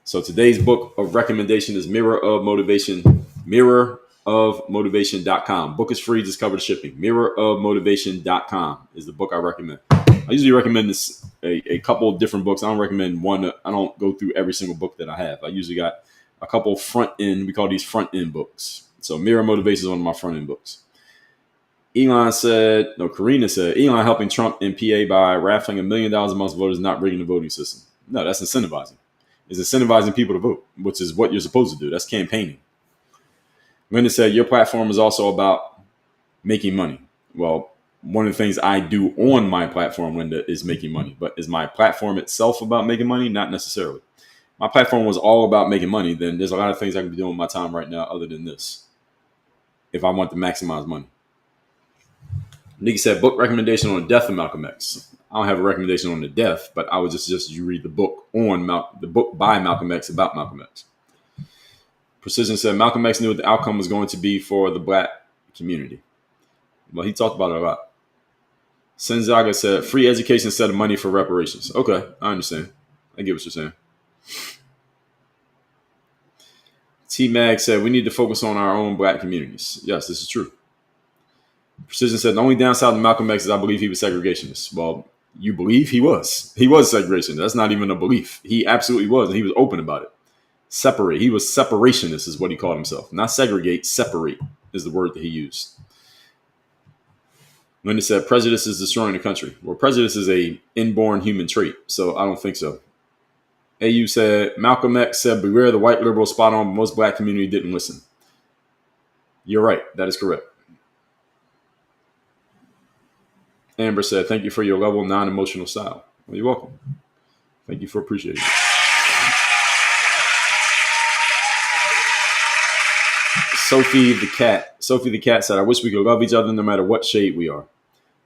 So today's book of recommendation is Mirror of Motivation, mirrorofmotivation.com. Book is free, just cover the shipping. Mirrorofmotivation.com is the book I recommend. I usually recommend this a couple of different books. I don't recommend one. I don't go through every single book that I have. I usually got a couple front end, we call these front end books. So Mirror Motivation is one of my front end books. Karina said, Elon helping Trump in PA by raffling $1 million amongst voters not rigging the voting system. No, that's incentivizing. It's incentivizing people to vote, which is what you're supposed to do. That's campaigning. Linda said, your platform is also about making money. Well, one of the things I do on my platform, Linda, is making money. But is my platform itself about making money? Not necessarily. My platform was all about making money. Then there's a lot of things I can be doing with my time right now other than this, if I want to maximize money. Nikki said, book recommendation on the death of Malcolm X. I don't have a recommendation on the death, but I would just suggest you read the book the book by Malcolm X about Malcolm X. Precision said, Malcolm X knew what the outcome was going to be for the black community. Well, he talked about it a lot. Senzaga said, free education instead of money for reparations. Okay, I understand. I get what you're saying. T-Mag said, we need to focus on our own black communities. Yes, this is true. Precision said, the only downside to Malcolm X is I believe he was segregationist. Well, you believe he was. He was segregationist. That's not even a belief. He absolutely was, and he was open about it. Separate. He was separationist is what he called himself. Not segregate, separate is the word that he used. Linda said, prejudice is destroying the country. Well, prejudice is a inborn human trait, so I don't think so. AU said, Malcolm X said, beware the white liberal spot on, but most black community didn't listen. You're right. That is correct. Amber said, thank you for your level, non-emotional style. Well, you're welcome. Thank you for appreciating it. Sophie the cat said, I wish we could love each other no matter what shade we are.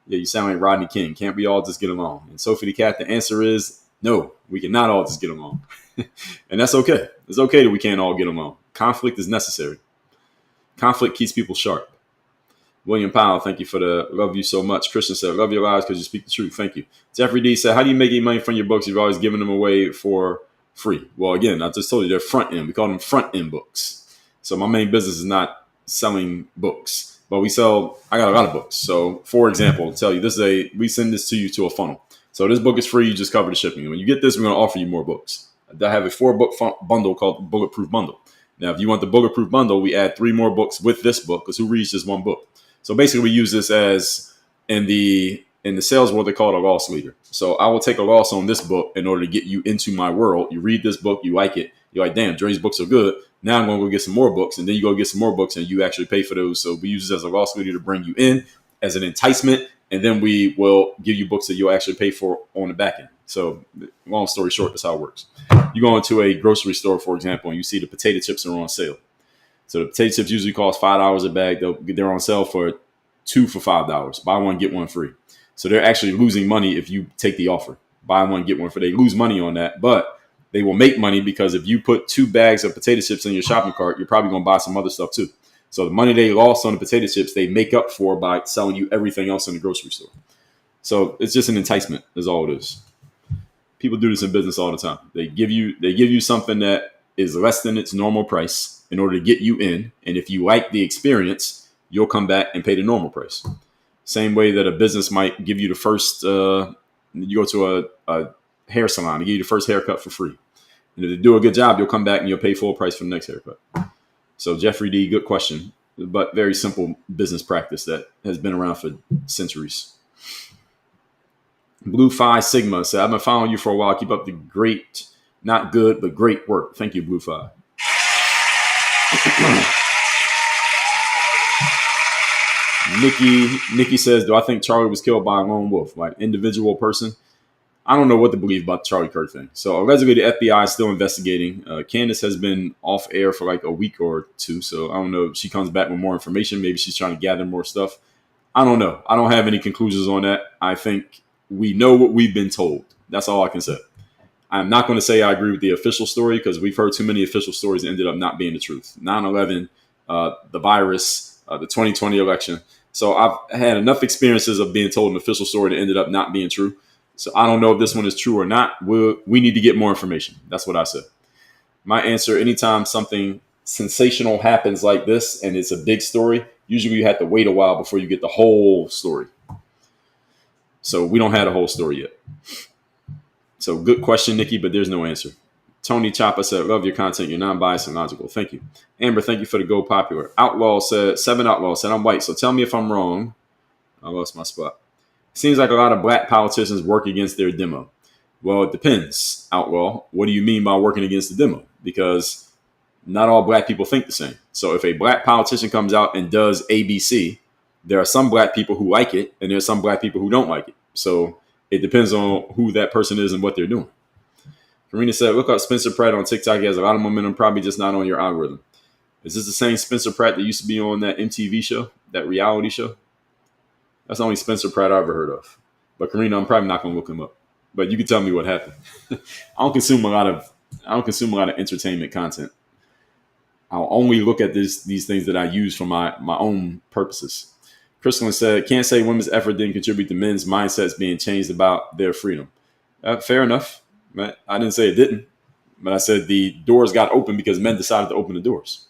Yeah, you sound like Rodney King. Can't we all just get along? And Sophie the cat, the answer is no, we cannot all just get along. And that's okay. It's okay that we can't all get along. Conflict is necessary. Conflict keeps people sharp. William Powell, thank you for the love you so much. Christian said, love your lives because you speak the truth. Thank you. Jeffrey D said, how do you make any money from your books? You've always given them away for free. Well, again, I just told you they're front end. We call them front end books. So my main business is not selling books, but I got a lot of books. So for example, I'll tell you, we send this to you to a funnel. So this book is free. You just cover the shipping. And when you get this, we're going to offer you more books. I have a 4-book bundle called Bulletproof Bundle. Now, if you want the Bulletproof Bundle, we add 3 more books with this book because who reads just one book? So basically, we use this as in the sales world, they call it a loss leader. So I will take a loss on this book in order to get you into my world. You read this book, you like it. You're like, damn, Dre's books are good. Now I'm going to go get some more books. And then you go get some more books and you actually pay for those. So we use this as a loss leader to bring you in as an enticement. And then we will give you books that you'll actually pay for on the back end. So long story short, that's how it works. You go into a grocery store, for example, and you see the potato chips are on sale. So the potato chips usually cost $5 a bag. They're on sale for 2 for $5. Buy one, get one free. So they're actually losing money if you take the offer. Buy one, get one free. They lose money on that, but They will make money because if you put 2 bags of potato chips in your shopping cart, you're probably going to buy some other stuff too. So the money they lost on the potato chips, they make up for by selling you everything else in the grocery store. So it's just an enticement, is all it is. People do this in business all the time. They give you something that is less than its normal price in order to get you in. And if you like the experience, you'll come back and pay the normal price. Same way that a business might give you the first, you go to a hair salon, they give you the first haircut for free. And if they do a good job, you'll come back and you'll pay full price for the next haircut. So Jeffrey D, good question, but very simple business practice that has been around for centuries. Blue Phi Sigma said, I've been following you for a while. Keep up the great, not good, but great work. Thank you, Blue Phi. Nikki says, do I think Charlie was killed by a lone wolf, like individual person? I don't know what to believe about the Charlie Kirk thing. So allegedly the FBI is still investigating. Candace has been off air for like a week or two. So I don't know if she comes back with more information. Maybe she's trying to gather more stuff. I don't know. I don't have any conclusions on that. I think we know what we've been told. That's all I can say. I'm not going to say I agree with the official story because we've heard too many official stories that ended up not being the truth. 9/11, the virus, the 2020 election. So I've had enough experiences of being told an official story that ended up not being true. So I don't know if this one is true or not. We need to get more information. That's what I said. My answer, anytime something sensational happens like this and it's a big story, usually you have to wait a while before you get the whole story. So we don't have the whole story yet. So good question, Nikki, but there's no answer. Tony Choppa said, love your content. You're non-biased and logical. Thank you. Amber, thank you for the Go Popular. Outlaw said, 7 Outlaw said, I'm white, so tell me if I'm wrong. I lost my spot. Seems like a lot of black politicians work against their demo. Well, it depends, Outlaw. What do you mean by working against the demo? Because not all black people think the same. So if a black politician comes out and does ABC, there are some black people who like it, and there are some black people who don't like it. So it depends on who that person is and what they're doing. Karina said, look up Spencer Pratt on TikTok. He has a lot of momentum, probably just not on your algorithm. Is this the same Spencer Pratt that used to be on that MTV show, that reality show? That's the only Spencer Pratt I ever heard of. But Karina, I'm probably not going to look him up. But you can tell me what happened. I don't consume a lot of entertainment content. I'll only look at these things that I use for my own purposes. Crystalline said, can't say women's effort didn't contribute to men's mindsets being changed about their freedom. Fair enough. I didn't say it didn't. But I said the doors got open because men decided to open the doors.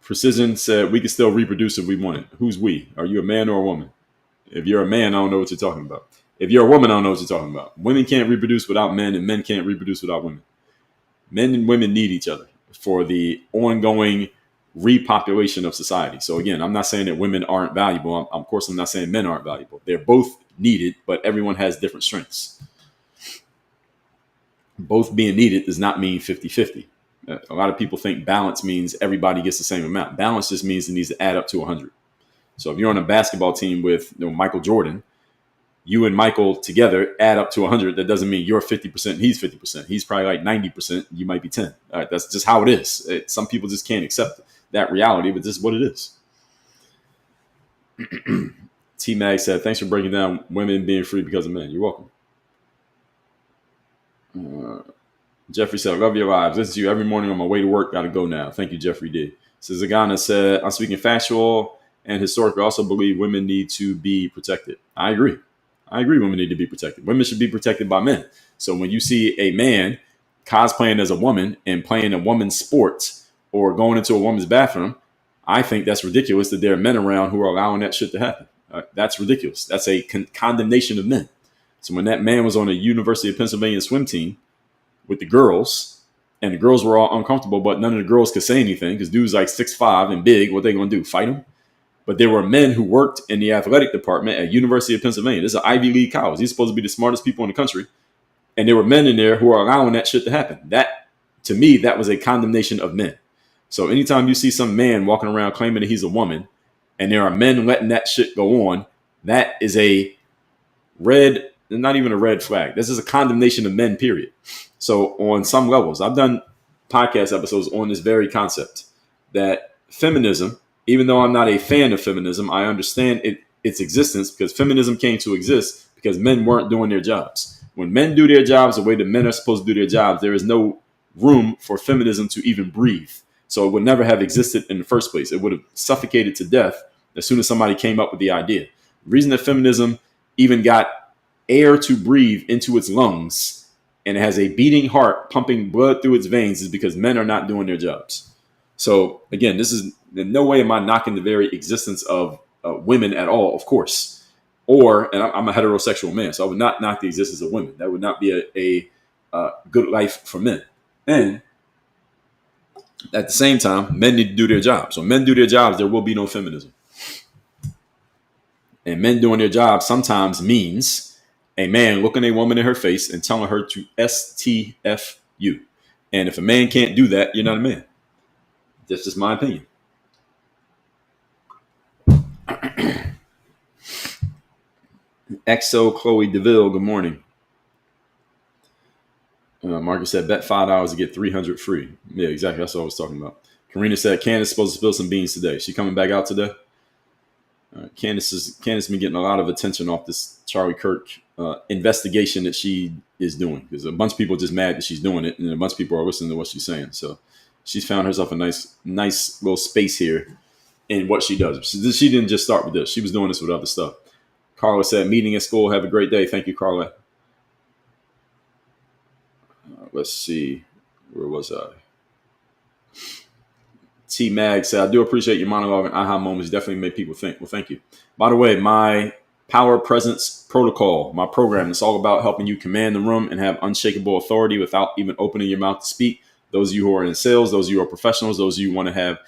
Precision said, we can still reproduce if we want it. Who's we? Are you a man or a woman? If you're a man, I don't know what you're talking about. If you're a woman, I don't know what you're talking about. Women can't reproduce without men, and men can't reproduce without women. Men and women need each other for the ongoing repopulation of society. So again, I'm not saying that women aren't valuable. Of course, I'm not saying men aren't valuable. They're both needed, but everyone has different strengths. Both being needed does not mean 50-50. A lot of people think balance means everybody gets the same amount. Balance just means it needs to add up to 100. So if you're on a basketball team with Michael Jordan, you and Michael together add up to 100. That doesn't mean you're 50%, he's 50%. He's probably like 90%. You might be 10. All right, that's just how it is. Some people just can't accept that reality, but this is what it is. T-Mag said, thanks for breaking down women being free because of men. You're welcome. Jeffrey said, I love your lives. Listen to you every morning on my way to work. Got to go now. Thank you, Jeffrey D. So Zagana said, I'm speaking factual and historical. I also believe women need to be protected. I agree. Women need to be protected. Women should be protected by men. So when you see a man cosplaying as a woman and playing a woman's sports or going into a woman's bathroom, I think that's ridiculous that there are men around who are allowing that shit to happen. That's ridiculous. That's a condemnation of men. So when that man was on the University of Pennsylvania swim team with the girls, and the girls were all uncomfortable, but none of the girls could say anything because dude's like 6'5" and big. What they going to do? Fight him? But there were men who worked in the athletic department at University of Pennsylvania. This is an Ivy League college. These are supposed to be the smartest people in the country. And there were men in there who are allowing that shit to happen. That, to me, that was a condemnation of men. So anytime you see some man walking around claiming that he's a woman and there are men letting that shit go on, that is a red, not even a red flag. This is a condemnation of men, period. So on some levels, I've done podcast episodes on this very concept that feminism, even though I'm not a fan of feminism, I understand its existence because feminism came to exist because men weren't doing their jobs. When men do their jobs the way that men are supposed to do their jobs, there is no room for feminism to even breathe. So it would never have existed in the first place. It would have suffocated to death as soon as somebody came up with the idea. The reason that feminism even got air to breathe into its lungs and it has a beating heart pumping blood through its veins is because men are not doing their jobs. So again, this is in no way am I knocking the very existence of women at all, of course. And I'm a heterosexual man, so I would not knock the existence of women. That would not be a good life for men. And at the same time, men need to do their jobs. So when men do their jobs, there will be no feminism. And men doing their job sometimes means a man looking a woman in her face and telling her to STFU. And if a man can't do that, you're not a man. That's just my opinion. XO Chloe DeVille, good morning. Marcus said, bet $5 to get 300 free. Yeah, exactly. That's what I was talking about. Karina said, Candace is supposed to spill some beans today. She coming back out today? Candace been getting a lot of attention off this Charlie Kirk investigation that she is doing, because a bunch of people are just mad that she's doing it, and a bunch of people are listening to what she's saying. So she's found herself a nice little space here in what she does. She didn't just start with this. She was doing this with other stuff. Carla said, meeting at school. Have a great day. Thank you, Carla. Let's see. Where was I? T Mag said, I do appreciate your monologue and aha moments. Definitely make people think. Well, thank you. By the way, my Power Presence Protocol, my program, it's all about helping you command the room and have unshakable authority without even opening your mouth to speak. Those of you who are in sales, those of you who are professionals, those of you who want to have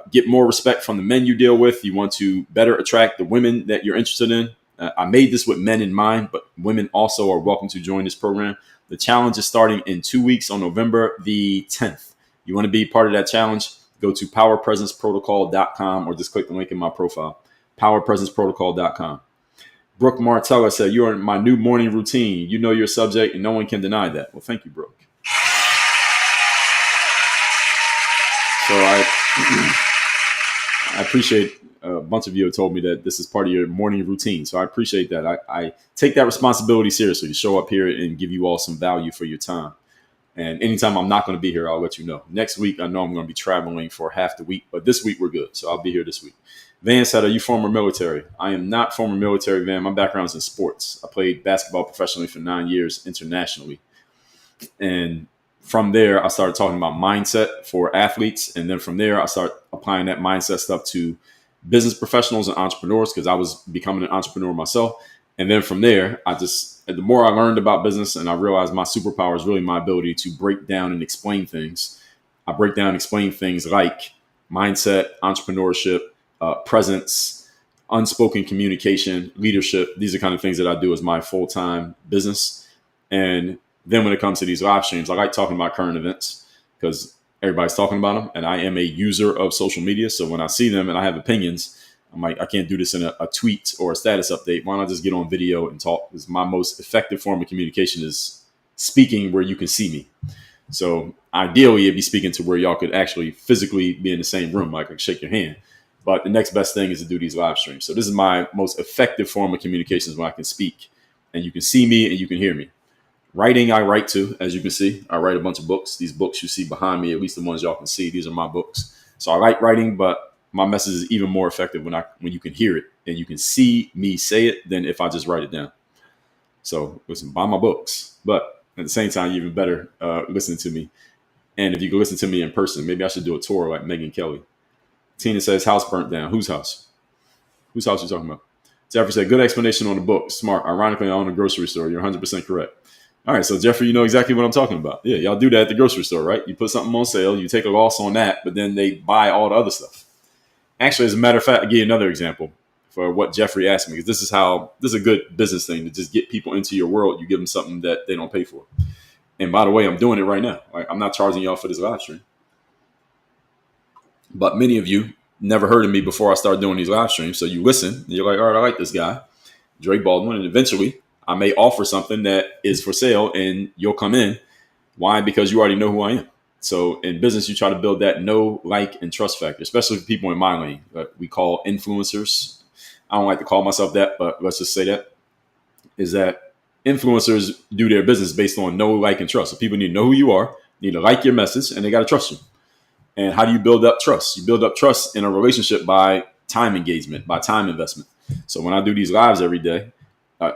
get more respect from the men you deal with. You want to better attract the women that you're interested in. I made this with men in mind, but women also are welcome to join this program. The challenge is starting in 2 weeks on November the 10th. You want to be part of that challenge? Go to powerpresenceprotocol.com or just click the link in my profile, powerpresenceprotocol.com. Brooke Martella said, you are in my new morning routine. You know your subject and no one can deny that. Well, thank you, Brooke. So I appreciate a bunch of you have told me that this is part of your morning routine. So I appreciate that. I take that responsibility seriously to show up here and give you all some value for your time. And anytime I'm not going to be here, I'll let you know. Next week, I know I'm going to be traveling for half the week, but this week we're good. So I'll be here this week. Van said, are you former military? I am not former military, Van. My background is in sports. I played basketball professionally for 9 years internationally. And from there, I started talking about mindset for athletes. And then from there, I started applying that mindset stuff to business professionals and entrepreneurs because I was becoming an entrepreneur myself. And then from there, the more I learned about business and I realized my superpower is really my ability to break down and explain things. I break down and explain things like mindset, entrepreneurship, presence, unspoken communication, leadership. These are kind of things that I do as my full-time business. And then when it comes to these live streams, I like talking about current events because everybody's talking about them. And I am a user of social media. So when I see them and I have opinions, I'm like, I can't do this in a tweet or a status update. Why not just get on video and talk? Because my most effective form of communication is speaking where you can see me. So ideally, it'd be speaking to where y'all could actually physically be in the same room. I could shake your hand. But the next best thing is to do these live streams. So this is my most effective form of communications when I can speak and you can see me and you can hear me. Writing, I write too, as you can see. I write a bunch of books. These books you see behind me, at least the ones y'all can see, these are my books. So I like writing, but my message is even more effective when you can hear it and you can see me say it than if I just write it down. So listen, buy my books, but at the same time, you even better listen to me. And if you can listen to me in person, maybe I should do a tour like Megyn Kelly. Tina says, house burnt down. Whose house? Whose house are you talking about? Jeffrey said, good explanation on the book. Smart. Ironically, I own a grocery store. You're 100% correct. All right. So Jeffrey, you know exactly what I'm talking about. Yeah. Y'all do that at the grocery store, right? You put something on sale, you take a loss on that, but then they buy all the other stuff. Actually, as a matter of fact, I'll give you another example for what Jeffrey asked me, because this is a good business thing to just get people into your world. You give them something that they don't pay for. And by the way, I'm doing it right now. Like, I'm not charging y'all for this live stream. But many of you never heard of me before I started doing these live streams. So you listen and you're like, all right, I like this guy, Drake Baldwin. And eventually I may offer something that is for sale and you'll come in. Why? Because you already know who I am. So in business, you try to build that know, like, and trust factor, especially for people in my lane that we call influencers. I don't like to call myself that, but let's just say that is that influencers do their business based on know, like, and trust. So people need to know who you are, need to like your message, and they got to trust you. And how do you build up trust? You build up trust in a relationship by time engagement, by time investment. So when I do these lives every day,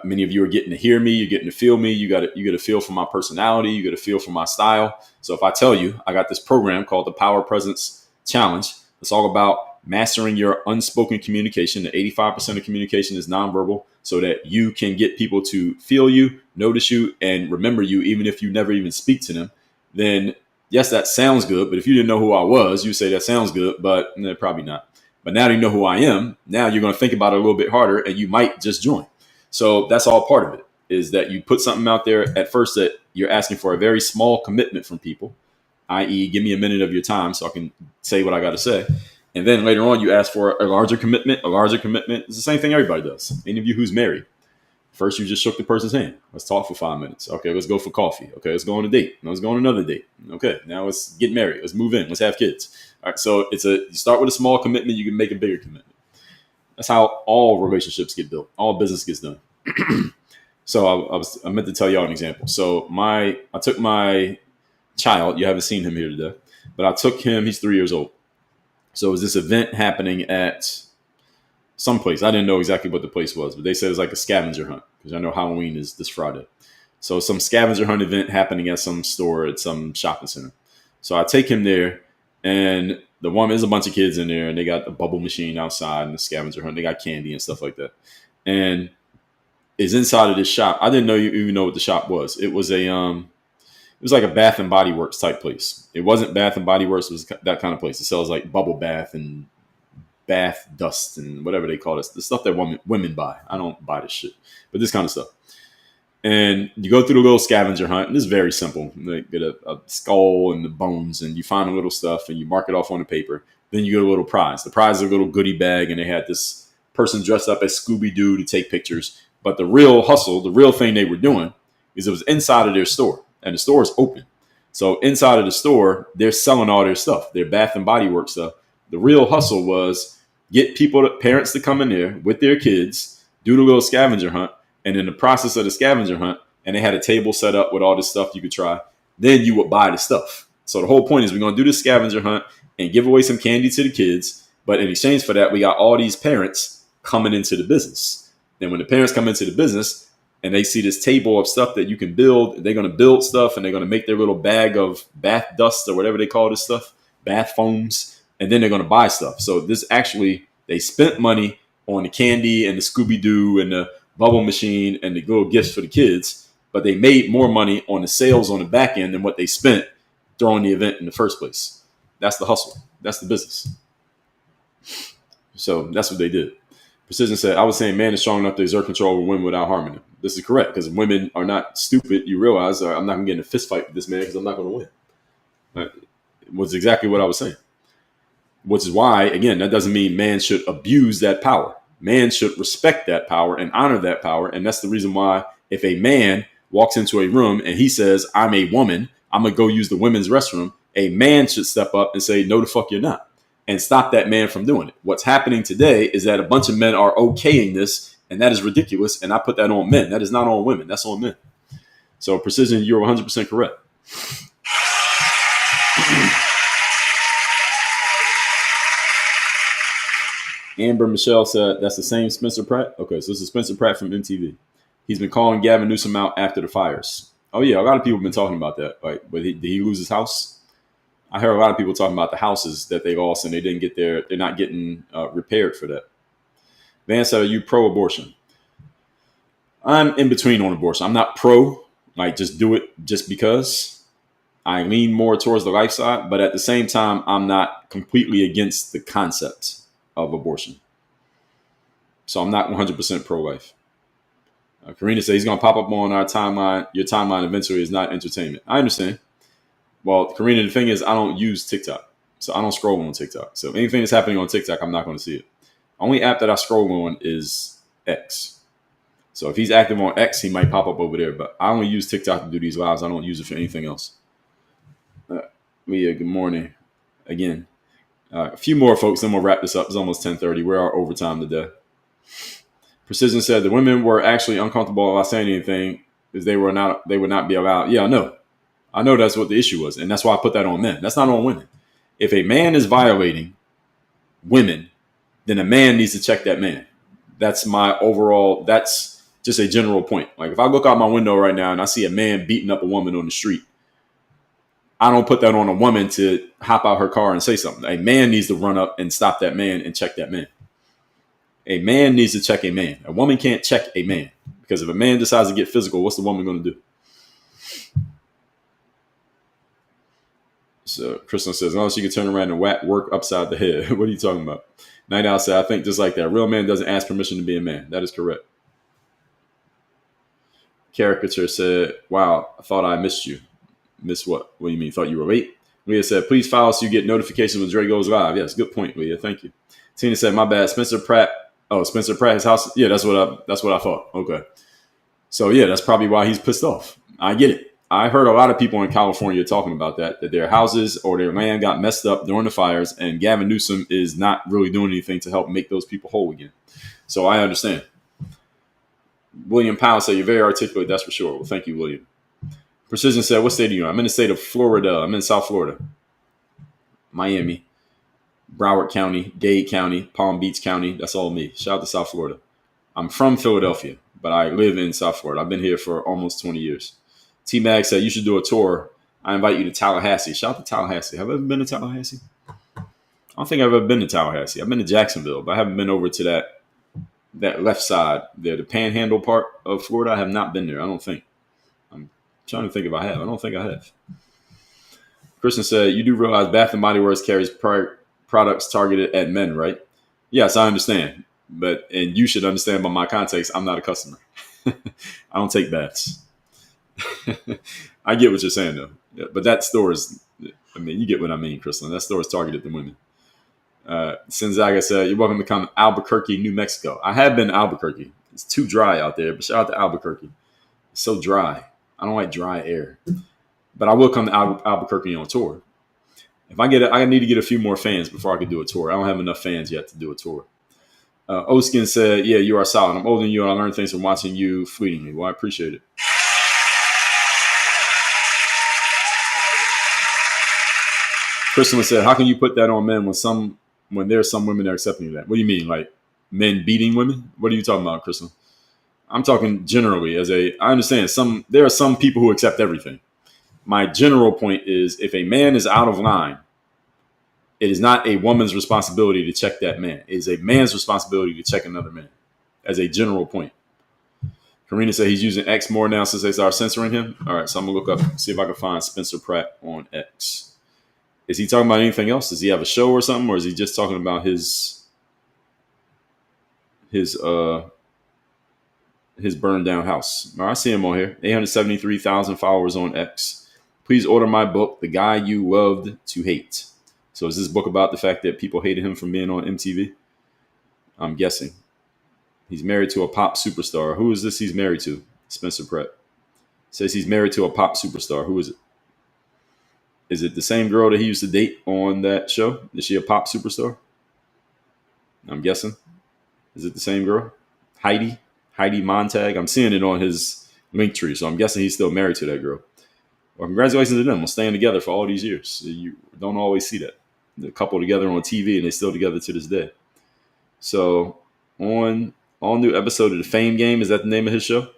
many of you are getting to hear me, you're getting to feel me, you get a feel for my personality, you get a feel for my style. So if I tell you, I got this program called the Power Presence Challenge. It's all about mastering your unspoken communication. The 85% of communication is nonverbal, so that you can get people to feel you, notice you, and remember you, even if you never even speak to them. Then yes, that sounds good, but if you didn't know who I was, you say that sounds good, but probably not. But now that you know who I am, now you're going to think about it a little bit harder, and you might just join. So that's all part of it, is that you put something out there at first that you're asking for a very small commitment from people, i.e. give me a minute of your time so I can say what I got to say. And then later on, you ask for a larger commitment. It's the same thing everybody does. Any of you who's married, first you just shook the person's hand. Let's talk for 5 minutes. Okay, let's go for coffee. Okay, let's go on a date. Let's go on another date. Okay, now let's get married. Let's move in. Let's have kids. All right, so you start with a small commitment, you can make a bigger commitment. That's how all relationships get built. All business gets done. So I meant to tell y'all an example. So I took my child. You haven't seen him here today, but I took him. He's 3 years old. So it was this event happening at some place. I didn't know exactly what the place was, but they said it's like a scavenger hunt, because I know Halloween is this Friday. So some scavenger hunt event happening at some store at some shopping center. So I take him there, and there's a bunch of kids in there, and they got a bubble machine outside and the scavenger hunt. They got candy and stuff like that. And it's inside of this shop. I didn't even know what the shop was. It was like a Bath and Body Works type place. It wasn't Bath and Body Works. It was that kind of place. It sells like bubble bath and bath dust and whatever they call it. The stuff that women buy. I don't buy this shit, but this kind of stuff. And you go through the little scavenger hunt, and it's very simple. You get a skull and the bones, and you find a little stuff, and you mark it off on the paper. Then you get a little prize. The prize is a little goodie bag, and they had this person dressed up as Scooby-Doo to take pictures. But the real hustle, the real thing they were doing, is it was inside of their store, and the store is open. So inside of the store, they're selling all their stuff, their Bath and Body Works stuff. The real hustle was get parents to come in there with their kids, do the little scavenger hunt, and in the process of the scavenger hunt, and they had a table set up with all this stuff you could try, then you would buy the stuff. So the whole point is we're going to do this scavenger hunt and give away some candy to the kids. But in exchange for that, we got all these parents coming into the business. And when the parents come into the business and they see this table of stuff that you can build, they're going to build stuff, and they're going to make their little bag of bath dust or whatever they call this stuff, bath foams, and then they're going to buy stuff. So they spent money on the candy and the Scooby-Doo and the bubble machine and the little gifts for the kids, but they made more money on the sales on the back end than what they spent throwing the event in the first place. That's the hustle. That's the business. So that's what they did. Precision said, I was saying man is strong enough to exert control over women without harming them. This is correct, because women are not stupid. You realize I'm not going to get in a fist fight with this man because I'm not going to win. That was exactly what I was saying. Which is why, again, that doesn't mean man should abuse that power. Man should respect that power and honor that power. And that's the reason why if a man walks into a room and he says, I'm a woman, I'm going to go use the women's restroom, a man should step up and say, no, the fuck you're not, and stop that man from doing it. What's happening today is that a bunch of men are okaying this, and that is ridiculous. And I put that on men. That is not on women. That's on men. So Precision, you're 100% correct. Amber Michelle said, that's the same Spencer Pratt? Okay, so this is Spencer Pratt from MTV. He's been calling Gavin Newsom out after the fires. Oh, yeah, a lot of people have been talking about that. Like, but did he lose his house? I heard a lot of people talking about the houses that they lost, and they're not getting repaired for that. Van said, are you pro-abortion? I'm in between on abortion. I'm not pro, like just do it just because. I lean more towards the life side, but at the same time, I'm not completely against the concept of abortion. So I'm not 100% pro-life. Karina says he's going to pop up on our timeline. Your timeline eventually is not entertainment. I understand. Well, Karina, the thing is, I don't use TikTok. So I don't scroll on TikTok. So anything that's happening on TikTok, I'm not going to see it. Only app that I scroll on is X. So if he's active on X, he might pop up over there. But I only use TikTok to do these lives. I don't use it for anything else. Leah, good morning. Again. A few more folks, then we'll wrap this up. It's almost 10:30. We're our overtime today. Precision said the women were actually uncomfortable about saying anything because they would not be allowed. Yeah, I know that's what the issue was, and that's why I put that on men. That's not on women. If a man is violating women, then a man needs to check that man. That's my overall. That's just a general point. Like if I look out my window right now and I see a man beating up a woman on the street, I don't put that on a woman to hop out her car and say something. A man needs to run up and stop that man and check that man. A man needs to check a man. A woman can't check a man because if a man decides to get physical, what's the woman going to do? So Kristen says, unless you can turn around and whack work upside the head. What are you talking about? Night Owl said, I think just like that. A real man doesn't ask permission to be a man. That is correct. Caricature said, wow, I thought I missed you. Miss what? What do you mean? Thought you were late? Leah said, please follow so you get notifications when Dre goes live. Yes, good point, Leah. Thank you. Tina said, my bad. Spencer Pratt. Oh, Spencer Pratt's house. Yeah, that's what I thought. Okay. So yeah, that's probably why he's pissed off. I get it. I heard a lot of people in California talking about that their houses or their land got messed up during the fires, and Gavin Newsom is not really doing anything to help make those people whole again. So I understand. William Powell said, you're very articulate, that's for sure. Well, thank you, William. Precision said, what state are you in? I'm in the state of Florida. I'm in South Florida. Miami, Broward County, Dade County, Palm Beach County. That's all me. Shout out to South Florida. I'm from Philadelphia, but I live in South Florida. I've been here for almost 20 years. T-Mag said, you should do a tour. I invite you to Tallahassee. Shout out to Tallahassee. Have I ever been to Tallahassee? I don't think I've ever been to Tallahassee. I've been to Jacksonville, but I haven't been over to that left side there, the panhandle part of Florida. I have not been there. I don't think. I'm trying to think if I have. I don't think I have. Kristen said, you do realize Bath and Body Works carries products targeted at men, right? Yes, I understand. And you should understand by my context, I'm not a customer. I don't take baths. I get what you're saying, though. Yeah, but that store is, I mean, you get what I mean, Kristen. That store is targeted to women. Sinzaga said, you're welcome to come to Albuquerque, New Mexico. I have been to Albuquerque. It's too dry out there, but shout out to Albuquerque. It's so dry. I don't like dry air. But I will come to Albuquerque on tour. If I need to get a few more fans before I can do a tour. I don't have enough fans yet to do a tour. Oskin said, yeah, you are solid. I'm older than you, and I learned things from watching you fleetingly. Well, I appreciate it. Kristen said, how can you put that on men when there are some women that are accepting of that? What do you mean? Like men beating women? What are you talking about, Kristen? I'm talking generally I understand there are some people who accept everything. My general point is if a man is out of line, it is not a woman's responsibility to check that man. It is a man's responsibility to check another man as a general point. Karina said he's using X more now since they started censoring him. All right, so I'm going to look up, see if I can find Spencer Pratt on X. Is he talking about anything else? Does he have a show or something? Or is he just talking about his burned down house? All right, I see him on here. 873,000 followers on X. Please order my book, The Guy You Loved to Hate. So is this book about the fact that people hated him from being on MTV? I'm guessing. He's married to a pop superstar. Who is this he's married to? Spencer Pratt. Says he's married to a pop superstar. Who is it? Is it the same girl that he used to date on that show? Is she a pop superstar? I'm guessing. Is it the same girl? Heidi Montag. I'm seeing it on his link tree, so I'm guessing he's still married to that girl. Well, congratulations to them. We're staying together for all these years. You don't always see that. The couple together on TV, and they're still together to this day. So on all new episode of The Fame Game, is that the name of his show?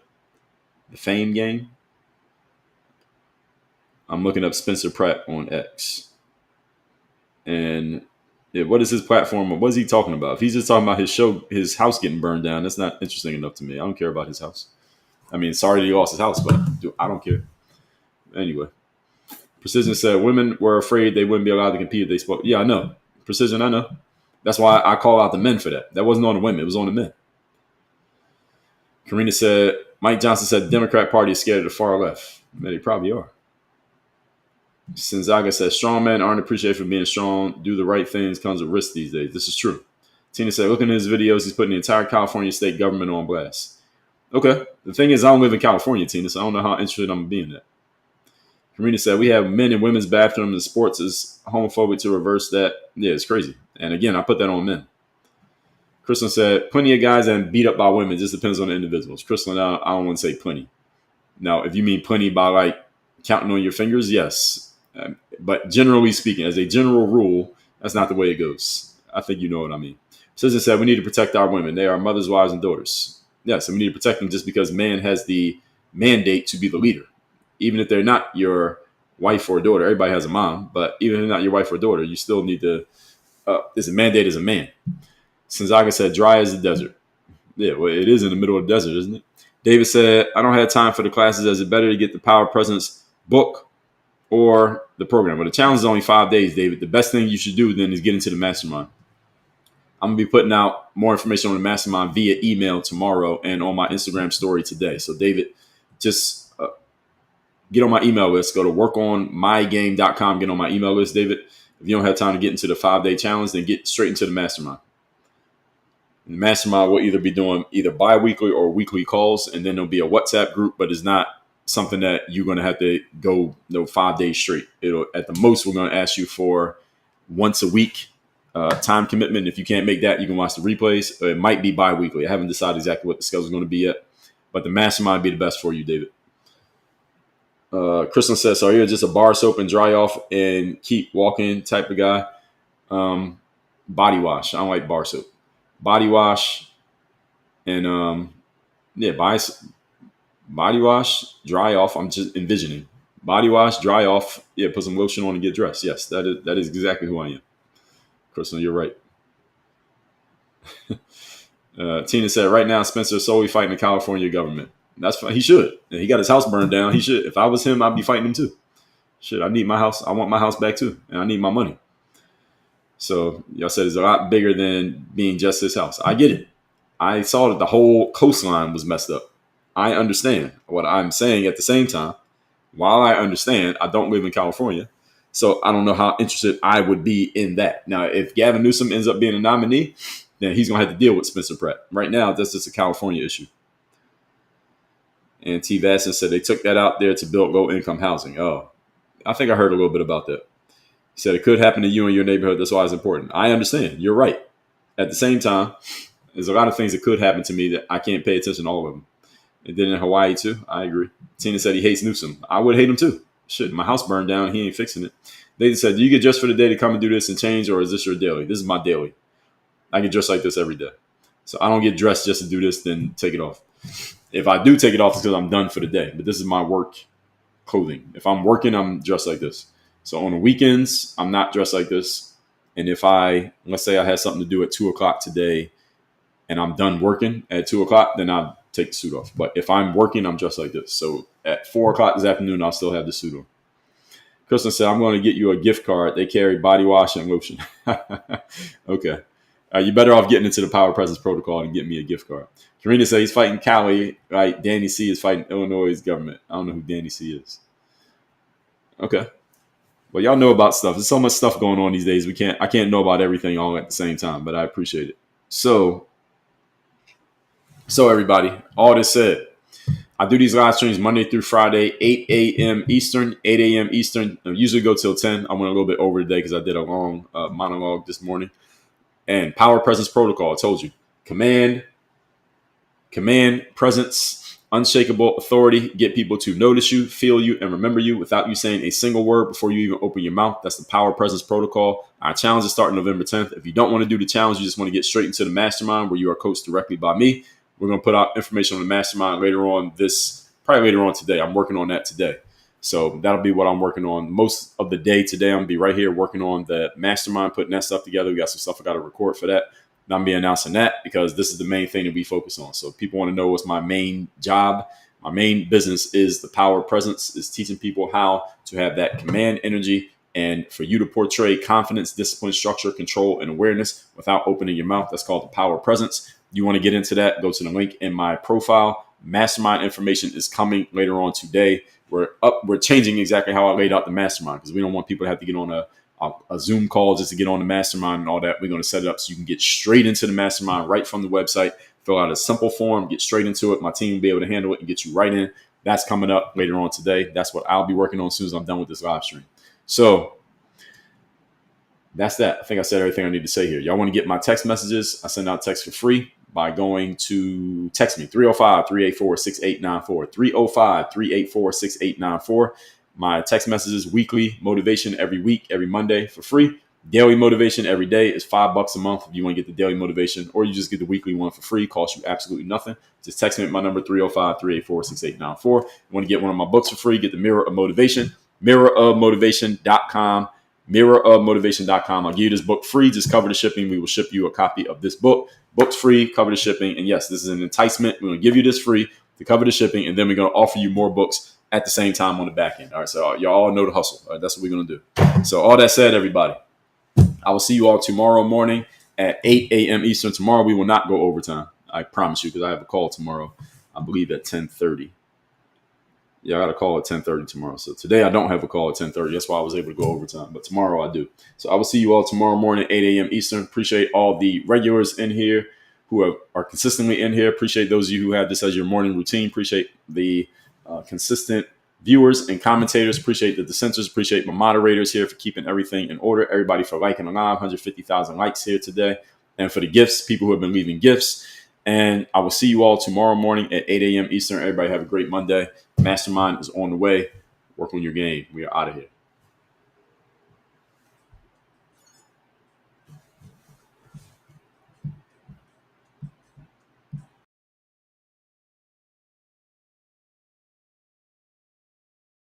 The Fame Game? I'm looking up Spencer Pratt on X. And what is his platform? What is he talking about? If he's just talking about his show, his house getting burned down, that's not interesting enough to me. I don't care about his house. I mean, sorry that he lost his house, but I don't care. Anyway, Precision said women were afraid they wouldn't be allowed to compete if they spoke. Yeah, I know. Precision, I know. That's why I call out the men for that. That wasn't on the women. It was on the men. Karina said, Mike Johnson said the Democrat Party is scared of the far left. Man, they probably are. Sinzaga says, strong men aren't appreciated for being strong. Do the right things comes with risk these days. This is true. Tina said, looking at his videos, he's putting the entire California state government on blast. Okay. The thing is, I don't live in California, Tina, so I don't know how interested I'm going to be in that. Karina said, we have men in women's bathrooms and sports is homophobic to reverse that. Yeah, it's crazy. And again, I put that on men. Kristen said, plenty of guys that beat up by women. Just depends on the individuals. Kristen, I don't want to say plenty. Now, if you mean plenty by like counting on your fingers, yes. But generally speaking, as a general rule, that's not the way it goes. I think you know what I mean. Citizen said we need to protect our women. They are mothers, wives, and daughters. Yes, and we need to protect them just because man has the mandate to be the leader. Even if they're not your wife or daughter, everybody has a mom, but even if they're not your wife or daughter, you still need to, there's a mandate as a man. Sinzaga said, dry as the desert. Yeah, well, it is in the middle of the desert, isn't it? David said, I don't have time for the classes. Is it better to get the Power Presence book or the program? Well, the challenge is only 5 days, David. The best thing you should do then is get into the mastermind. I'm going to be putting out more information on the mastermind via email tomorrow and on my Instagram story today. So, David, just get on my email list. Go to workonmygame.com. Get on my email list, David. If you don't have time to get into the 5-day challenge, then get straight into the mastermind. The mastermind will either be doing either bi-weekly or weekly calls, and then there'll be a WhatsApp group, but it's not something that you're going to have to go 5 days straight. It'll, at the most, we're going to ask you for once a week time commitment. If you can't make that, you can watch the replays. It might be bi-weekly. I haven't decided exactly what the schedule is going to be yet, but the mastermind will be the best for you, David. Kristen says, so you're just a bar soap and dry off and keep walking type of guy. Body wash. I don't like bar soap. Body wash and body wash, dry off. I'm just envisioning body wash, dry off. Yeah, put some lotion on and get dressed. Yes, that is exactly who I am. Kristen, you're right. Tina said, right now Spencer is solely fighting the California government. That's fine. He should. He got his house burned down. He should. If I was him, I'd be fighting him too. Shit, I need my house. I want my house back too, and I need my money. So y'all said it's a lot bigger than being just this house. I get it. I saw that the whole coastline was messed up. I understand. What I'm saying at the same time, while I understand, I don't live in California. So I don't know how interested I would be in that. Now, if Gavin Newsom ends up being a nominee, then he's going to have to deal with Spencer Pratt. Right now, that's just a California issue. And T. Vasson said they took that out there to build low-income housing. Oh, I think I heard a little bit about that. He said it could happen to you in your neighborhood. That's why it's important. I understand. You're right. At the same time, there's a lot of things that could happen to me that I can't pay attention to all of them. And then in Hawaii, too, I agree. Tina said he hates Newsom. I would hate him, too. Shit, my house burned down. He ain't fixing it. They said, do you get dressed for the day to come and do this and change, or is this your daily? This is my daily. I get dressed like this every day. So I don't get dressed just to do this, then take it off. If I do take it off, it's because I'm done for the day. But this is my work clothing. If I'm working, I'm dressed like this. So on the weekends, I'm not dressed like this. And if let's say I had something to do at 2 o'clock today and I'm done working at 2 o'clock, then I'll take the suit off. But if I'm working, I'm dressed like this. So at 4 o'clock this afternoon, I'll still have the suit on. Kristen said, I'm going to get you a gift card. They carry body wash and lotion. Okay. You're better off getting into the Power Presence protocol and getting me a gift card. Karina said he's fighting Cali, right? Danny C is fighting Illinois' government. I don't know who Danny C is. Okay. Well, y'all know about stuff. There's so much stuff going on these days. I can't know about everything all at the same time, but I appreciate it. So everybody, all this said, I do these live streams Monday through Friday, 8 a.m. Eastern, 8 a.m. Eastern. I usually go till 10. I went a little bit over today because I did a long monologue this morning. And Power Presence Protocol, I told you. Command, presence, unshakable authority, get people to notice you, feel you, and remember you without you saying a single word before you even open your mouth. That's the Power Presence Protocol. Our challenge is starting November 10th. If you don't want to do the challenge, you just want to get straight into the mastermind where you are coached directly by me. We're going to put out information on the mastermind probably later on today. I'm working on that today. So that'll be what I'm working on most of the day today. I'm going to be right here working on the mastermind, putting that stuff together. We got some stuff I got to record for that. And I'm going to be announcing that because this is the main thing that we focus on. So if people want to know what's my main job, my main business is the Power Presence, is teaching people how to have that command energy and for you to portray confidence, discipline, structure, control, and awareness without opening your mouth. That's called the Power Presence. You want to get into that, go to the link in my profile. Mastermind information is coming later on today. We're changing exactly how I laid out the mastermind because we don't want people to have to get on a Zoom call just to get on the mastermind and all that. We're going to set it up so you can get straight into the mastermind right from the website, fill out a simple form, get straight into it. My team will be able to handle it and get you right in. That's coming up later on today. That's what I'll be working on as soon as I'm done with this live stream. So that's that. I think I said everything I need to say here. Y'all want to get my text messages? I send out text for free. by going to text me 305-384-6894, 305-384-6894. My text messages weekly motivation every week, every Monday for free. Daily motivation every day is $5 a month if you want to get the daily motivation, or you just get the weekly one for free. Costs you absolutely nothing. Just text me at my number 305-384-6894. You want to get one of my books for free, get the Mirror of Motivation, mirrorofmotivation.com, mirrorofmotivation.com. I'll give you this book free. Just cover the shipping. We will ship you a copy of this book. Book's free, cover the shipping. And yes, this is an enticement. We're going to give you this free to cover the shipping, and then we're going to offer you more books at the same time on the back end. All right, so y'all all know the hustle. All right, that's what we're going to do. So all that said, everybody, I will see you all tomorrow morning at 8 a.m. Eastern. Tomorrow we will not go overtime. I promise you, because I have a call tomorrow, I believe at 10:30. Yeah, I got a call at 10:30 tomorrow. So today I don't have a call at 10:30. That's why I was able to go overtime. But tomorrow I do. So I will see you all tomorrow morning, 8 a.m. Eastern. Appreciate all the regulars in here who are consistently in here. Appreciate those of you who have this as your morning routine. Appreciate the consistent viewers and commentators. Appreciate the dissenters. Appreciate my moderators here for keeping everything in order. Everybody for liking the live. 150,000 likes here today. And for the gifts, people who have been leaving gifts. And I will see you all tomorrow morning at 8 a.m. Eastern. Everybody have a great Monday. Mastermind is on the way. Work on your game. We are out of here.